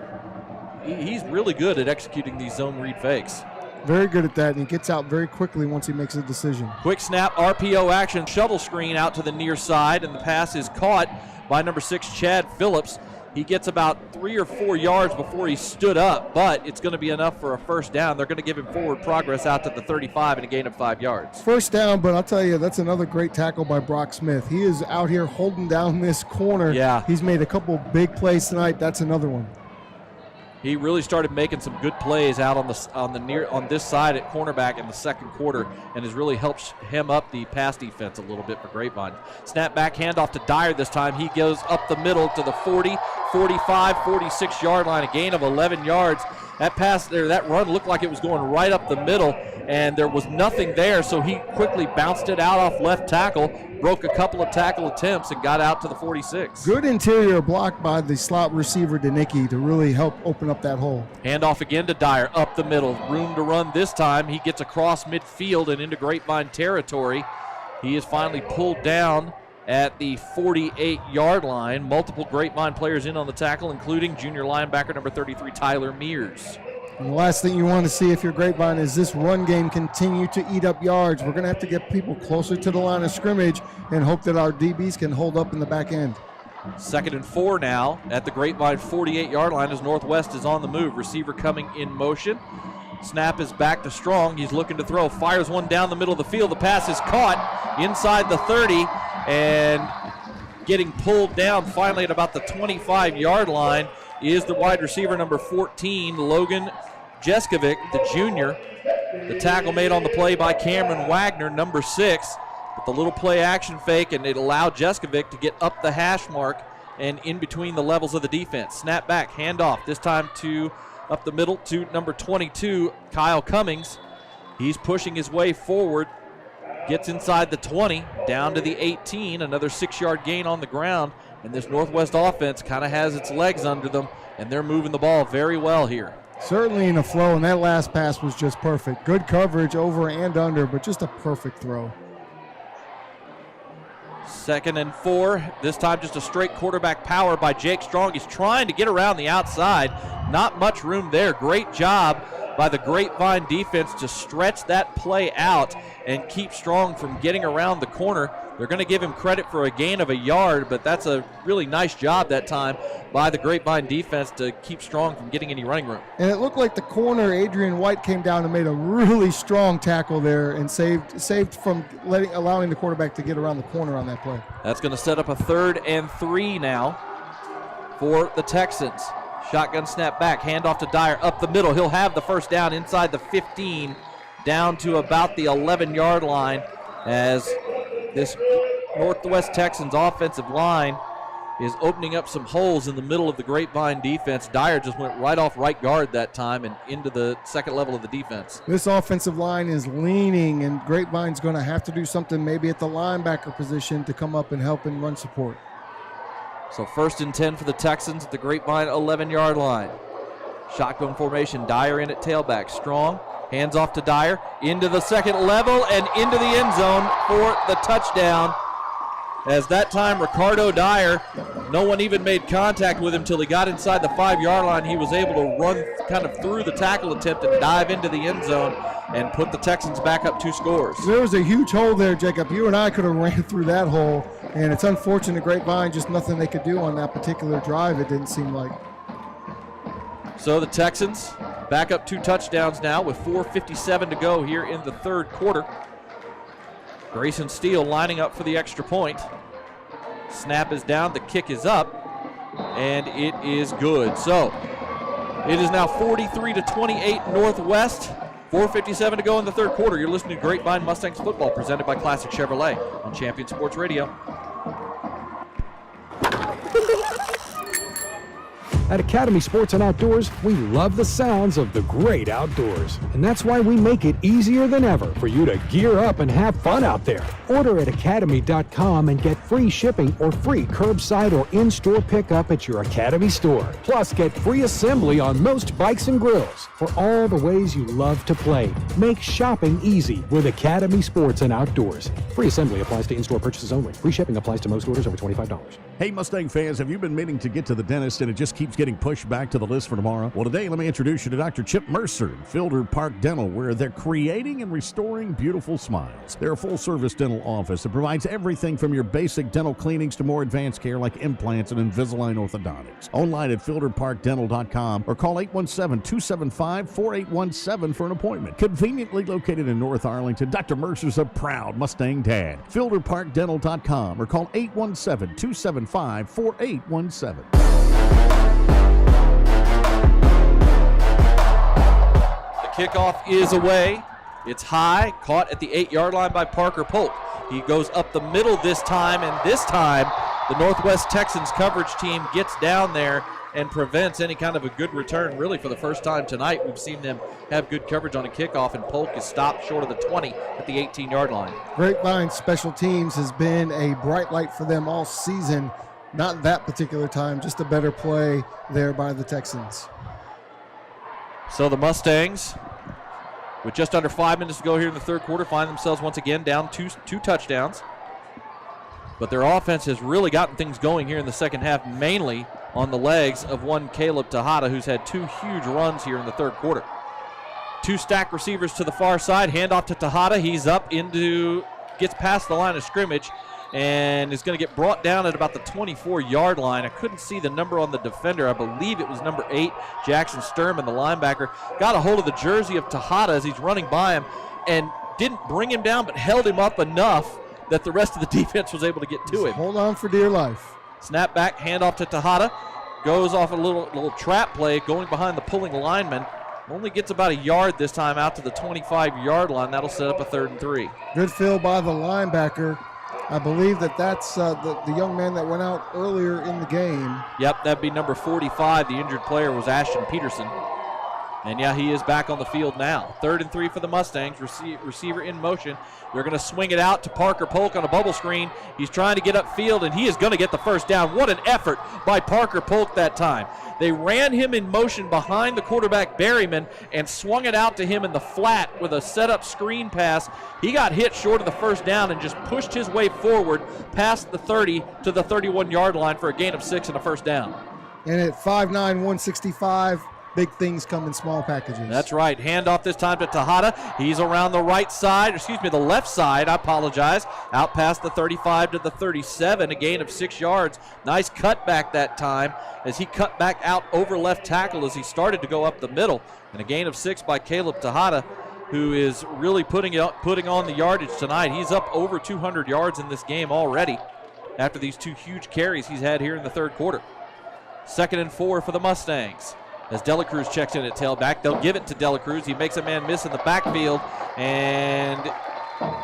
really good at executing these zone read fakes. Very good at that, and he gets out very quickly once he makes a decision. Quick snap, RPO action, shuttle screen out to the near side, and the pass is caught by number 6, Chad Phillips. He gets about 3 or 4 yards before he stood up, but it's going to be enough for a 1st down. They're going to give him forward progress out to the 35 and a gain of 5 yards. 1st down, but I'll tell you, that's another great tackle by Brock Smith. He is out here holding down this corner. Yeah. He's made a couple big plays tonight. That's another one. He really started making some good plays out on this side at cornerback in the 2nd quarter, and has really helped hem up the pass defense a little bit for Grapevine. Snap back, handoff to Dyer this time. He goes up the middle to the 40, 45, 46-yard line, a gain of 11 yards. That pass there, that run looked like it was going right up the middle, and there was nothing there, so he quickly bounced it out off left tackle, broke a couple of tackle attempts, and got out to the 46. Good interior block by the slot receiver Danicki to really help open up that hole. Handoff again to Dyer, up the middle, room to run this time. He gets across midfield and into Grapevine territory. He is finally pulled down at the 48-yard line. Multiple Grapevine players in on the tackle, including junior linebacker number 33, Tyler Mears. And the last thing you want to see if you're Grapevine is this run game continue to eat up yards. We're going to have to get people closer to the line of scrimmage and hope that our DBs can hold up in the back end. 2nd and 4 now at the Grapevine 48-yard line as Northwest is on the move. Receiver coming in motion. Snap is back to Strong. He's looking to throw. Fires one down the middle of the field. The pass is caught inside the 30 and getting pulled down finally at about the 25-yard line is the wide receiver number 14, Logan Jeskovic, the junior. The tackle made on the play by Cameron Wagner, number 6. But the little play action fake, and it allowed Jeskovic to get up the hash mark and in between the levels of the defense. Snap back, handoff, this time to up the middle to number 22, Kyle Cummings. He's pushing his way forward, gets inside the 20, down to the 18, another 6-yard gain on the ground. And this Northwest offense kind of has its legs under them, and they're moving the ball very well here. Certainly in a flow, and that last pass was just perfect. Good coverage over and under, but just a perfect throw. 2nd and 4, this time just a straight quarterback power by Jake Strong. He's trying to get around the outside. Not much room there. Great job by the Grapevine defense to stretch that play out and keep Strong from getting around the corner. They're going to give him credit for a gain of a yard, but that's a really nice job that time by the Grapevine defense to keep Strong from getting any running room. And it looked like the corner, Adrian White, came down and made a really strong tackle there and saved from allowing the quarterback to get around the corner on that play. That's going to set up a 3rd and 3 now for the Texans. Shotgun snap back, handoff to Dyer up the middle. He'll have the first down inside the 15, down to about the 11-yard line, as this Northwest Texans offensive line is opening up some holes in the middle of the Grapevine defense. Dyer just went right off right guard that time and into the second level of the defense. This offensive line is leaning, and Grapevine's going to have to do something maybe at the linebacker position to come up and help in run support. So 1st and 10 for the Texans at the Grapevine 11-yard line. Shotgun formation, Dyer in at tailback. Strong, hands off to Dyer, into the second level and into the end zone for the touchdown. As that time, Ricardo Dyer, no one even made contact with him till he got inside the 5-yard line. He was able to run kind of through the tackle attempt and dive into the end zone and put the Texans back up 2 scores. There was a huge hole there, Jacob. You and I could have ran through that hole, and it's unfortunate Grapevine, just nothing they could do on that particular drive, it didn't seem like. So the Texans back up 2 touchdowns now with 4:57 to go here in the 3rd quarter. Grayson Steele lining up for the extra point. Snap is down, the kick is up, and it is good. So it is now 43-28 Northwest. 4:57 to go in the 3rd quarter. You're listening to Grapevine Mustangs football presented by Classic Chevrolet on Champion Sports Radio. At Academy Sports and Outdoors, we love the sounds of the great outdoors. And that's why we make it easier than ever for you to gear up and have fun out there. Order at academy.com and get free shipping or free curbside or in-store pickup at your Academy store. Plus, get free assembly on most bikes and grills for all the ways you love to play. Make shopping easy with Academy Sports and Outdoors. Free assembly applies to in-store purchases only. Free shipping applies to most orders over $25. Hey, Mustang fans, have you been meaning to get to the dentist and it just keeps getting pushed back to the list for tomorrow? Well, today, let me introduce you to Dr. Chip Mercer in Fielder Park Dental, where they're creating and restoring beautiful smiles. They're a full-service dental office that provides everything from your basic dental cleanings to more advanced care like implants and Invisalign orthodontics. Online at fielderparkdental.com or call 817-275-4817 for an appointment. Conveniently located in North Arlington, Dr. Mercer's a proud Mustang dad. fielderparkdental.com or call 817-275-4817. The kickoff is away. It's high, caught at the 8-yard line by Parker Polk. He goes up the middle this time, and this time the Northwest Texans coverage team gets down there and prevents any kind of a good return. Really, for the first time tonight, we've seen them have good coverage on a kickoff, and Polk is stopped short of the 20 at the 18-yard line. Grapevine special teams has been a bright light for them all season. Not that particular time, just a better play there by the Texans. So the Mustangs, with just under 5 minutes to go here in the 3rd quarter, find themselves once again down two touchdowns. But their offense has really gotten things going here in the second half, mainly on the legs of one Caleb Tejada, who's had 2 huge runs here in the 3rd quarter. 2 stacked receivers to the far side, handoff to Tejada. He's up gets past the line of scrimmage, and is going to get brought down at about the 24-yard line. I couldn't see the number on the defender. I believe it was number 8, Jackson Sturman, the linebacker. Got a hold of the jersey of Tejada as he's running by him and didn't bring him down, but held him up enough that the rest of the defense was able to get to him. Hold on for dear life. Snap back, handoff to Tejada. Goes off a little trap play, going behind the pulling lineman. Only gets about a yard this time out to the 25-yard line. That'll set up a 3rd and 3. Good fill by the linebacker. I believe that's the young man that went out earlier in the game. Yep, that'd be number 45. The injured player was Ashton Peterson. And yeah, he is back on the field now. 3rd and 3 for the Mustangs. Receiver in motion. They're going to swing it out to Parker Polk on a bubble screen. He's trying to get upfield, and he is going to get the first down. What an effort by Parker Polk that time. They ran him in motion behind the quarterback, Berryman, and swung it out to him in the flat with a set-up screen pass. He got hit short of the first down and just pushed his way forward past the 30 to the 31-yard line for a gain of 6 and a first down. And at 5'9", 165, big things come in small packages. That's right. Handoff this time to Tejada. He's around the the left side. I apologize. Out past the 35 to the 37, a gain of 6 yards. Nice cutback that time as he cut back out over left tackle as he started to go up the middle. And a gain of 6 by Caleb Tejada, who is really putting on the yardage tonight. He's up over 200 yards in this game already after these 2 huge carries he's had here in the third quarter. 2nd and 4 for the Mustangs. As Dela Cruz checks in at tailback, they'll give it to Dela Cruz. He makes a man miss in the backfield, and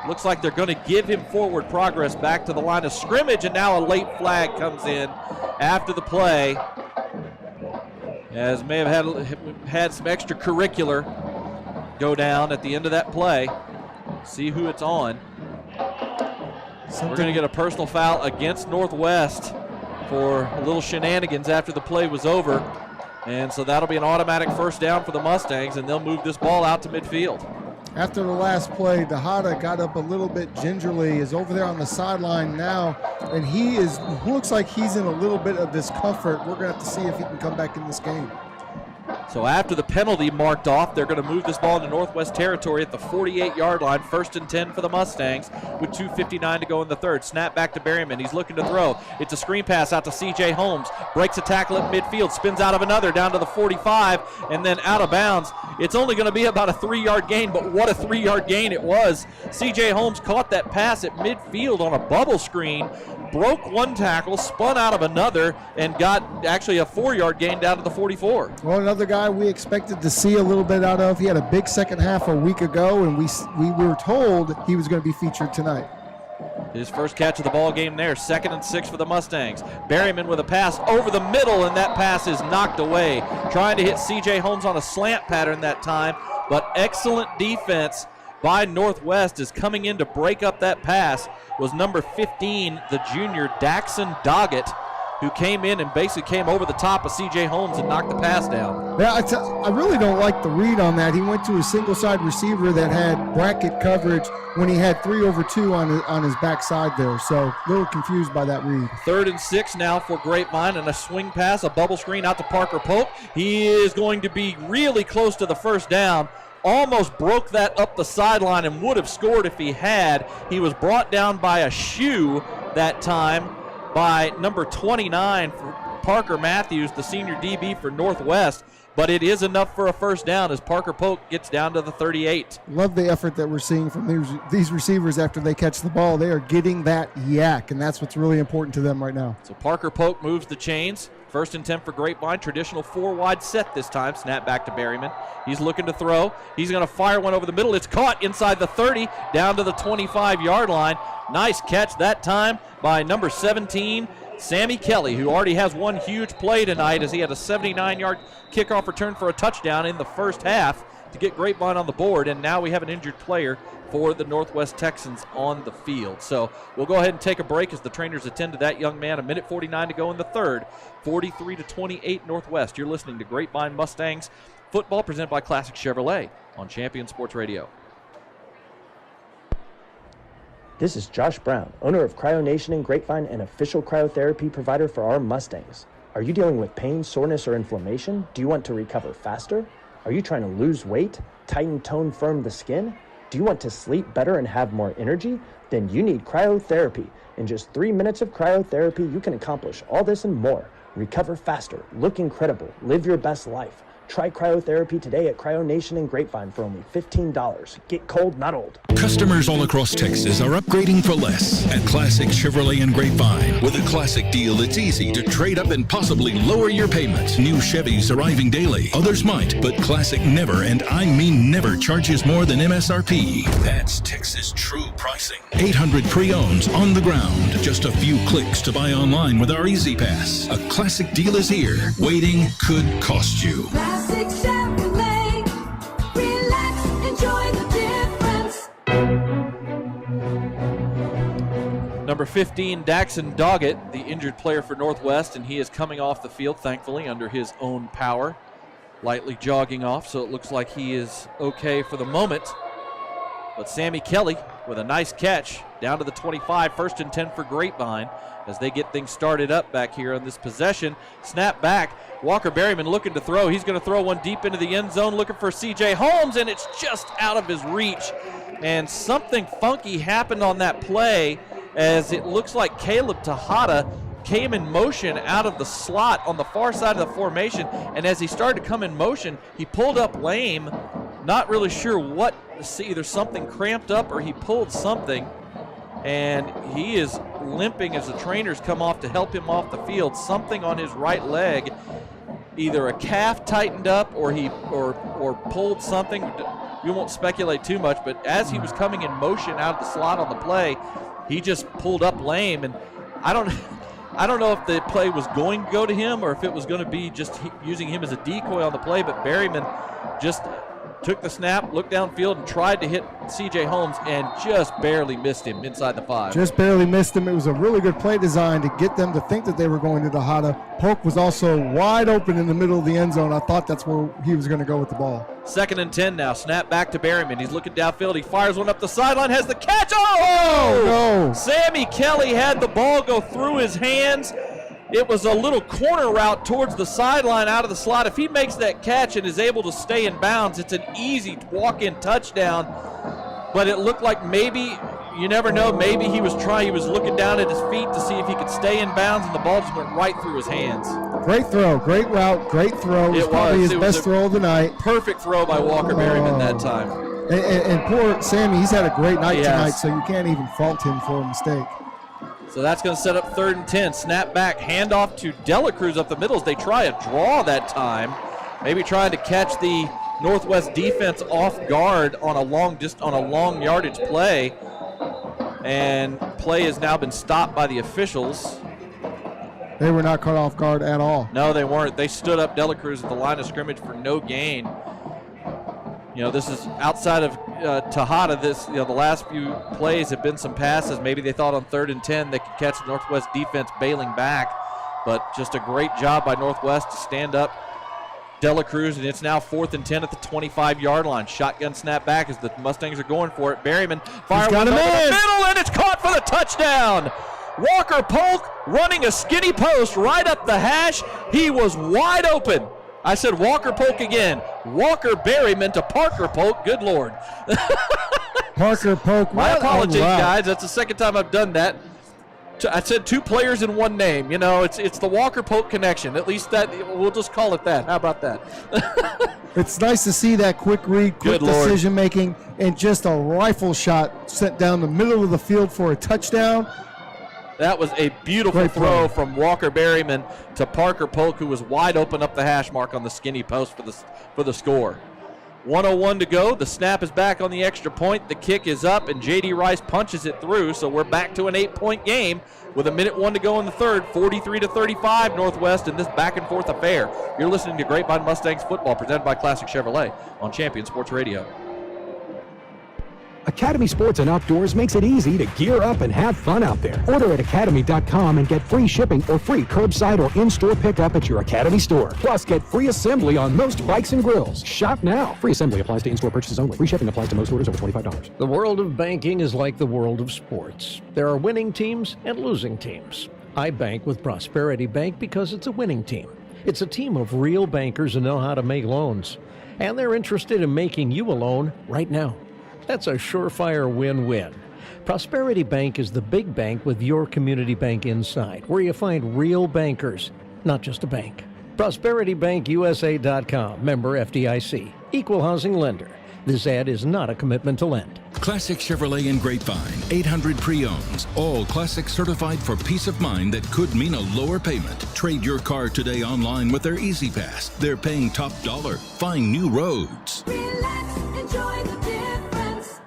looks like they're going to give him forward progress back to the line of scrimmage, and now a late flag comes in after the play, as may have had some extracurricular go down at the end of that play. See who it's on. We're going to get a personal foul against Northwest for a little shenanigans after the play was over. And so that'll be an automatic first down for the Mustangs, and they'll move this ball out to midfield. After the last play, Tejada got up a little bit gingerly, is over there on the sideline now, and he looks like he's in a little bit of discomfort. We're going to have to see if he can come back in this game. So after the penalty marked off, they're going to move this ball into Northwest territory at the 48-yard line. 1st and 10 for the Mustangs with 2:59 to go in the third. Snap back to Berryman. He's looking to throw. It's a screen pass out to C.J. Holmes. Breaks a tackle at midfield. Spins out of another down to the 45 and then out of bounds. It's only going to be about a 3-yard gain, but what a 3-yard gain it was. C.J. Holmes caught that pass at midfield on a bubble screen, broke one tackle, spun out of another, and got actually a 4-yard gain down to the 44. Well, another guy we expected to see a little bit out of. He had a big second half a week ago, and we were told he was going to be featured tonight. His first catch of the ball game there. 2nd and 6 for the Mustangs. Berryman with a pass over the middle, and that pass is knocked away. Trying to hit C.J. Holmes on a slant pattern that time, but excellent defense by Northwest is coming in to break up that pass was number 15, the junior Daxon Doggett, who came in and basically came over the top of C.J. Holmes and knocked the pass down. Yeah, I really don't like the read on that. He went to a single-side receiver that had bracket coverage when he had 3 over 2 on his backside there. So a little confused by that read. 3rd and 6 now for Grapevine, and a swing pass, a bubble screen out to Parker Pope. He is going to be really close to the first down. Almost broke that up the sideline and would have scored if he had. He was brought down by a shoe that time by number 29 for Parker Matthews, the senior DB for Northwest, but it is enough for a first down as Parker Polk gets down to the 38. Love the effort that we're seeing from these receivers after they catch the ball. They are getting that yak, and that's what's really important to them right now. So Parker Polk moves the chains. 1st and 10 for Grapevine. Traditional 4-wide set this time. Snap back to Berryman. He's looking to throw. He's going to fire one over the middle. It's caught inside the 30, down to the 25-yard line. Nice catch that time by number 17, Sammy Kelly, who already has one huge play tonight as he had a 79-yard kickoff return for a touchdown in the first half to get Grapevine on the board. And now we have an injured player for the Northwest Texans on the field. So we'll go ahead and take a break as the trainers attend to that young man. 1:49 to go in the third. 43-28 Northwest. You're listening to Grapevine Mustangs football presented by Classic Chevrolet on Champion Sports Radio. This is Josh Brown, owner of Cryo Nation in Grapevine and official cryotherapy provider for our Mustangs. Are you dealing with pain, soreness, or inflammation? Do you want to recover faster? Are you trying to lose weight, tighten, tone, firm the skin? Do you want to sleep better and have more energy? Then you need cryotherapy. In just 3 minutes of cryotherapy, you can accomplish all this and more. Recover faster, look incredible, live your best life. Try cryotherapy today at Cryo Nation in Grapevine for only $15. Get cold, not old. Customers all across Texas are upgrading for less at Classic Chevrolet and Grapevine. With a classic deal, it's easy to trade up and possibly lower your payments. New Chevys arriving daily. Others might, but Classic never, and I mean never, charges more than MSRP. That's Texas true pricing. 800 pre-owns on the ground. Just a few clicks to buy online with our Easy Pass. A classic deal is here. Waiting could cost you. Classic Chevrolet. Relax, enjoy the difference. Number 15, Daxon Doggett, the injured player for Northwest, and he is coming off the field, thankfully, under his own power. Lightly jogging off, so it looks like he is okay for the moment. But Sammy Kelly with a nice catch down to the 25, 1st and 10 for Grapevine as they get things started up back here on this possession. Snap back. Walker Berryman looking to throw. He's going to throw one deep into the end zone looking for C.J. Holmes, and it's just out of his reach. And something funky happened on that play as it looks like Caleb Tejada came in motion out of the slot on the far side of the formation, and as he started to come in motion, he pulled up lame. Not really sure what, either something cramped up or he pulled something, and he is limping as the trainers come off to help him off the field. Something on his right leg, either a calf tightened up or he pulled something. We won't speculate too much, but as he was coming in motion out of the slot on the play, he just pulled up lame, and I don't know if the play was going to go to him or if it was going to be just using him as a decoy on the play, but Berryman just took the snap, looked downfield, and tried to hit C.J. Holmes and just barely missed him inside the 5. Just barely missed him. It was a really good play design to get them to think that they were going to Tejada. Polk was also wide open in the middle of the end zone. I thought that's where he was going to go with the ball. 2nd and 10 now. Snap back to Berryman. He's looking downfield. He fires one up the sideline, has the catch. Oh, no. Sammy Kelly had the ball go through his hands. It was a little corner route towards the sideline out of the slot. If he makes that catch and is able to stay in bounds, it's an easy walk-in touchdown. But it looked like maybe, you never know, maybe he was looking down at his feet to see if he could stay in bounds, and the ball just went right through his hands. Great throw, great route, great throw. It was probably his best throw of the night. Perfect throw by Walker Berryman that time. And poor Sammy, he's had a great night tonight, so you can't even fault him for a mistake. So that's going to set up 3rd and 10. Snap back, handoff to Delacruz up the middle as they try a draw that time. Maybe trying to catch the Northwest defense off guard on a long yardage play. And play has now been stopped by the officials. They were not caught off guard at all. No, they weren't. They stood up Delacruz at the line of scrimmage for no gain. You know, this is outside of Tejada. The last few plays have been some passes. Maybe they thought on 3rd and 10 they could catch the Northwest defense bailing back, but just a great job by Northwest to stand up Delacruz, and it's now 4th and 10 at the 25-yard line. Shotgun snap back as the Mustangs are going for it. Berryman fires one over the middle, and it's caught for the touchdown. Walker Polk running a skinny post right up the hash. He was wide open. I said Walker Polk again. Walker Berryman to Parker Polk. Good Lord. Parker Polk. My apologies, guys. That's the second time I've done that. I said 2 players in one name. You know, it's the Walker Polk connection. At least that we'll just call it that. How about that? It's nice to see that quick read, quick decision making, and just a rifle shot sent down the middle of the field for a touchdown. That was a beautiful throw from Walker Berryman to Parker Polk, who was wide open up the hash mark on the skinny post for the score. 1:01 to go. The snap is back on the extra point. The kick is up, and J.D. Rice punches it through, so we're back to an 8-point game with 1:01 to go in the third. 43-35 Northwest in this back-and-forth affair. You're listening to Grapevine Mustangs football presented by Classic Chevrolet on Champion Sports Radio. Academy Sports and Outdoors makes it easy to gear up and have fun out there. Order at academy.com and get free shipping or free curbside or in-store pickup at your Academy store. Plus, get free assembly on most bikes and grills. Shop now. Free assembly applies to in-store purchases only. Free shipping applies to most orders over $25. The world of banking is like the world of sports. There are winning teams and losing teams. I bank with Prosperity Bank because it's a winning team. It's a team of real bankers who know how to make loans. And they're interested in making you a loan right now. That's a surefire win-win. Prosperity Bank is the big bank with your community bank inside, where you find real bankers, not just a bank. ProsperityBankUSA.com, member FDIC, equal housing lender. This ad is not a commitment to lend. Classic Chevrolet in Grapevine, 800 pre-owns, all classic certified for peace of mind that could mean a lower payment. Trade your car today online with their Easy Pass. They're paying top dollar. Find new roads. Relax, enjoy the difference.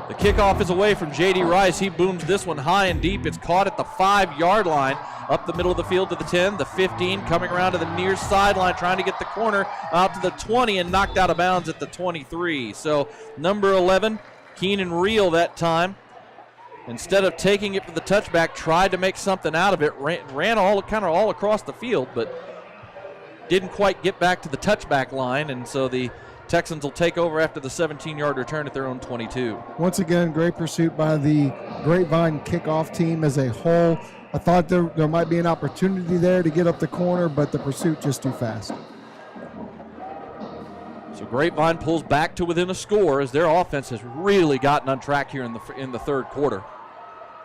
The kickoff is away from J.D. Rice. He booms this one high and deep. It's caught at the 5-yard line, up the middle of the field to the 10, the 15, coming around to the near sideline, trying to get the corner out to the 20 and knocked out of bounds at the 23. So number 11, Keenan Reel that time, instead of taking it for the touchback, tried to make something out of it, ran all across the field, but didn't quite get back to the touchback line, and so the Texans will take over after the 17-yard return at their own 22. Once again, great pursuit by the Grapevine kickoff team as a whole. I thought there might be an opportunity there to get up the corner, but the pursuit just too fast. So Grapevine pulls back to within a score as their offense has really gotten on track here in the third quarter.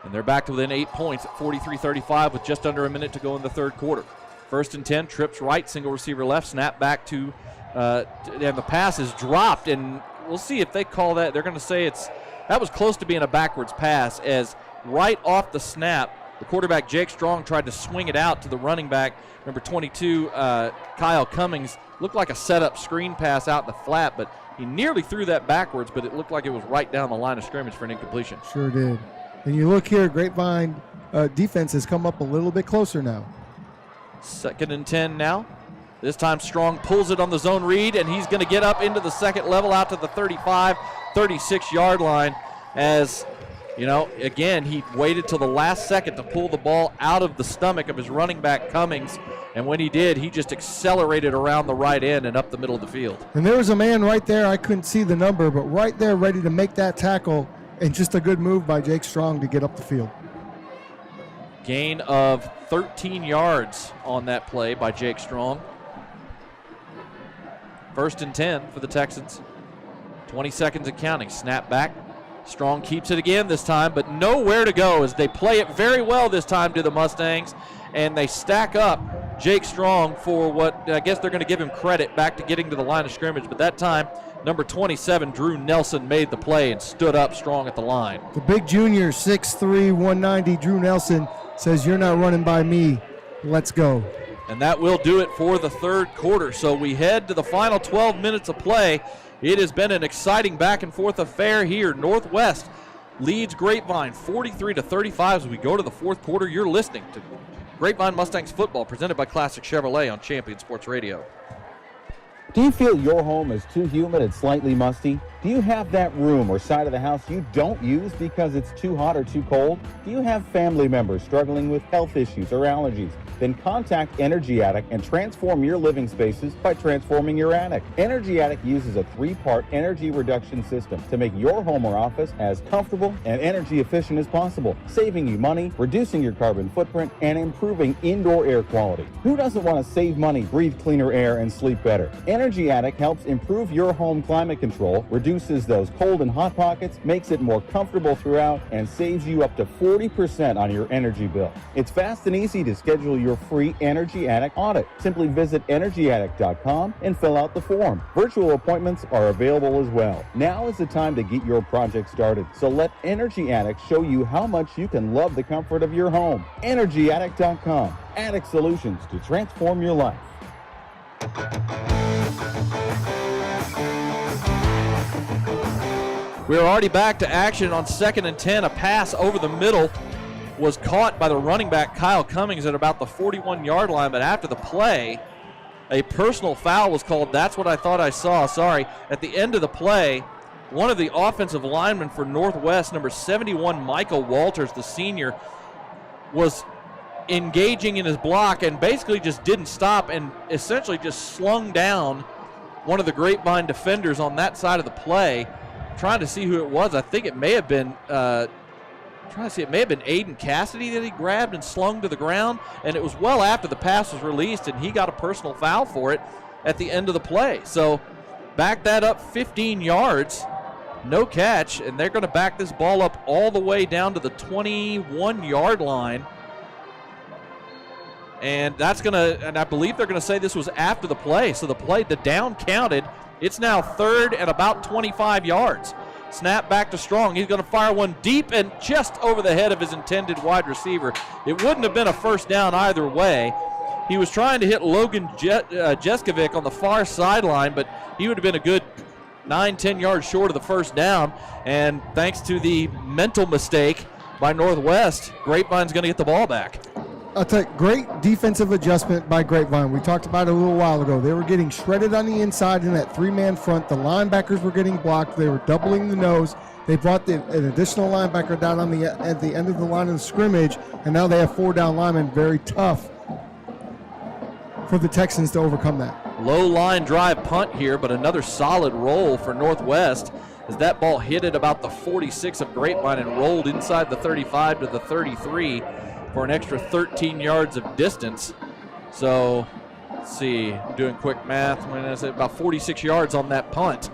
And they're back to within 8 points at 43-35 with just under a minute to go in the third quarter. 1st and 10, trips right, single receiver left, snap back to, and the pass is dropped, and we'll see if they call that. They're going to say that was close to being a backwards pass, as right off the snap, the quarterback, Jake Strong, tried to swing it out to the running back, number 22, Kyle Cummings. Looked like a setup screen pass out in the flat, but he nearly threw that backwards, but it looked like it was right down the line of scrimmage for an incompletion. Sure did. And you look here, Grapevine defense has come up a little bit closer now. 2nd and 10 now. This time Strong pulls it on the zone read, and he's going to get up into the second level out to the 35, 36-yard line as, again, he waited till the last second to pull the ball out of the stomach of his running back, Cummings. And when he did, he just accelerated around the right end and up the middle of the field. And there was a man right there, I couldn't see the number, but right there ready to make that tackle, and just a good move by Jake Strong to get up the field. Gain of 13 yards on that play by Jake Strong. 1st and 10 for the Texans. 20 seconds and counting. Snap back. Strong keeps it again this time, but nowhere to go as they play it very well this time to the Mustangs, and they stack up Jake Strong for what I guess they're going to give him credit back to getting to the line of scrimmage, but that time number 27, Drew Nelson, made the play and stood up strong at the line. The big junior, 6'3", 190, Drew Nelson, says, "You're not running by me. Let's go." And that will do it for the third quarter. So we head to the final 12 minutes of play. It has been an exciting back-and-forth affair here. Northwest leads Grapevine 43-35 as we go to the fourth quarter. You're listening to Grapevine Mustangs football presented by Classic Chevrolet on Champion Sports Radio. Do you feel your home is too humid and slightly musty? Do you have that room or side of the house you don't use because it's too hot or too cold? Do you have family members struggling with health issues or allergies? Then contact Energy Attic and transform your living spaces by transforming your attic. Energy Attic uses a 3-part energy reduction system to make your home or office as comfortable and energy efficient as possible, saving you money, reducing your carbon footprint, and improving indoor air quality. Who doesn't want to save money, breathe cleaner air, and sleep better? Energy Attic helps improve your home climate control, reduces those cold and hot pockets, makes it more comfortable throughout, and saves you up to 40% on your energy bill. It's fast and easy to schedule your free Energy Attic audit. Simply visit EnergyAttic.com and fill out the form. Virtual appointments are available as well. Now is the time to get your project started. So let Energy Attic show you how much you can love the comfort of your home. EnergyAttic.com. Attic solutions to transform your life. We're already back to action on 2nd and 10. A pass over the middle was caught by the running back Kyle Cummings at about the 41-yard line, but after the play, a personal foul was called. That's what I thought I saw. Sorry. At the end of the play, one of the offensive linemen for Northwest, number 71, Michael Walters, the senior, was engaging in his block and basically just didn't stop and essentially just slung down one of the Grapevine defenders on that side of the play. Trying to see who it was. I think it may have been Aiden Cassidy that he grabbed and slung to the ground, and it was well after the pass was released, and he got a personal foul for it at the end of the play. So back that up 15 yards, no catch, and they're going to back this ball up all the way down to the 21-yard line. And I believe they're going to say this was after the play. So the down counted. It's now 3rd and about 25 yards. Snap back to Strong. He's going to fire one deep and just over the head of his intended wide receiver. It wouldn't have been a first down either way. He was trying to hit Logan Jeskovic on the far sideline, but he would have been a good 9-10 yards short of the first down. And thanks to the mental mistake by Northwest, Grapevine's going to get the ball back. I'll tell you, great defensive adjustment by Grapevine. We talked about it a little while ago. They were getting shredded on the inside in that 3-man front. The linebackers were getting blocked. They were doubling the nose. They brought an additional linebacker down at the end of the line of the scrimmage, and now they have 4 down linemen. Very tough for the Texans to overcome that. Low line drive punt here, but another solid roll for Northwest as that ball hit at about the 46 of Grapevine and rolled inside the 35 to the 33 for an extra 13 yards of distance. So, let's see, doing quick math, about 46 yards on that punt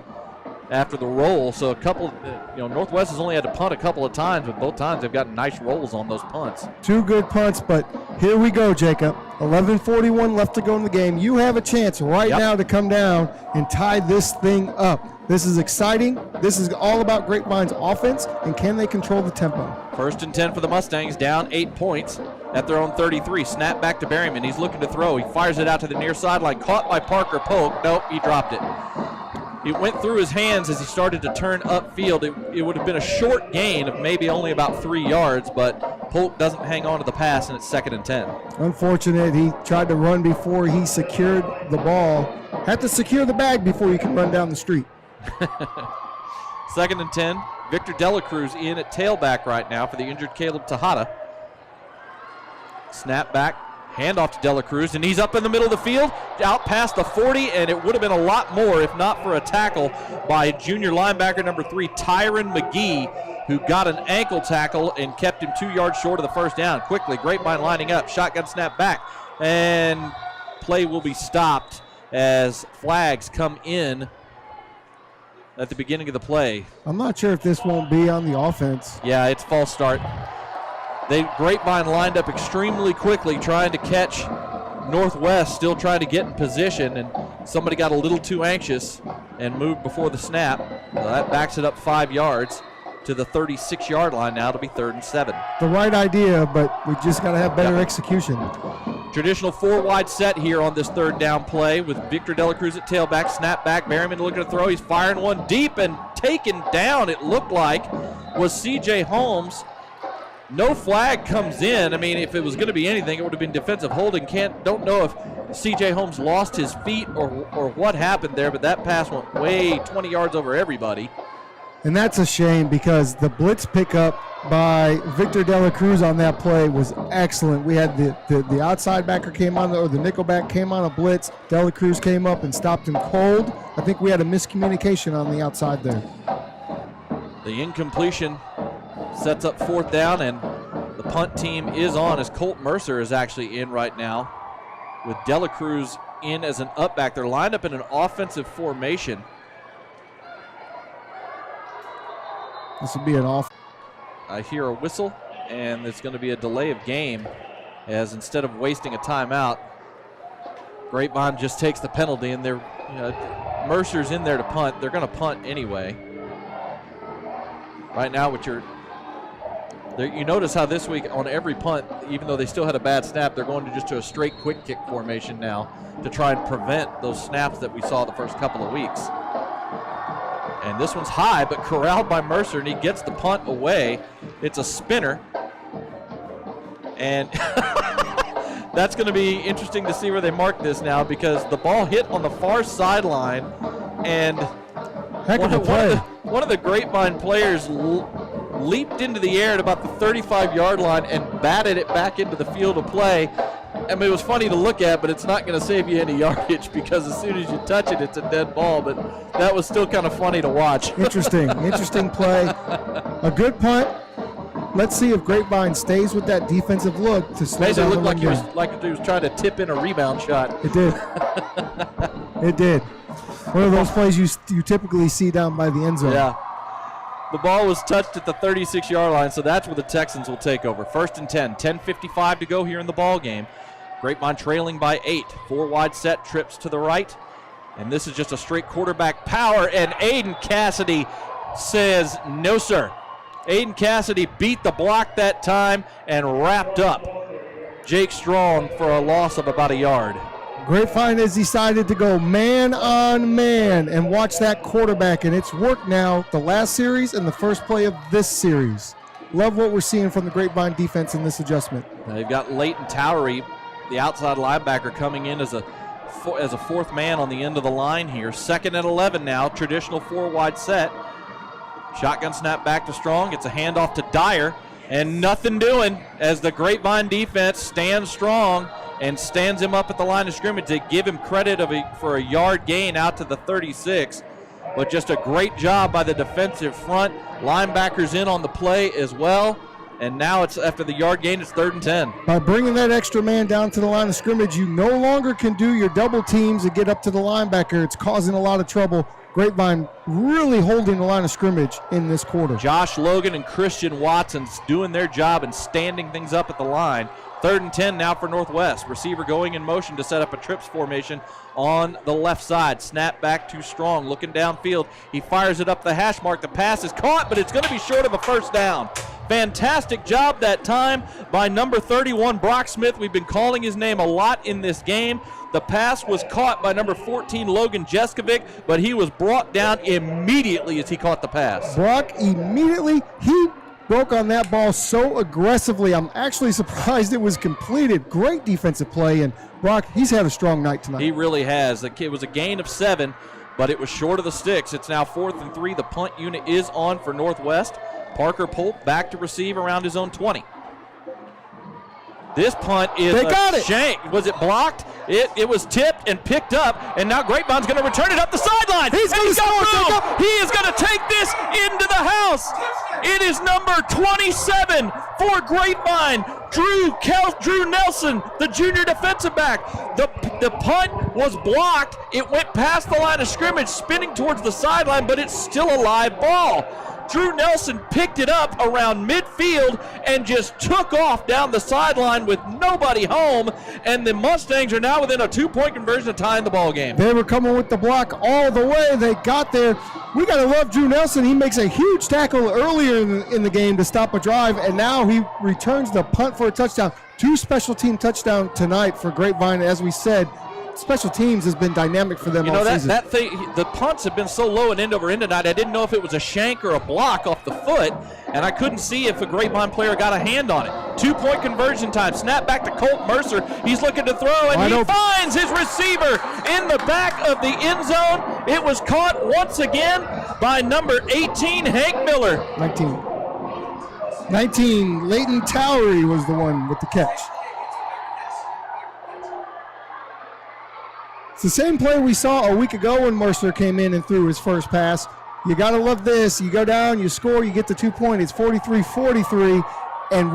after the roll. So a couple, Northwest has only had to punt a couple of times, but both times they've gotten nice rolls on those punts. 2 good punts, but here we go, Jacob. 11:41 left to go in the game. You have a chance right now to come down and tie this thing up. This is exciting. This is all about Grapevine's offense, and can they control the tempo? 1st and 10 for the Mustangs, down 8 points at their own 33. Snap back to Berryman. He's looking to throw. He fires it out to the near sideline. Caught by Parker Polk. Nope, he dropped it. It went through his hands as he started to turn upfield. It would have been a short gain of maybe only about 3 yards, but Polk doesn't hang on to the pass, and it's 2nd and 10. Unfortunate. He tried to run before he secured the ball. Had to secure the bag before you can run down the street. 2nd and 10. Victor Delacruz in at tailback right now for the injured Caleb Tejada. Snap back, handoff to Delacruz, and he's up in the middle of the field, out past the 40, and it would have been a lot more if not for a tackle by junior linebacker number 3, Tyron McGee, who got an ankle tackle and kept him 2 yards short of the first down. Quickly, Grapevine lining up, shotgun snap back, and play will be stopped as flags come in at the beginning of the play. I'm not sure if this won't be on the offense. Yeah, it's false start. Grapevine lined up extremely quickly trying to catch Northwest, still trying to get in position, and somebody got a little too anxious and moved before the snap. So that backs it up 5 yards to the 36-yard line now to be 3rd and 7. The right idea, but we just got to have better execution. Traditional 4-wide set here on this 3rd down play with Victor Delacruz at tailback, snap back, Berryman looking to throw. He's firing one deep and taken down, it looked like, was C.J. Holmes. No flag comes in. I mean, if it was going to be anything, it would have been defensive holding. Don't know if C.J. Holmes lost his feet or what happened there, but that pass went way 20 yards over everybody. And that's a shame because the blitz pickup by Victor Delacruz on that play was excellent. We had the outside backer came on, or the nickel back came on a blitz. Delacruz came up and stopped him cold. I think we had a miscommunication on the outside there. The incompletion sets up 4th down, and the punt team is on as Colt Mercer is actually in right now with Delacruz in as an up back. They're lined up in an offensive formation. This would be an off. I hear a whistle, and it's going to be a delay of game as instead of wasting a timeout, Grapevine just takes the penalty, and Mercer's in there to punt. They're going to punt anyway. Right now, you notice how this week on every punt, even though they still had a bad snap, they're going to a straight quick kick formation now to try and prevent those snaps that we saw the first couple of weeks. And this one's high, but corralled by Mercer, and he gets the punt away. It's a spinner. And that's going to be interesting to see where they mark this now because the ball hit on the far sideline, and one of the Grapevine players leaped into the air at about the 35-yard line and batted it back into the field of play. I mean, it was funny to look at, but it's not going to save you any yardage because as soon as you touch it, it's a dead ball. But that was still kind of funny to watch. Interesting play. A good punt. Let's see if Grapevine stays with that defensive look to slow down the run game. It looked like he was trying to tip in a rebound shot. It did. It did. One of those plays you typically see down by the end zone. Yeah. The ball was touched at the 36-yard line, so that's where the Texans will take over. 1st and 10, 10:55 to go here in the ball game. Grapevine trailing by 8. 4-wide set, trips to the right. And this is just a straight quarterback power, and Aiden Cassidy says no, sir. Aiden Cassidy beat the block that time and wrapped up Jake Strong for a loss of about a yard. Grapevine has decided to go man on man and watch that quarterback, and it's worked now the last series and the first play of this series. Love what we're seeing from the Grapevine defense in this adjustment. They've got Leighton Towery, the outside linebacker, coming in as a 4th man on the end of the line here. 2nd and 11 now, traditional 4-wide set. Shotgun snap back to Strong. It's a handoff to Dyer, And nothing doing as the Grapevine defense stands strong and stands him up at the line of scrimmage. They give him credit for a yard gain out to the 36. But just a great job by the defensive front. Linebackers in on the play as well. And now it's after the yard gain, it's 3rd and 10. By bringing that extra man down to the line of scrimmage, you no longer can do your double teams and get up to the linebacker. It's causing a lot of trouble. Grapevine really holding the line of scrimmage in this quarter. Josh Logan and Christian Watson's doing their job and standing things up at the line. 3rd and 10 now for Northwest. Receiver going in motion to set up a trips formation on the left side. Snap back to Strong, looking downfield. He fires it up the hash mark. The pass is caught, but it's going to be short of a first down. Fantastic job that time by number 31, Brock Smith. We've been calling his name a lot in this game. The pass was caught by number 14, Logan Jeskovic, but he was brought down immediately as he caught the pass. Brock immediately, he broke on that ball so aggressively. I'm actually surprised it was completed. Great defensive play, and Brock, he's had a strong night tonight. He really has. It was a gain of 7, but it was short of the sticks. It's now 4th and 3. The punt unit is on for Northwest. Parker Polk back to receive around his own 20. This punt is a shank. Was it blocked? It was tipped and picked up, and now Grapevine's going to return it up the sideline. He is going to take this into the house. It is number 27 for Grapevine, Drew Nelson, the junior defensive back. The punt was blocked. It went past the line of scrimmage, spinning towards the sideline, but it's still a live ball. Drew Nelson picked it up around midfield and just took off down the sideline with nobody home, and the Mustangs are now within a 2-point conversion of tying the ball game. They were coming with the block all the way. They got there. We got to love Drew Nelson. He makes a huge tackle earlier in the game to stop a drive, and now he returns the punt for a touchdown. 2 special team touchdowns tonight for Grapevine. As we said, special teams has been dynamic for them all season. The punts have been so low and end over end tonight. I didn't know if it was a shank or a block off the foot, and I couldn't see if a Grapevine player got a hand on it. 2-point conversion time. Snap back to Colt Mercer. He's looking to throw, and he finds his receiver in the back of the end zone. It was caught once again by number 18, Hank Miller. 19, Leighton Towery was the one with the catch. It's the same play we saw a week ago when Mercer came in and threw his first pass. You got to love this. You go down, you score, you get the 2 points. It's 43-43, and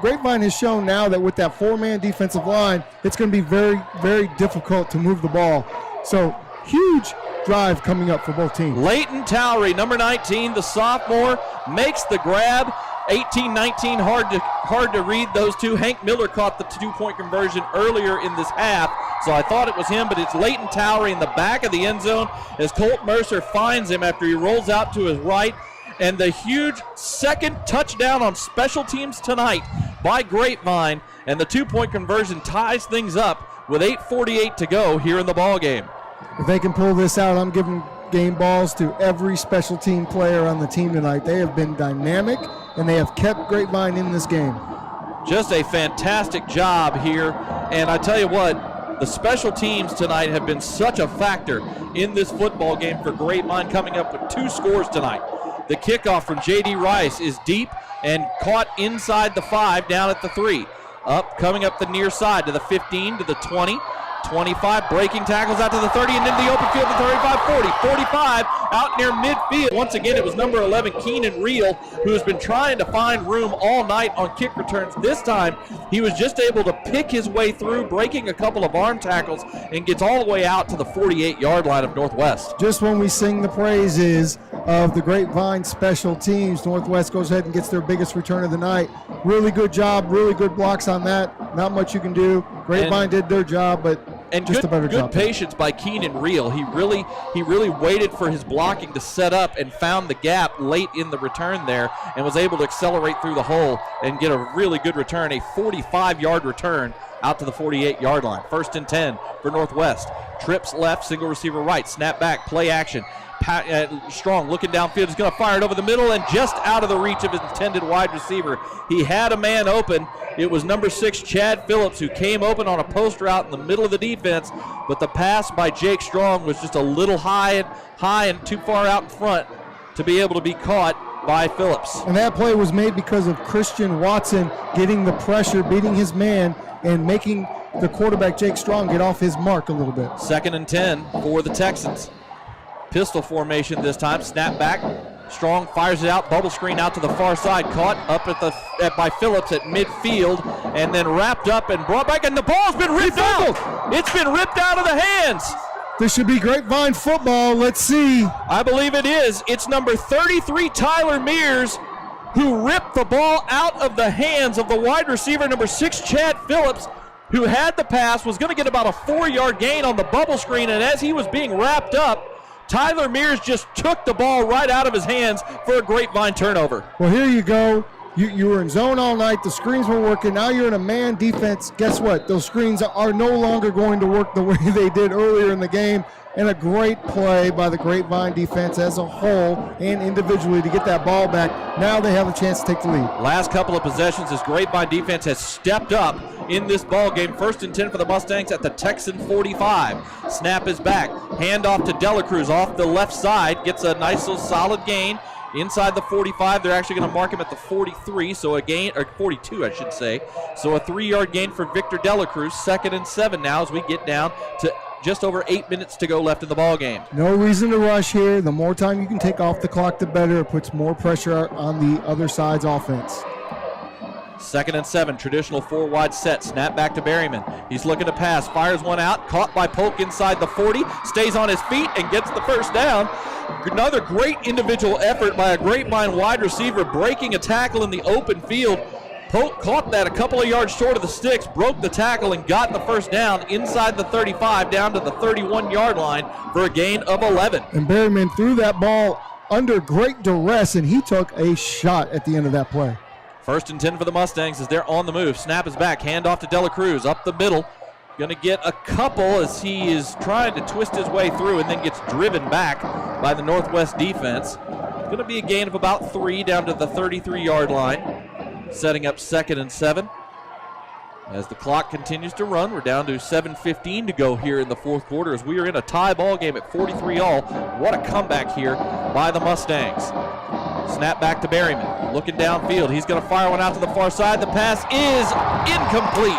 Grapevine has shown now that with that 4-man defensive line, it's going to be very, very difficult to move the ball. So, huge drive coming up for both teams. Leighton Towery, number 19, the sophomore, makes the grab. 18-19, hard to read those two. Hank Miller caught the 2-point conversion earlier in this half, so I thought it was him, but it's Leighton Towery in the back of the end zone as Colt Mercer finds him after he rolls out to his right. And the huge second touchdown on special teams tonight by Grapevine, and the 2-point conversion ties things up with 8:48 to go here in the ball game. If they can pull this out, I'm giving game balls to every special team player on the team tonight. They have been dynamic, and they have kept Grapevine in this game. Just a fantastic job here, and I tell you what, the special teams tonight have been such a factor in this football game for Grapevine, coming up with 2 scores tonight. The kickoff from J.D. Rice is deep and caught inside the 5, down at the 3. Coming up the near side to the 15, to the 20, 25, breaking tackles out to the 30 and into the open field to 35, 40, 45, out near midfield. Once again, it was number 11, Keenan Reel, who has been trying to find room all night on kick returns. This time, he was just able to pick his way through, breaking a couple of arm tackles, and gets all the way out to the 48-yard line of Northwest. Just when we sing the praises of the Grapevine special teams, Northwest goes ahead and gets their biggest return of the night. Really good job, really good blocks on that. Not much you can do. Grapevine did their job, but just a better job. Good patience by Keenan Reel. He really waited for his blocking to set up and found the gap late in the return there and was able to accelerate through the hole and get a really good return, a 45-yard return out to the 48-yard line. 1st and 10 for Northwest. Trips left, single receiver right, snap back, play action. Strong looking downfield, is going to fire it over the middle and just out of the reach of his intended wide receiver. He had a man open. It was number 6, Chad Phillips, who came open on a post route in the middle of the defense, but the pass by Jake Strong was just a little high and too far out in front to be able to be caught by Phillips. And that play was made because of Christian Watson getting the pressure, beating his man, and making the quarterback, Jake Strong, get off his mark a little bit. 2nd and 10 for the Texans. Pistol formation this time. Snap back. Strong fires it out. Bubble screen out to the far side. Caught up by Phillips at midfield, and then wrapped up and brought back, and the ball's been ripped out. It's been ripped out of the hands. This should be Grapevine football. Let's see. I believe it is. It's number 33, Tyler Mears, who ripped the ball out of the hands of the wide receiver, number 6, Chad Phillips, who had the pass, was going to get about a 4-yard gain on the bubble screen, and as he was being wrapped up, Tyler Mears just took the ball right out of his hands for a Grapevine turnover. Well, here you go. You were in zone all night. The screens were working. Now you're in a man defense. Guess what? Those screens are no longer going to work the way they did earlier in the game. And a great play by the Grapevine defense as a whole and individually to get that ball back. Now they have a chance to take the lead. Last couple of possessions, this Grapevine defense has stepped up in this ball game. 1st and 10 for the Mustangs at the Texan 45. Snap is back. Handoff to Delacruz off the left side. Gets a nice little solid gain. Inside the 45, they're actually going to mark him at the 43, so a gain, or 42, I should say. So a 3-yard gain for Victor Delacruz. 2nd and 7 now as we get down to just over 8 minutes to go left in the ball game. No reason to rush here. The more time you can take off the clock, the better. It puts more pressure on the other side's offense. 2nd and 7, traditional 4-wide set. Snap back to Berryman. He's looking to pass, fires one out, caught by Polk inside the 40, stays on his feet and gets the first down. Another great individual effort by a Grapevine wide receiver breaking a tackle in the open field. Polk caught that a couple of yards short of the sticks, broke the tackle, and got the first down inside the 35 down to the 31-yard line for a gain of 11. And Berryman threw that ball under great duress, and he took a shot at the end of that play. 1st and 10 for the Mustangs as they're on the move. Snap is back, handoff to Delacruz up the middle. Going to get a couple as he is trying to twist his way through and then gets driven back by the Northwest defense. Going to be a gain of about 3 down to the 33-yard line, setting up 2nd and 7. As the clock continues to run, we're down to 7:15 to go here in the 4th quarter as we are in a tie ball game at 43-all. What a comeback here by the Mustangs. Snap back to Berryman, looking downfield. He's going to fire one out to the far side. The pass is incomplete.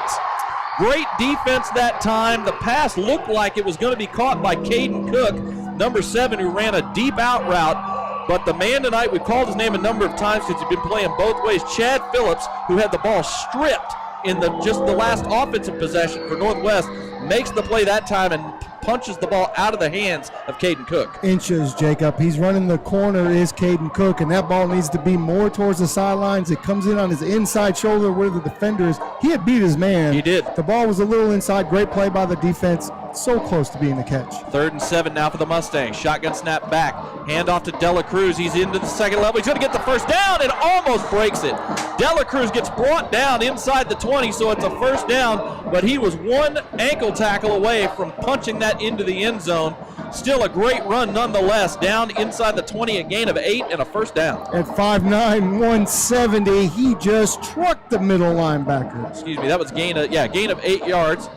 Great defense that time. The pass looked like it was going to be caught by Caden Cook, number 7, who ran a deep out route. But the man tonight, we've called his name a number of times because he's been playing both ways, Chad Phillips, who had the ball stripped in just the last offensive possession for Northwest, makes the play that time and punches the ball out of the hands of Caden Cook. Inches, Jacob. He's running the corner is Caden Cook, and that ball needs to be more towards the sidelines. It comes in on his inside shoulder where the defender is. He had beat his man. He did. The ball was a little inside. Great play by the defense. So close to being the catch. 3rd and 7 now for the Mustangs. Shotgun snap back. Handoff to Delacruz. He's into the second level. He's going to get the first down and almost breaks it. Delacruz gets brought down inside the 20, so it's a first down, but he was one ankle tackle away from punching that into the end zone. Still a great run nonetheless. Down inside the 20, a gain of 8 and a first down. At 5'9", 170, he just trucked the middle linebacker. Excuse me, that was gain of 8 yards.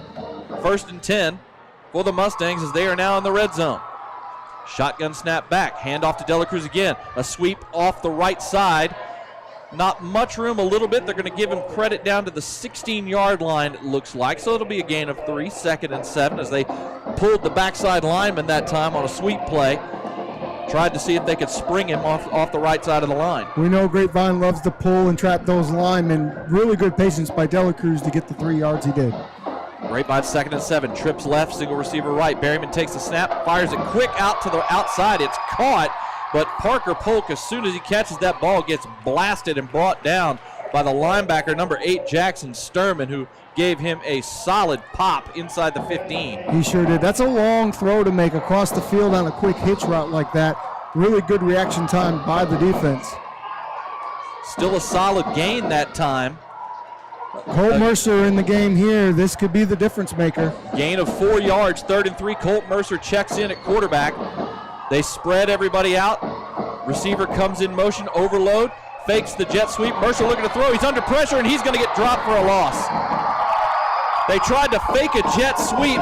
1st and 10 for the Mustangs as they are now in the red zone. Shotgun snap back, handoff to Delacruz again. A sweep off the right side. Not much room, a little bit. They're going to give him credit down to the 16-yard line, it looks like. So it'll be a gain of 3, 2nd and 7 as they pulled the backside lineman that time on a sweep play. Tried to see if they could spring him off the right side of the line. We know Grapevine loves to pull and trap those linemen. Really good patience by Delacruz to get the 3 yards he did. Grapevine 2nd and 7, trips left, single receiver right. Berryman takes the snap, fires it quick out to the outside. It's caught, but Parker Polk, as soon as he catches that ball, gets blasted and brought down by the linebacker, number 8, Jackson Sturman, who gave him a solid pop inside the 15. He sure did. That's a long throw to make across the field on a quick hitch route like that. Really good reaction time by the defense. Still a solid gain that time. Colt Mercer in the game here. This could be the difference maker. Gain of 4 yards, 3rd and 3. Colt Mercer checks in at quarterback. They spread everybody out. Receiver comes in motion, overload, fakes the jet sweep. Mercer looking to throw. He's under pressure, and he's going to get dropped for a loss. They tried to fake a jet sweep,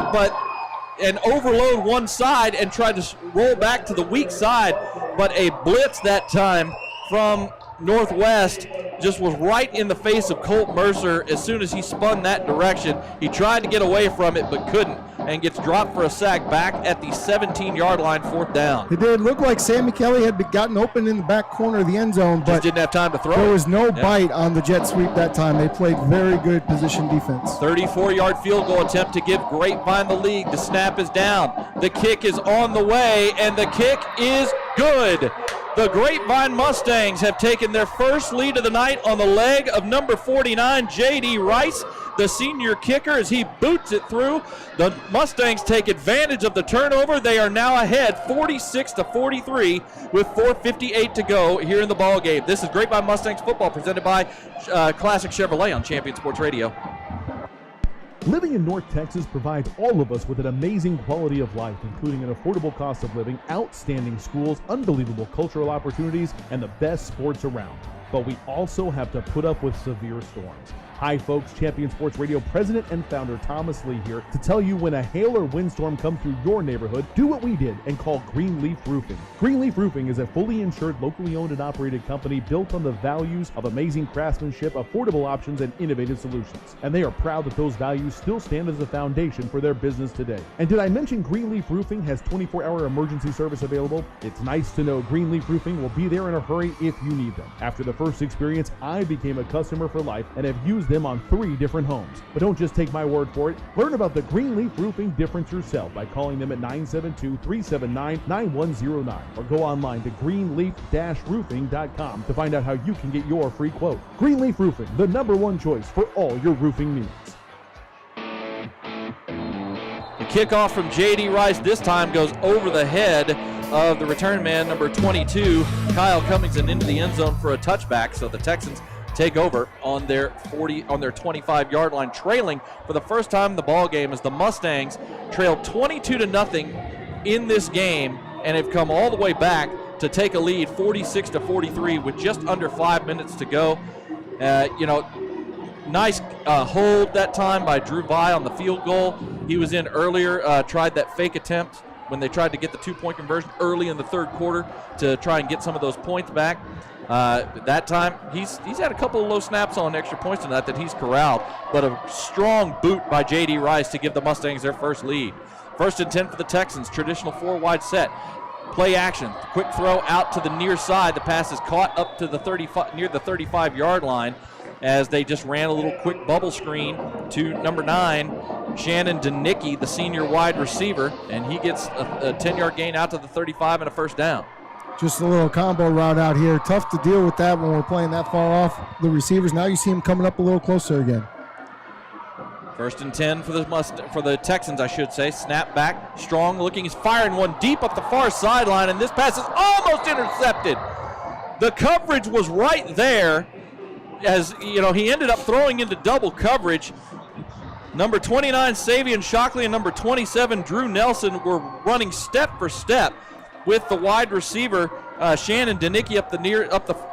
and overload one side and tried to roll back to the weak side, but a blitz that time from Northwest just was right in the face of Colt Mercer as soon as he spun that direction. He tried to get away from it but couldn't, and gets dropped for a sack back at the 17-yard line, 4th down. It did look like Sammy Kelly had gotten open in the back corner of the end zone, but just didn't have time to throw. There was no bite on the jet sweep that time. They played very good position defense. 34-yard field goal attempt to give Grapevine the lead. The snap is down. The kick is on the way, and the kick is good. The Grapevine Mustangs have taken their first lead of the night on the leg of number 49, J.D. Rice, the senior kicker, as he boots it through. The Mustangs take advantage of the turnover. They are now ahead 46-43 with 4:58 to go here in the ball game. This is Grapevine Mustangs football presented by Classic Chevrolet on Champion Sports Radio. Living in North Texas provides all of us with an amazing quality of life, including an affordable cost of living, outstanding schools, unbelievable cultural opportunities, and the best sports around. But we also have to put up with severe storms. Hi folks, Champion Sports Radio President and Founder Thomas Lee here to tell you when a hail or windstorm comes through your neighborhood, do what we did and call Greenleaf Roofing. Greenleaf Roofing is a fully insured, locally owned and operated company built on the values of amazing craftsmanship, affordable options, and innovative solutions. And they are proud that those values still stand as a foundation for their business today. And did I mention Greenleaf Roofing has 24-hour emergency service available? It's nice to know Greenleaf Roofing will be there in a hurry if you need them. After the first experience, I became a customer for life and have used them on 3 different homes. But don't just take my word for it. Learn about the Greenleaf Roofing difference yourself by calling them at 972-379-9109 or go online to greenleaf-roofing.com to find out how you can get your free quote. Greenleaf Roofing, the #1 choice for all your roofing needs. The kickoff from J.D. Rice this time goes over the head of the return man, number 22, Kyle Cummings, and into the end zone for a touchback. So the Texans take over on their 25-yard line, trailing for the first time in the ball game as the Mustangs trailed 22-0 in this game and have come all the way back to take a lead 46-43 with just under 5 minutes to go. Nice hold that time by Drew Vi on the field goal. He was in earlier, tried that fake attempt when they tried to get the 2-point conversion early in the third quarter to try and get some of those points back. That time, he's had a couple of low snaps on extra points tonight that he's corralled, but a strong boot by J.D. Rice to give the Mustangs their first lead. 1st and 10 for the Texans, traditional 4-wide set. Play action, quick throw out to the near side. The pass is caught up to the 35, near the 35-yard line as they just ran a little quick bubble screen to number 9, Shannon Danicki, the senior wide receiver, and he gets a 10-yard gain out to the 35 and a first down. Just a little combo route out here. Tough to deal with that when we're playing that far off the receivers. Now you see him coming up a little closer again. 1st and 10 for the Texans, I should say. Snap back, strong looking, he's firing one deep up the far sideline, and this pass is almost intercepted. The coverage was right there, as he ended up throwing into double coverage. Number 29, Savion Shockley, and number 27, Drew Nelson, were running step for step with the wide receiver, Shannon Danicki, up the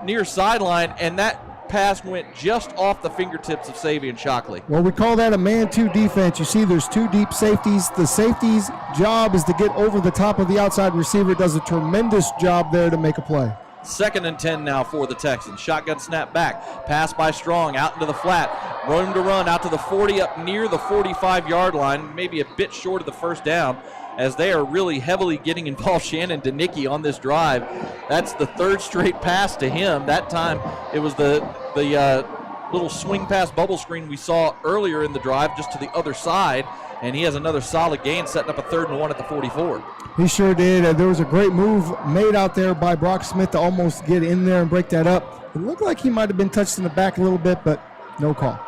near sideline, and that pass went just off the fingertips of Savion Shockley. Well, we call that a man-2 defense. You see there's 2 deep safeties. The safety's job is to get over the top of the outside receiver. Does a tremendous job there to make a play. 2nd and 10 now for the Texans. Shotgun snap back. Pass by Strong out into the flat. Room to run out to the 40, up near the 45-yard line, maybe a bit short of the first down, as they are really heavily getting involved. Shannon Danicki on this drive. That's the 3rd straight pass to him. That time it was the little swing pass bubble screen we saw earlier in the drive just to the other side, and he has another solid gain, setting up a 3rd and 1 at the 44. He sure did. There was a great move made out there by Brock Smith to almost get in there and break that up. It looked like he might have been touched in the back a little bit, but no call.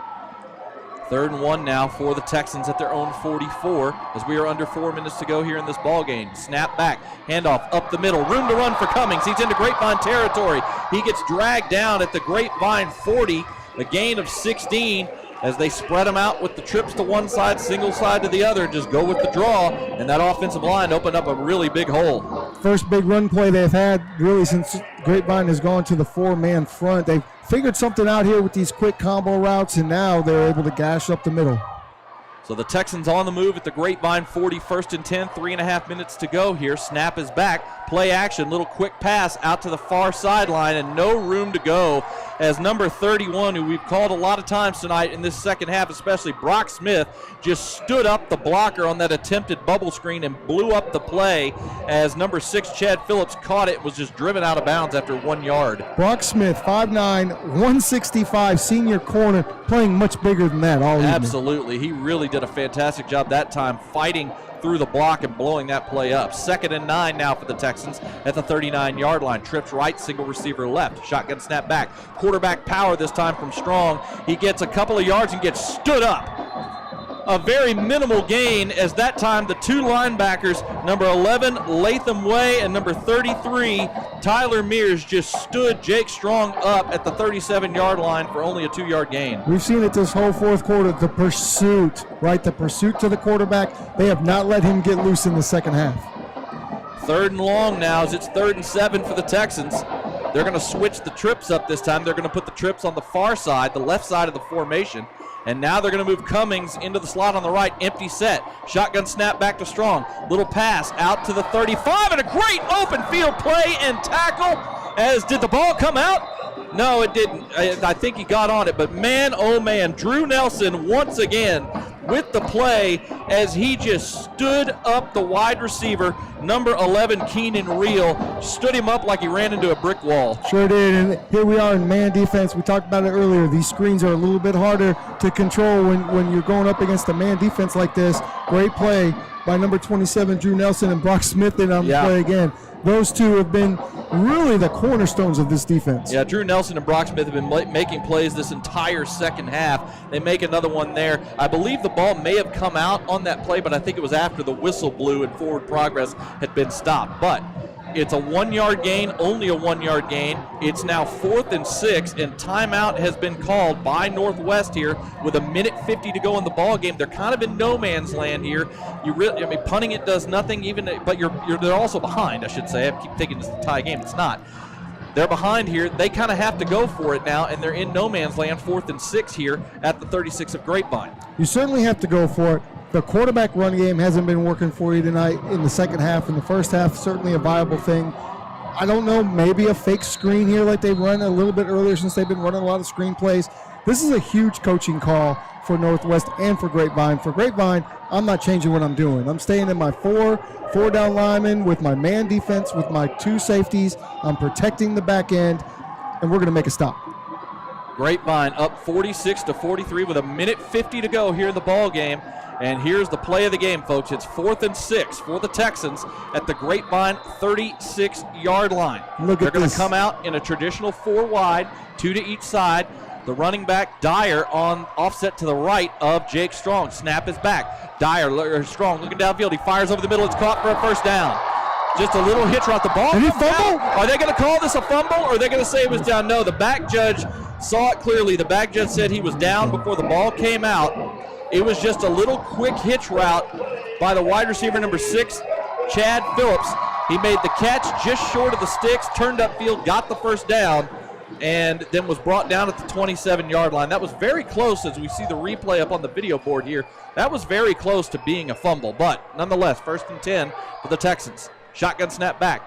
3rd and 1 now for the Texans at their own 44 as we are under 4 minutes to go here in this ball game. Snap back, handoff up the middle, room to run for Cummings. He's into Grapevine territory. He gets dragged down at the Grapevine 40, a gain of 16 as they spread him out with the trips to one side, single side to the other, just go with the draw, and that offensive line opened up a really big hole. First big run play they've had really since Grapevine has gone to the 4-man front. They've figured something out here with these quick combo routes, and now they're able to gash up the middle. So the Texans on the move at the Grapevine 40, 1st and 10, 3.5 minutes to go here. Snap is back, play action, little quick pass out to the far sideline, and no room to go as number 31, who we've called a lot of times tonight in this second half, especially Brock Smith, just stood up the blocker on that attempted bubble screen and blew up the play as number 6, Chad Phillips, caught it and was just driven out of bounds after 1 yard. Brock Smith, 5'9", 165, senior corner, playing much bigger than that all evening. Absolutely. He really did a fantastic job that time fighting through the block and blowing that play up. 2nd and 9 now for the Texans at the 39-yard line. Trips right, single receiver left. Shotgun snap back. Quarterback power this time from Strong. He gets a couple of yards and gets stood up. A very minimal gain as that time the 2 linebackers, number 11, Latham Way, and number 33, Tyler Mears, just stood Jake Strong up at the 37-yard line for only a 2-yard gain. We've seen it this whole fourth quarter, the pursuit, right? The pursuit to the quarterback. They have not let him get loose in the second half. 3rd and long now as it's 3rd and 7 for the Texans. They're going to switch the trips up this time. They're going to put the trips on the far side, the left side of the formation. And now they're going to move Cummings into the slot on the right, empty set. Shotgun snap back to Strong. Little pass out to the 35, and a great open field play and tackle. As did the ball come out? No, it didn't. I think he got on it, but man, oh man, Drew Nelson once again with the play as he just stood up the wide receiver, number 11, Keenan Reel, stood him up like he ran into a brick wall. Sure did, and here we are in man defense. We talked about it earlier. These screens are a little bit harder to control when you're going up against a man defense like this. Great play by number 27, Drew Nelson, and Brock Smith in on the play again. Those two have been really the cornerstones of this defense. Yeah, Drew Nelson and Brock Smith have been making plays this entire second half. They make another one there. I believe the ball may have come out on that play, but I think it was after the whistle blew and forward progress had been stopped. But it's a 1-yard gain, only a 1-yard gain. It's now 4th and 6, and timeout has been called by Northwest here with 1:50 to go in the ball game. They're kind of in no man's land here. Punting it does nothing, but they're also behind, I should say. I keep thinking it's a tie game. It's not. They're behind here. They kind of have to go for it now, and they're in no man's land, 4th and 6 here at the 36 of Grapevine. You certainly have to go for it. The quarterback run game hasn't been working for you tonight in the second half. In the first half, certainly a viable thing. I don't know, maybe a fake screen here like they've run a little bit earlier since they've been running a lot of screen plays. This is a huge coaching call for Northwest and for Grapevine. For Grapevine, I'm not changing what I'm doing. I'm staying in my four down linemen with my man defense, with my 2 safeties. I'm protecting the back end, and we're going to make a stop. Grapevine up 46-43 with 1:50 to go here in the ball game. And here's the play of the game, folks. It's 4th and 6 for the Texans at the Grapevine 36-yard line. They're going to come out in a traditional 4 wide, 2 to each side. The running back, Dyer, on offset to the right of Jake Strong. Snap is back. Dyer, Strong, looking downfield. He fires over the middle. It's caught for a first down. Just a little hitch route. The ball comes down. Are they going to call this a fumble, or are they going to say it was down? No, the back judge saw it clearly. The back judge said he was down before the ball came out. It was just a little quick hitch route by the wide receiver, number 6, Chad Phillips. He made the catch just short of the sticks, turned upfield, got the first down, and then was brought down at the 27-yard line. That was very close as we see the replay up on the video board here. That was very close to being a fumble, but nonetheless, 1st and 10 for the Texans. Shotgun snap back.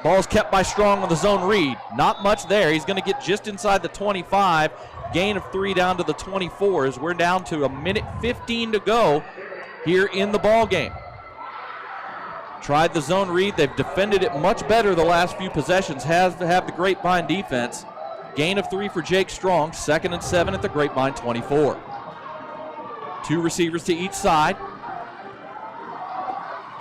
Ball's kept by Strong on the zone read. Not much there. He's going to get just inside the 25. Gain of 3 down to the 24 as we're down to 1:15 to go here in the ball game. Tried the zone read. They've defended it much better the last few possessions. Has to have the Grapevine defense. Gain of 3 for Jake Strong. 2nd and 7 at the Grapevine 24. 2 receivers to each side.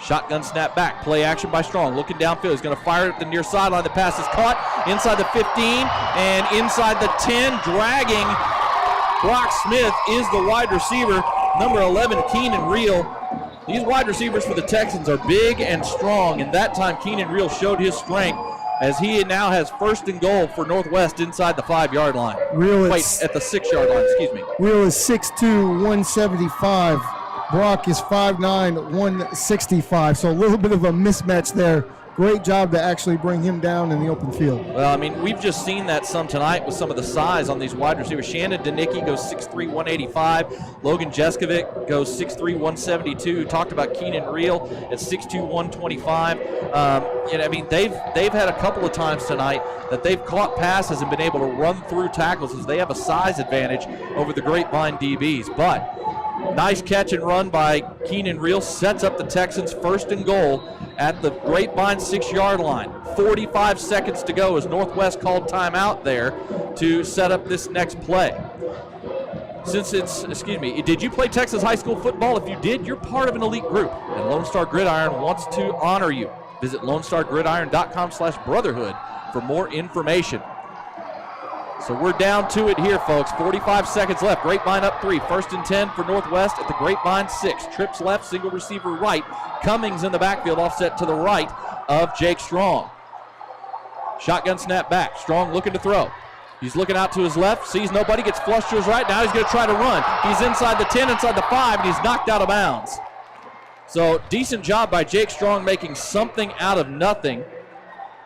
Shotgun snap back. Play action by Strong. Looking downfield. He's going to fire it at the near sideline. The pass is caught inside the 15 and inside the 10. Dragging Brock Smith is the wide receiver. Number 11, Keenan Reel. These wide receivers for the Texans are big and strong, and that time Keenan Reel showed his strength as he now has 1st and goal for Northwest inside the 5-yard line. At the 6-yard line, excuse me. Reel is 6'2", 175. Brock is 5'9", 165. So a little bit of a mismatch there Great job to actually bring him down in the open field. Well, I mean, we've just seen that some tonight with some of the size on these wide receivers. Shannon Danicki goes 6'3", 185. Logan Jeskovic goes 6'3", 172. Talked about Keenan Reel at 6'2", 125. And I mean, they've had a couple of times tonight that they've caught passes and been able to run through tackles as they have a size advantage over the Grapevine DBs. But nice catch and run by Keenan Reel sets up the Texans 1st and goal at the Grapevine 6-yard line. 45 seconds to go as Northwest called timeout there to set up this next play. Did you play Texas high school football? If you did, you're part of an elite group, and Lone Star Gridiron wants to honor you. Visit LoneStarGridiron.com/brotherhood for more information. So we're down to it here, folks. 45 seconds left. Grapevine up 3. 1st and 10 for Northwest at the Grapevine 6. Trips left, single receiver right. Cummings in the backfield, offset to the right of Jake Strong. Shotgun snap back. Strong looking to throw. He's looking out to his left, sees nobody, gets flushed to his right. Now he's going to try to run. He's inside the 10, inside the 5, and he's knocked out of bounds. So decent job by Jake Strong making something out of nothing.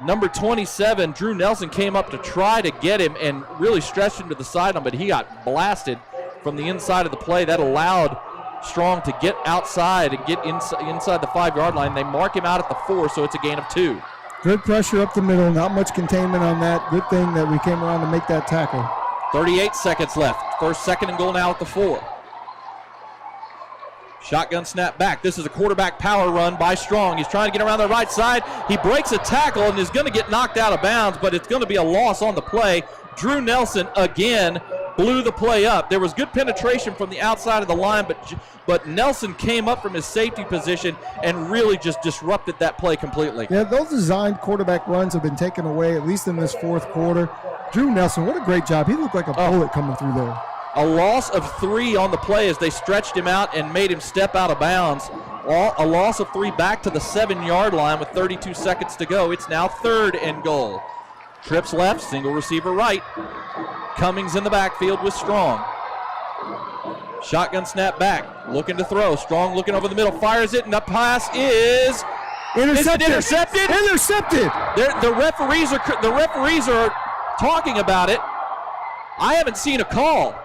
Number 27, Drew Nelson, came up to try to get him and really stretched him to the sideline, but he got blasted from the inside of the play. That allowed Strong to get outside and get inside the 5-yard line. They mark him out at the 4, so it's a gain of 2. Good pressure up the middle, not much containment on that. Good thing that we came around to make that tackle. 38 seconds left. 2nd and goal now at the 4. Shotgun snap back. This is a quarterback power run by Strong. He's trying to get around the right side. He breaks a tackle and is going to get knocked out of bounds, but it's going to be a loss on the play. Drew Nelson again blew the play up. There was good penetration from the outside of the line, but Nelson came up from his safety position and really just disrupted that play completely. Yeah, those designed quarterback runs have been taken away, at least in this 4th quarter. Drew Nelson, what a great job. He looked like a bullet coming through there. A loss of 3 on the play as they stretched him out and made him step out of bounds. A loss of 3 back to the 7-yard line with 32 seconds to go. It's now 3rd and goal. Trips left, single receiver right. Cummings in the backfield with Strong. Shotgun snap back, looking to throw. Strong looking over the middle, fires it, and the pass is intercepted. Intercepted. The referees are talking about it. I haven't seen a call.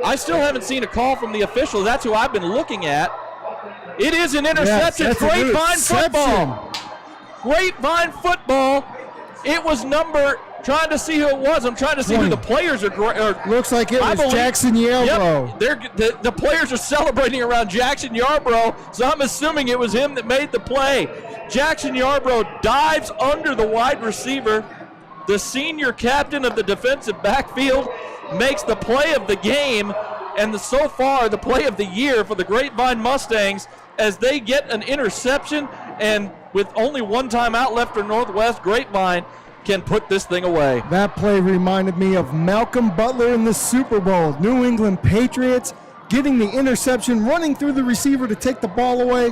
I still haven't seen a call from the officials. That's who I've been looking at. It is an interception. Yes, Grapevine football. Grapevine football. It was trying to see who it was. I'm trying to see who the players are. Looks like it was Jackson Yarbrough. Yep, the players are celebrating around Jackson Yarbrough, so I'm assuming it was him that made the play. Jackson Yarbrough dives under the wide receiver. The senior captain of the defensive backfield makes the play of the game, and so far the play of the year for the Grapevine Mustangs as they get an interception, and with only 1 timeout left for Northwest, Grapevine can put this thing away. That play reminded me of Malcolm Butler in the Super Bowl. New England Patriots getting the interception, running through the receiver to take the ball away.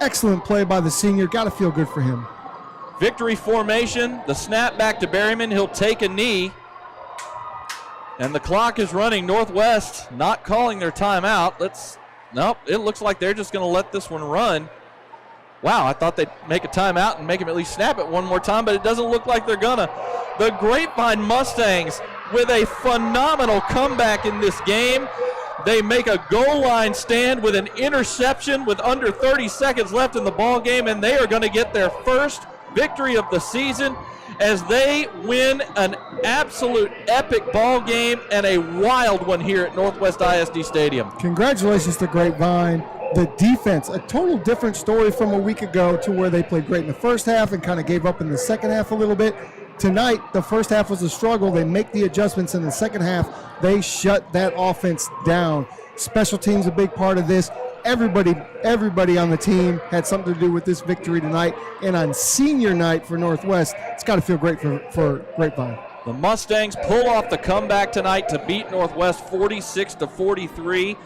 Excellent play by the senior. Got to feel good for him. Victory formation, the snap back to Berryman. He'll take a knee. And the clock is running. Northwest not calling their timeout. Nope, it looks like they're just going to let this one run. Wow, I thought they'd make a timeout and make him at least snap it one more time, but it doesn't look like they're going to. The Grapevine Mustangs with a phenomenal comeback in this game. They make a goal line stand with an interception with under 30 seconds left in the ball game, and they are going to get their first victory of the season as they win an absolute epic ball game and a wild one here at Northwest ISD Stadium. Congratulations to Grapevine. The defense, a total different story from a week ago to where they played great in the first half and kind of gave up in the second half a little bit. Tonight, the first half was a struggle. They make the adjustments in the second half. They shut that offense down. Special teams a big part of this. Everybody on the team had something to do with this victory tonight. And on senior night for Northwest, it's got to feel great for Grapevine. The Mustangs pull off the comeback tonight to beat Northwest 46-43.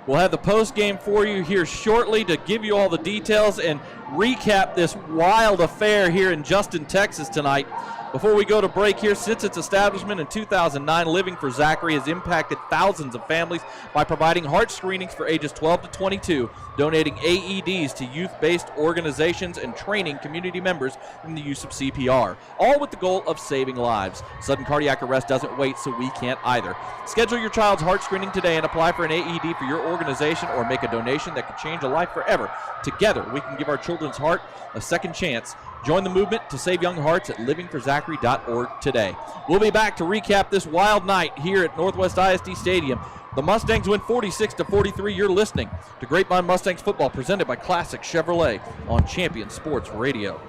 We'll have the post game for you here shortly to give you all the details and recap this wild affair here in Justin, Texas tonight. Before we go to break here, since its establishment in 2009, Living for Zachary has impacted thousands of families by providing heart screenings for ages 12 to 22, donating AEDs to youth-based organizations, and training community members in the use of CPR, all with the goal of saving lives. Sudden cardiac arrest doesn't wait, so we can't either. Schedule your child's heart screening today and apply for an AED for your organization, or make a donation that could change a life forever. Together, we can give our children's heart a second chance. Join the movement to save young hearts at livingforzachary.org today. We'll be back to recap this wild night here at NWISD ISD Stadium. The Mustangs win 46-43. You're listening to Grapevine Mustangs football, presented by Classic Chevrolet on Champion Sports Radio.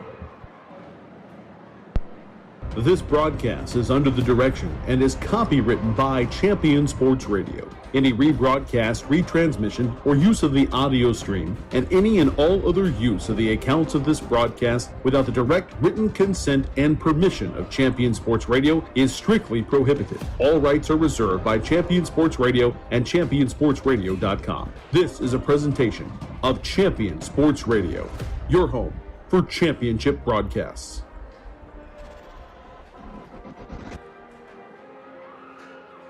This broadcast is under the direction and is copywritten by Champion Sports Radio. Any rebroadcast, retransmission, or use of the audio stream, and any and all other use of the accounts of this broadcast without the direct written consent and permission of Champion Sports Radio is strictly prohibited. All rights are reserved by Champion Sports Radio and ChampionSportsRadio.com. This is a presentation of Champion Sports Radio, your home for championship broadcasts.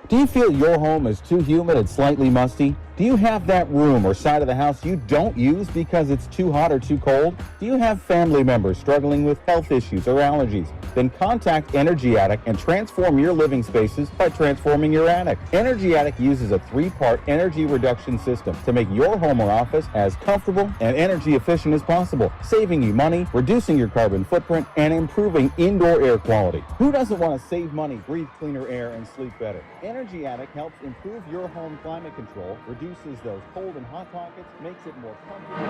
Do you feel your home is too humid and slightly musty? Do you have that room or side of the house you don't use because it's too hot or too cold? Do you have family members struggling with health issues or allergies? Then contact Energy Attic and transform your living spaces by transforming your attic. Energy Attic uses a 3-part energy reduction system to make your home or office as comfortable and energy efficient as possible, saving you money, reducing your carbon footprint, and improving indoor air quality. Who doesn't want to save money, breathe cleaner air, and sleep better? Energy Attic helps improve your home climate control, reduces those cold and hot pockets, makes it more comfortable.